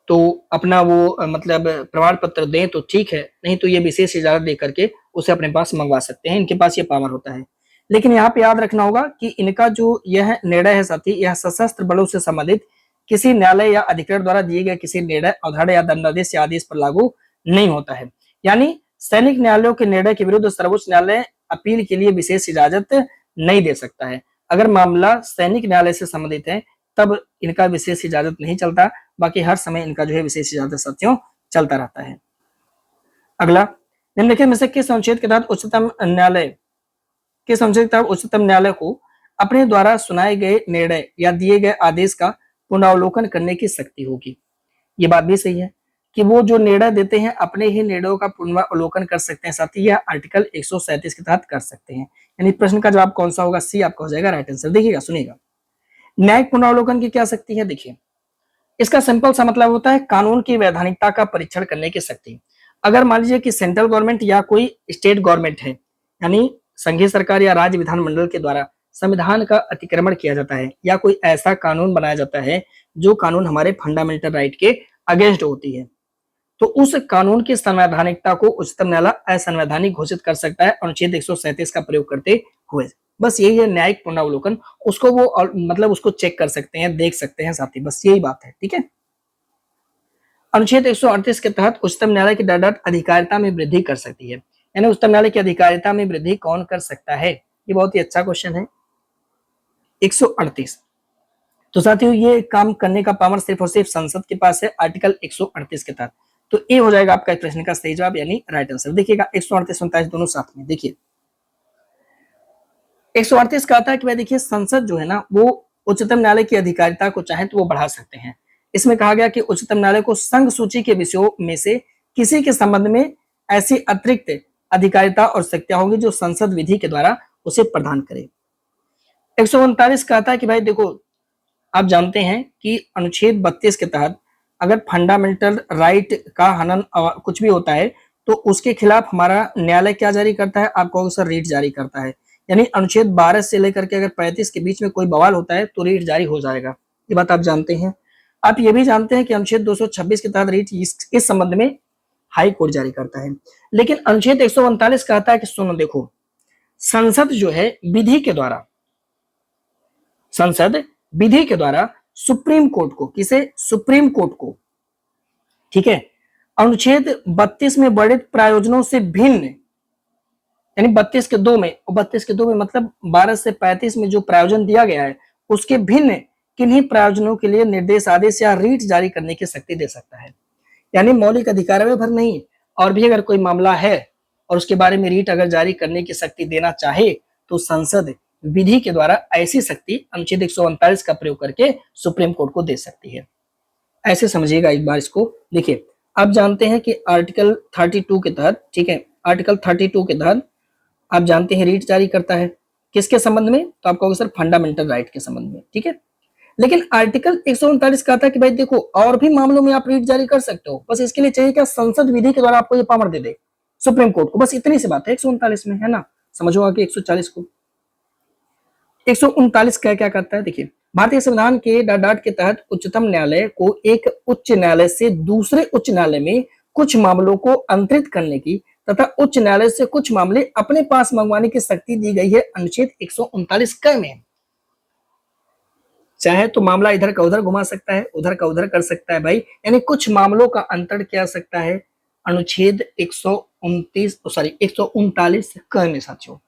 तो अपना वो मतलब प्रमाण पत्र दें तो ठीक है, नहीं तो ये विशेष इजाजत दे करके उसे अपने पास मंगवा सकते हैं, इनके पास ये पावर होता है। लेकिन यहाँ पे याद रखना होगा कि इनका जो यह निर्णय है साथी, यह सशस्त्र बलों से संबंधित किसी न्यायालय या अधिकरण द्वारा दिए गए किसी निर्णय, अवधारणा या दंडादेश या आदेश पर लागू नहीं होता है। यानी सैनिक न्यायालयों के निर्णय के विरुद्ध सर्वोच्च न्यायालय अपील के लिए विशेष इजाजत नहीं दे सकता है। अगर मामला सैनिक न्यायालय से संबंधित है तब इनका विशेष इजाजत नहीं चलता, बाकी हर समय इनका जो है विशेष इजाजत साथियों चलता रहता है। अगला, निम्नलिखित में से किस अनुच्छेद के तहत उच्चतम न्यायालय, किस अनुच्छेद के तहत उच्चतम न्यायालय को अपने द्वारा सुनाए गए निर्णय या दिए गए आदेश का पुनरावलोकन करने की शक्ति होगी? ये बात भी सही है कि वो जो निर्णय देते हैं अपने ही निर्णयों का पुनरावलोकन कर सकते हैं, साथ ही यह आर्टिकल 137 के तहत कर सकते हैं। यानी प्रश्न का जवाब कौन सा होगा? सी आपका हो जाएगा राइट आंसर। देखिएगा सुनिएगा, न्यायिक पुनरावलोकन की क्या शक्ति है? देखिए इसका सिंपल सा मतलब होता है कानून की वैधानिकता का परीक्षण करने की शक्ति। अगर मान लीजिए कि सेंट्रल गवर्नमेंट या कोई स्टेट गवर्नमेंट है, यानी संघीय सरकार या राज्य विधानमंडल के द्वारा संविधान का अतिक्रमण किया जाता है या कोई ऐसा कानून बनाया जाता है जो कानून हमारे फंडामेंटल राइट के अगेंस्ट होती है, तो उस कानून की संवैधानिकता को उच्चतम न्यायालय असंवैधानिक घोषित कर सकता है अनुच्छेद 137 का प्रयोग करते हुए। बस यही है न्यायिक पुनरावलोकन, उसको वो मतलब उसको चेक कर सकते हैं, देख सकते हैं साथी, बस यही बात है। ठीक है, अनुच्छेद 138 के तहत उच्चतम न्यायालय की डायरेक्ट अधिकारिता में वृद्धि कर सकती है, यानी उच्चतम न्यायालय की अधिकारिता में वृद्धि कौन कर सकता है, ये बहुत ही अच्छा क्वेश्चन है। 138, तो साथियों ये काम करने का पावर सिर्फ और सिर्फ संसद के पास है आर्टिकल 138 के तहत। तो ये हो जाएगा आपका प्रश्न का सही जवाब यानी राइट आंसर। देखिएगा 138 29 दोनों साथ में। देखिए 138 कहता है कि भाई देखिए संसद जो है ना वो उच्चतम न्यायालय की अधिकारिता को चाहे तो वो बढ़ा सकते हैं। इसमें कहा गया कि उच्चतम न्यायालय को संघ सूची के विषयों में से किसी के संबंध में ऐसी अतिरिक्त अधिकारिता और शक्तियां होंगी जो संसद विधि के द्वारा उसे प्रदान करे। 139 कहता है कि भाई देखो आप जानते हैं कि अनुच्छेद 32 के तहत अगर फंडामेंटल राइट का हनन कुछ भी होता है तो उसके खिलाफ हमारा न्यायालय क्या जारी करता है, आप कहोगे सर रीट जारी करता है, यानी अनुच्छेद 12 से लेकर के अगर 35 के बीच में कोई बवाल होता है तो रीट जारी हो जाएगा, ये बात आप जानते हैं। आप ये भी जानते हैं कि अनुच्छेद 226 के तहत रीट इस संबंध में हाई कोर्ट जारी करता है। लेकिन अनुच्छेद 139 कहता है कि सुनो देखो संसद जो है विधि के द्वारा, संसद विधि के द्वारा सुप्रीम कोर्ट को, किसे, सुप्रीम कोर्ट को, ठीक है, अनुच्छेद 32 में वर्णित प्रायोजनों से भिन्न, यानी 32 के 2 में, और 32 के 2 में मतलब 12 से 35 में जो प्रायोजन दिया गया है उसके भिन्न किन्हीं प्रायोजनों के लिए निर्देश आदेश या रीट जारी करने की शक्ति दे सकता है। यानी मौलिक अधिकार में भर नहीं, और भी अगर कोई मामला है और उसके बारे में रीट अगर जारी करने की शक्ति देना चाहे तो संसद विधि के द्वारा ऐसी शक्ति अनुच्छेद 139 का प्रयोग करके सुप्रीम कोर्ट को दे सकती है। ऐसे समझिएगा एक बार इसको। देखिए आप जानते हैं कि आर्टिकल 32 के तहत, ठीक है, आर्टिकल 32 के तहत आप जानते हैं रीट जारी करता है किसके संबंध में, तो आप कहोगे सर फंडामेंटल राइट के संबंध में, ठीक है। लेकिन आर्टिकल 139 कहता है कि भाई देखो और भी मामलों में आप रीट जारी कर सकते हो, बस इसके लिए चाहिए क्या, संसद विधि के द्वारा आपको ये पावर दे दे सुप्रीम कोर्ट को, बस इतनी सी बात है 139 में, है ना। समझो आगे 140 को। 139 क्या क्या करता है, देखिए भारतीय संविधान के डाट के तहत उच्चतम न्यायालय को एक उच्च न्यायालय से दूसरे उच्च न्यायालय में कुछ मामलों को अंतरित करने की तथा उच्च न्यायालय से कुछ मामले अपने पास मंगवाने की शक्ति दी गई है अनुच्छेद 139 क में। चाहे तो मामला इधर का उधर घुमा सकता है, उधर का उधर कर सकता है भाई, यानी कुछ मामलों का अंतर किया सकता है अनुच्छेद 139 क में साथियों।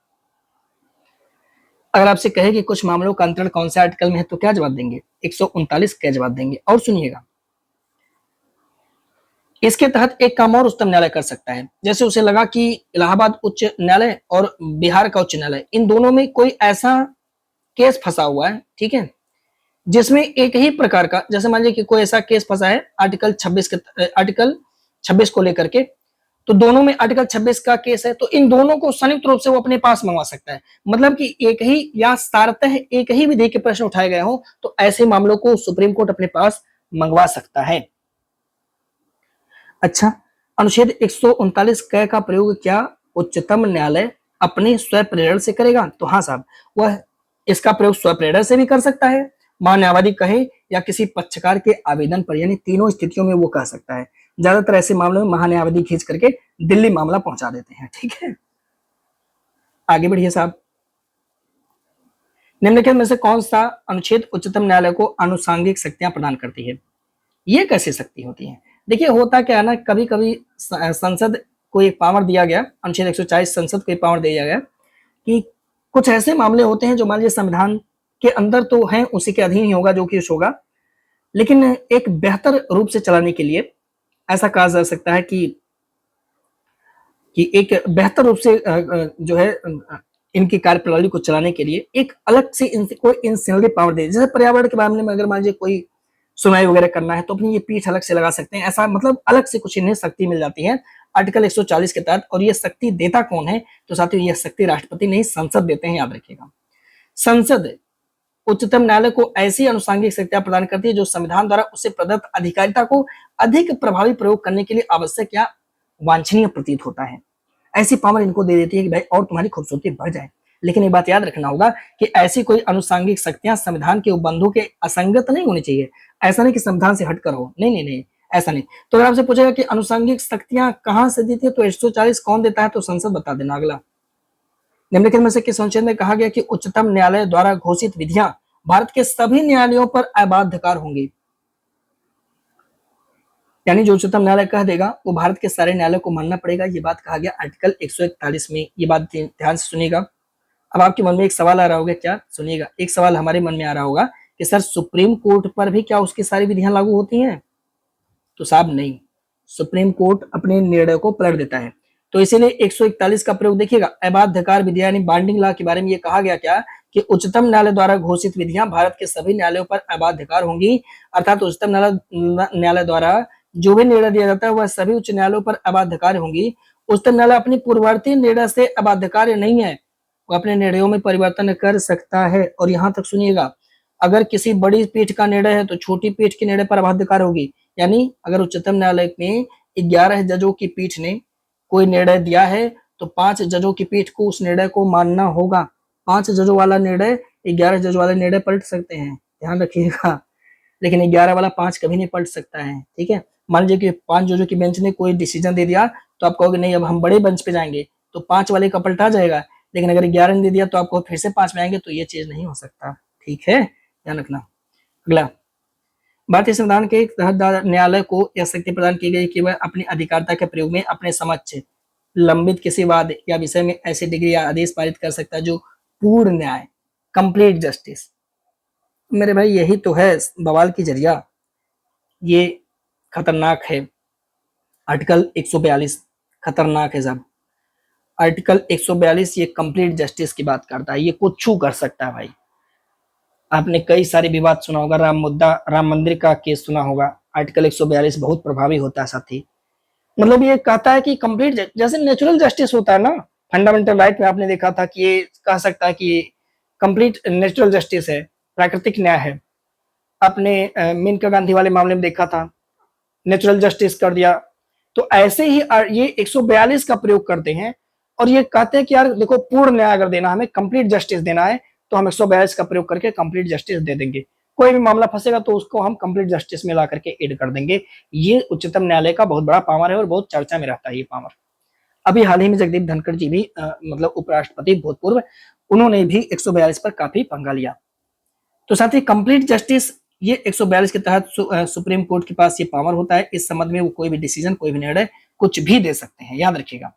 अगर आपसे कहे कि कुछ मामलों का अंतरण कौन से आर्टिकल में है तो क्या जवाब देंगे, 139 का जवाब देंगे। और सुनिएगा इसके तहत एक काम और उच्चतम न्यायालय कर सकता है, जैसे उसे लगा कि इलाहाबाद उच्च न्यायालय और बिहार का उच्च न्यायालय इन दोनों में कोई ऐसा केस फंसा हुआ है, ठीक है, जिसमें एक ही प्रकार का, जैसे मान लीजिए कि कोई ऐसा केस फंसा है आर्टिकल 26 को लेकर के, तो दोनों में आर्टिकल 26 का केस है, तो इन दोनों को संयुक्त रूप से वो अपने पास मंगवा सकता है। मतलब कि एक ही या सारतः एक ही विधि के प्रश्न उठाए गए हो तो ऐसे मामलों को सुप्रीम कोर्ट अपने पास मंगवा सकता है। अच्छा, अनुच्छेद 139 क का प्रयोग क्या उच्चतम न्यायालय अपने स्वप्रेरणा से करेगा, तो हाँ साहब वह इसका प्रयोग स्वप्रेरणा से भी कर सकता है, महान्यायवादी कहे या किसी पक्षकार के आवेदन पर, यानी तीनों स्थितियों में वो कह सकता है। ज्यादातर ऐसे मामलों में महान्यायवादी खींच करके दिल्ली मामला पहुंचा देते हैं, ठीक है। आगे बढ़िए साहब, निम्नलिखित में से कौन सा अनुच्छेद उच्चतम न्यायालय को आनुषंगिक शक्तियां प्रदान करती है, ये कैसी शक्ति होती है। देखिए होता क्या है ना, कभी कभी संसद को एक पावर दिया गया, अनुच्छेद 140 संसद को एक पावर दिया गया कि कुछ ऐसे मामले होते हैं जो मान लीजिए संविधान के अंदर तो हैं, उसी के अधीन ही होगा जो कि होगा, लेकिन एक बेहतर रूप से चलाने के लिए ऐसा कहा जा सकता है कि एक बेहतर रूप से जो है इनकी कार्यप्रणाली को चलाने के लिए एक अलग से कोई इंसिनरी पावर दे, जैसे पर्यावरण के मामले में अगर मान लीजिए कोई सुनाई वगैरह करना है तो अपनी ये पीठ अलग से लगा सकते हैं, ऐसा मतलब अलग से कुछ इन्हें शक्ति मिल जाती है आर्टिकल 140 के तहत। और ये शक्ति देता कौन है, तो साथियों यह शक्ति राष्ट्रपति नहीं संसद देते हैं, याद रखिएगा। संसद उच्चतम न्यायालय को ऐसी अनुसांगिक शक्तियां प्रदान करती है जो संविधान द्वारा उसे प्रदत्त अधिकारिता को अधिक प्रभावी प्रयोग करने के लिए आवश्यक या वांछनीय प्रतीत होता है। ऐसी पावर इनको दे देती है कि भाई और तुम्हारी खूबसूरती बढ़ जाए। लेकिन ये बात याद रखना होगा कि ऐसी कोई अनुसांगिक शक्तियां संविधान के उपबंधों के असंगत नहीं होनी चाहिए। ऐसा नहीं कि संविधान से हटकर हो, नहीं नहीं नहीं, ऐसा नहीं। तो अगर आपसे पूछेगा कि अनुसांगिक शक्तियां कहां से देती है तो 140 कौन देता है, तो संसद बता देना। अगला, निम्नलिखित में से किस अनुच्छेद में कहा गया कि उच्चतम न्यायालय द्वारा घोषित विधियां भारत के सभी न्यायालयों पर अबाध्यकार होंगी? यानी जो उच्चतम न्यायालय कह देगा वो भारत के सारे न्यायालय को मानना पड़ेगा। ये बात कहा गया आर्टिकल 141 में। ये बात ध्यान से सुनिएगा। अब आपके मन में एक सवाल आ रहा होगा, क्या? सुनिएगा, एक सवाल हमारे मन में आ रहा होगा कि सर सुप्रीम कोर्ट पर भी क्या उसकी सारी विधियां लागू होती हैं? तो साहब नहीं, सुप्रीम कोर्ट अपने निर्णय को पलट देता है। तो इसीलिए 141 का प्रयोग देखिएगा, अबाध्यकार विधियां यानी बाइंडिंग लॉ के बारे में ये कहा गया क्या कि उच्चतम न्यायालय द्वारा घोषित विधियां भारत के सभी न्यायालयों पर अबाध्यकार होंगी। अर्थात उच्चतम न्यायालय द्वारा जो भी निर्णय दिया जाता है वह सभी उच्च न्यायालयों पर अबाध्यकार होंगी। उच्चतम न्यायालय अपनी पूर्ववर्ती निर्णय से अबाध्यकार नहीं है, वो अपने निर्णयों में परिवर्तन कर सकता है। और यहां तक सुनिएगा, अगर किसी बड़ी पीठ का निर्णय है तो छोटी पीठ के निर्णय पर अबाध्यकार होगी। यानी अगर उच्चतम न्यायालय में 11 जजों की पीठ ने कोई निर्णय दिया है तो 5 जजों की पीठ को उस निर्णय को मानना होगा। 5 जजों वाला निर्णय 11 जजों वाले निर्णय पलट सकते हैं, ध्यान रखिएगा। लेकिन 11 वाला 5 कभी नहीं पलट सकता है, ठीक है। मान लीजिए कि 5 जजों की बेंच ने कोई डिसीजन दे दिया तो आप कहोगे नहीं अब हम बड़े बेंच पे जाएंगे, तो 5 वाले का पलटा जाएगा। लेकिन अगर 11 ने दे दिया तो आपको फिर से 5 में आएंगे, तो ये चीज नहीं हो सकता, ठीक है, ध्यान रखना। अगला, भारतीय संविधान के तहत न्यायालय को यह शक्ति प्रदान की गई कि वह अपनी अधिकारिता के प्रयोग में अपने समक्ष लंबित किसी वाद या विषय में ऐसी डिग्री या आदेश पारित कर सकता है जो पूर्ण न्याय, कंप्लीट जस्टिस। मेरे भाई यही तो है बवाल की जरिया, ये खतरनाक है। आर्टिकल 142 खतरनाक है साहब। आर्टिकल 142 ये कंप्लीट जस्टिस की बात करता है, ये कुछ कर सकता है भाई। आपने कई सारे विवाद सुना होगा, राम मुद्दा, राम मंदिर का केस सुना होगा। आर्टिकल 142 बहुत प्रभावी होता है साथी। मतलब ये कहता है कि कंप्लीट, जैसे नेचुरल जस्टिस होता है ना फंडामेंटल राइट में, आपने देखा था कि ये कह सकता है कि कंप्लीट नेचुरल जस्टिस है, प्राकृतिक न्याय है। आपने मेनका गांधी वाले मामले में देखा था, नेचुरल जस्टिस कर दिया। तो ऐसे ही ये 142 का प्रयोग करते हैं और ये कहते हैं कि यार देखो पूर्ण न्याय अगर देना, हमें कंप्लीट जस्टिस देना है तो हम 142 का प्रयोग करके कंप्लीट जस्टिस दे देंगे। कोई भी मामला फंसेगा तो उसको हम कंप्लीट जस्टिस में ला करके एड कर देंगे। ये उच्चतम न्यायालय का बहुत बड़ा पावर है और बहुत चर्चा में रहता है ये पावर। अभी हाल ही में जगदीप धनखड़ जी भी मतलब उपराष्ट्रपति भूतपूर्व, उन्होंने भी 142 पर काफी पंगा लिया। तो साथ ही कंप्लीट जस्टिस ये 142 के तहत सुप्रीम कोर्ट के पास ये पावर होता है। इस संबंध में वो कोई भी डिसीजन, कोई भी निर्णय कुछ भी दे सकते हैं, याद रखिएगा।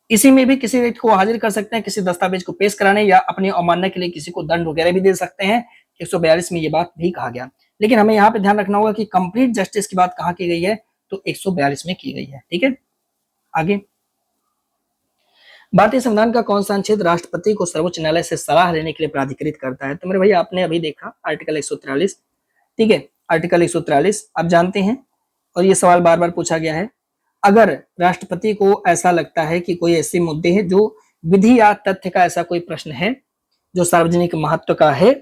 इसी में भी किसी व्यक्ति को हाजिर कर सकते हैं किसी दस्तावेज को पेश कराने या अपनी अवमानना के लिए किसी को दंड वगैरह भी दे सकते हैं। 142 में ये बात भी कहा गया। लेकिन हमें यहाँ पे ध्यान रखना होगा कि कंप्लीट जस्टिस की बात कहाँ की गई है, तो 142 में की गई है, ठीक है। आगे, भारतीय संविधान का कौन सा अनुच्छेद राष्ट्रपति को सर्वोच्च न्यायालय से सलाह लेने के लिए प्राधिकृत करता है? तो मेरे भाई आपने अभी देखा आर्टिकल 143, ठीक है। आर्टिकल 143 आप जानते हैं और ये सवाल बार बार पूछा गया है। अगर राष्ट्रपति को ऐसा लगता है कि कोई ऐसे मुद्दे हैं जो विधि या तथ्य का ऐसा कोई प्रश्न है जो सार्वजनिक महत्व का है,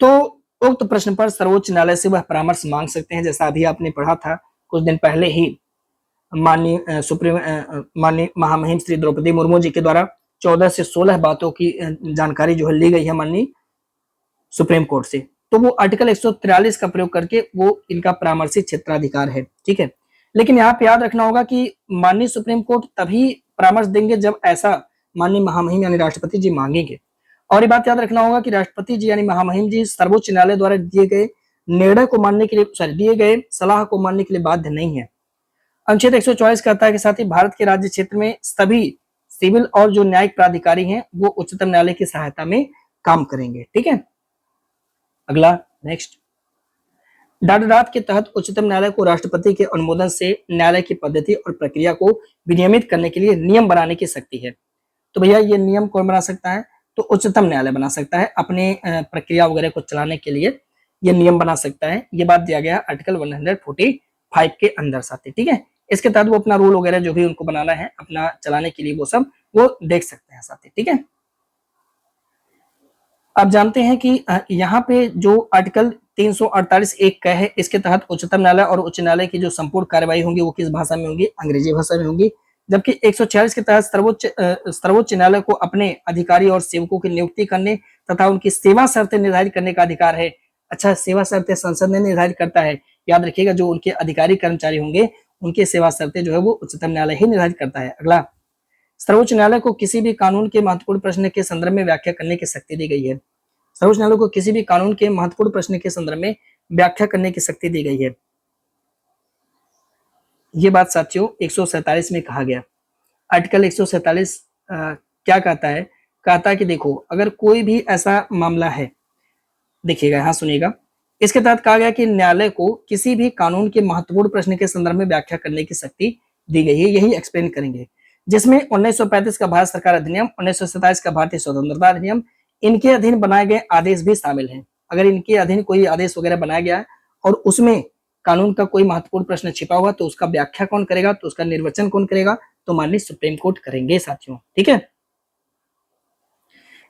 तो उक्त प्रश्न पर सर्वोच्च न्यायालय से वह परामर्श मांग सकते हैं। जैसा अभी आपने पढ़ा था कुछ दिन पहले ही, माननीय महामहिम श्री द्रौपदी मुर्मू जी के द्वारा 14 से 16 बातों की जानकारी जो है ली गई है माननीय सुप्रीम कोर्ट से। तो वो आर्टिकल 143 का प्रयोग करके वो इनका परामर्शी क्षेत्राधिकार है, ठीक है। लेकिन यहाँ पे याद रखना होगा कि माननीय सुप्रीम कोर्ट तभी परामर्श देंगे जब ऐसा माननीय महामहिम यानी राष्ट्रपति जी मांगेंगे। और ये बात याद रखना होगा कि राष्ट्रपति जी यानी महामहिम जी सर्वोच्च न्यायालय द्वारा दिए गए निर्णय को मानने के लिए, सॉरी दिए गए सलाह को मानने के लिए बाध्य नहीं है। अनुच्छेद 124 कहता है कि साथ ही भारत के राज्य क्षेत्र में सभी सिविल और जो न्यायिक प्राधिकारी हैं वो उच्चतम न्यायालय की सहायता में काम करेंगे, ठीक है। अगला, नेक्स्ट, डाटाडात के तहत उच्चतम न्यायालय को राष्ट्रपति के अनुमोदन से न्यायालय की पद्धति और प्रक्रिया को विनियमित करने के लिए नियम बनाने की शक्ति है। तो भैया ये नियम कौन बना सकता है? तो उच्चतम न्यायालय बना सकता है अपने प्रक्रिया वगैरह को चलाने के लिए, ये नियम बना सकता है। ये बात दिया गया आर्टिकल 145 के अंदर साथी, ठीक है। इसके तहत वो अपना रूल वगैरह जो भी उनको बनाना है अपना चलाने के लिए वो सब वो देख सकते हैं साथी, ठीक है। आप जानते हैं कि यहाँ पे जो आर्टिकल 348 एक का है, इसके तहत उच्चतम न्यायालय और उच्च न्यायालय की जो संपूर्ण कार्यवाही होंगी वो किस भाषा में होंगी? अंग्रेजी भाषा में होंगी। जबकि 146 के तहत सर्वोच्च न्यायालय को अपने अधिकारी और सेवकों की नियुक्ति करने तथा उनकी सेवा शर्तें निर्धारित करने का अधिकार है। अच्छा, सेवा शर्तें संसद ने निर्धारित करता है। याद रखिएगा, जो उनके अधिकारी कर्मचारी होंगे उनकी सेवा शर्तें जो है वो उच्चतम न्यायालय ही निर्धारित करता है। अगला, सर्वोच्च न्यायालय को किसी भी कानून के महत्वपूर्ण प्रश्न के संदर्भ में व्याख्या करने की शक्ति दी गई है। सर्वोच्च न्यायालय को किसी भी कानून के महत्वपूर्ण प्रश्न के संदर्भ में व्याख्या करने की शक्ति दी गई है। ये बात साथियों 147 में कहा गया। आर्टिकल 147 क्या कहता है? कहता है कि देखो, अगर कोई भी ऐसा मामला है, देखिएगा यहाँ सुनिएगा, इसके तहत कहा गया कि न्यायालय को किसी भी कानून के महत्वपूर्ण प्रश्न के संदर्भ में व्याख्या करने की शक्ति दी गई है। यही एक्सप्लेन करेंगे, जिसमें 1935 का भारत सरकार अधिनियम, 1927 का भारतीय स्वतंत्रता अधिनियम, इनके अधीन बनाए गए आदेश भी शामिल हैं। अगर इनके अधीन कोई आदेश वगैरह बनाया गया है और उसमें कानून का कोई महत्वपूर्ण प्रश्न छिपा हुआ, तो उसका व्याख्या कौन करेगा, तो उसका निर्वचन कौन करेगा? तो माननीय सुप्रीम कोर्ट करेंगे साथियों। ठीक है,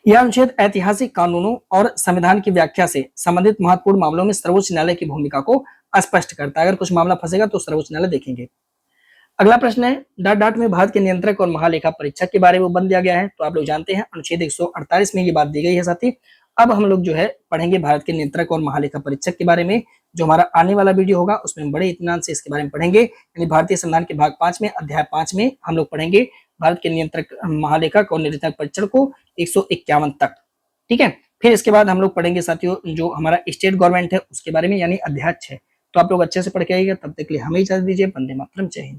यह अनुच्छेद ऐतिहासिक कानूनों और संविधान की व्याख्या से संबंधित महत्वपूर्ण मामलों में सर्वोच्च न्यायालय की भूमिका को स्पष्ट करता है। अगर कुछ मामला फंसेगा तो सर्वोच्च न्यायालय देखेंगे। अगला प्रश्न है, डॉट डॉट में भारत के नियंत्रक और महालेखा परीक्षक के बारे में बन दिया गया है। तो आप लोग जानते हैं अनुच्छेद 148 में ये बात दी गई है साथी। अब हम लोग जो है पढ़ेंगे भारत के नियंत्रक और महालेखा परीक्षक के बारे में। जो हमारा आने वाला वीडियो होगा उसमें हम बड़े इत्मीनान से इसके बारे में पढ़ेंगे। यानी भारतीय संविधान के भाग 5 में अध्याय 5 में हम लोग पढ़ेंगे भारत के नियंत्रक, महालेखक और नियंत्रक परीक्षक को 151 तक। ठीक है, फिर इसके बाद हम लोग पढ़ेंगे साथियों जो हमारा स्टेट गवर्नमेंट है उसके बारे में, यानी अध्याय 6। तो आप लोग अच्छे से पढ़ के आइएगा। तब तक के लिए हमें इजाजत दीजिए। वंदे मातरम, जय हिंद।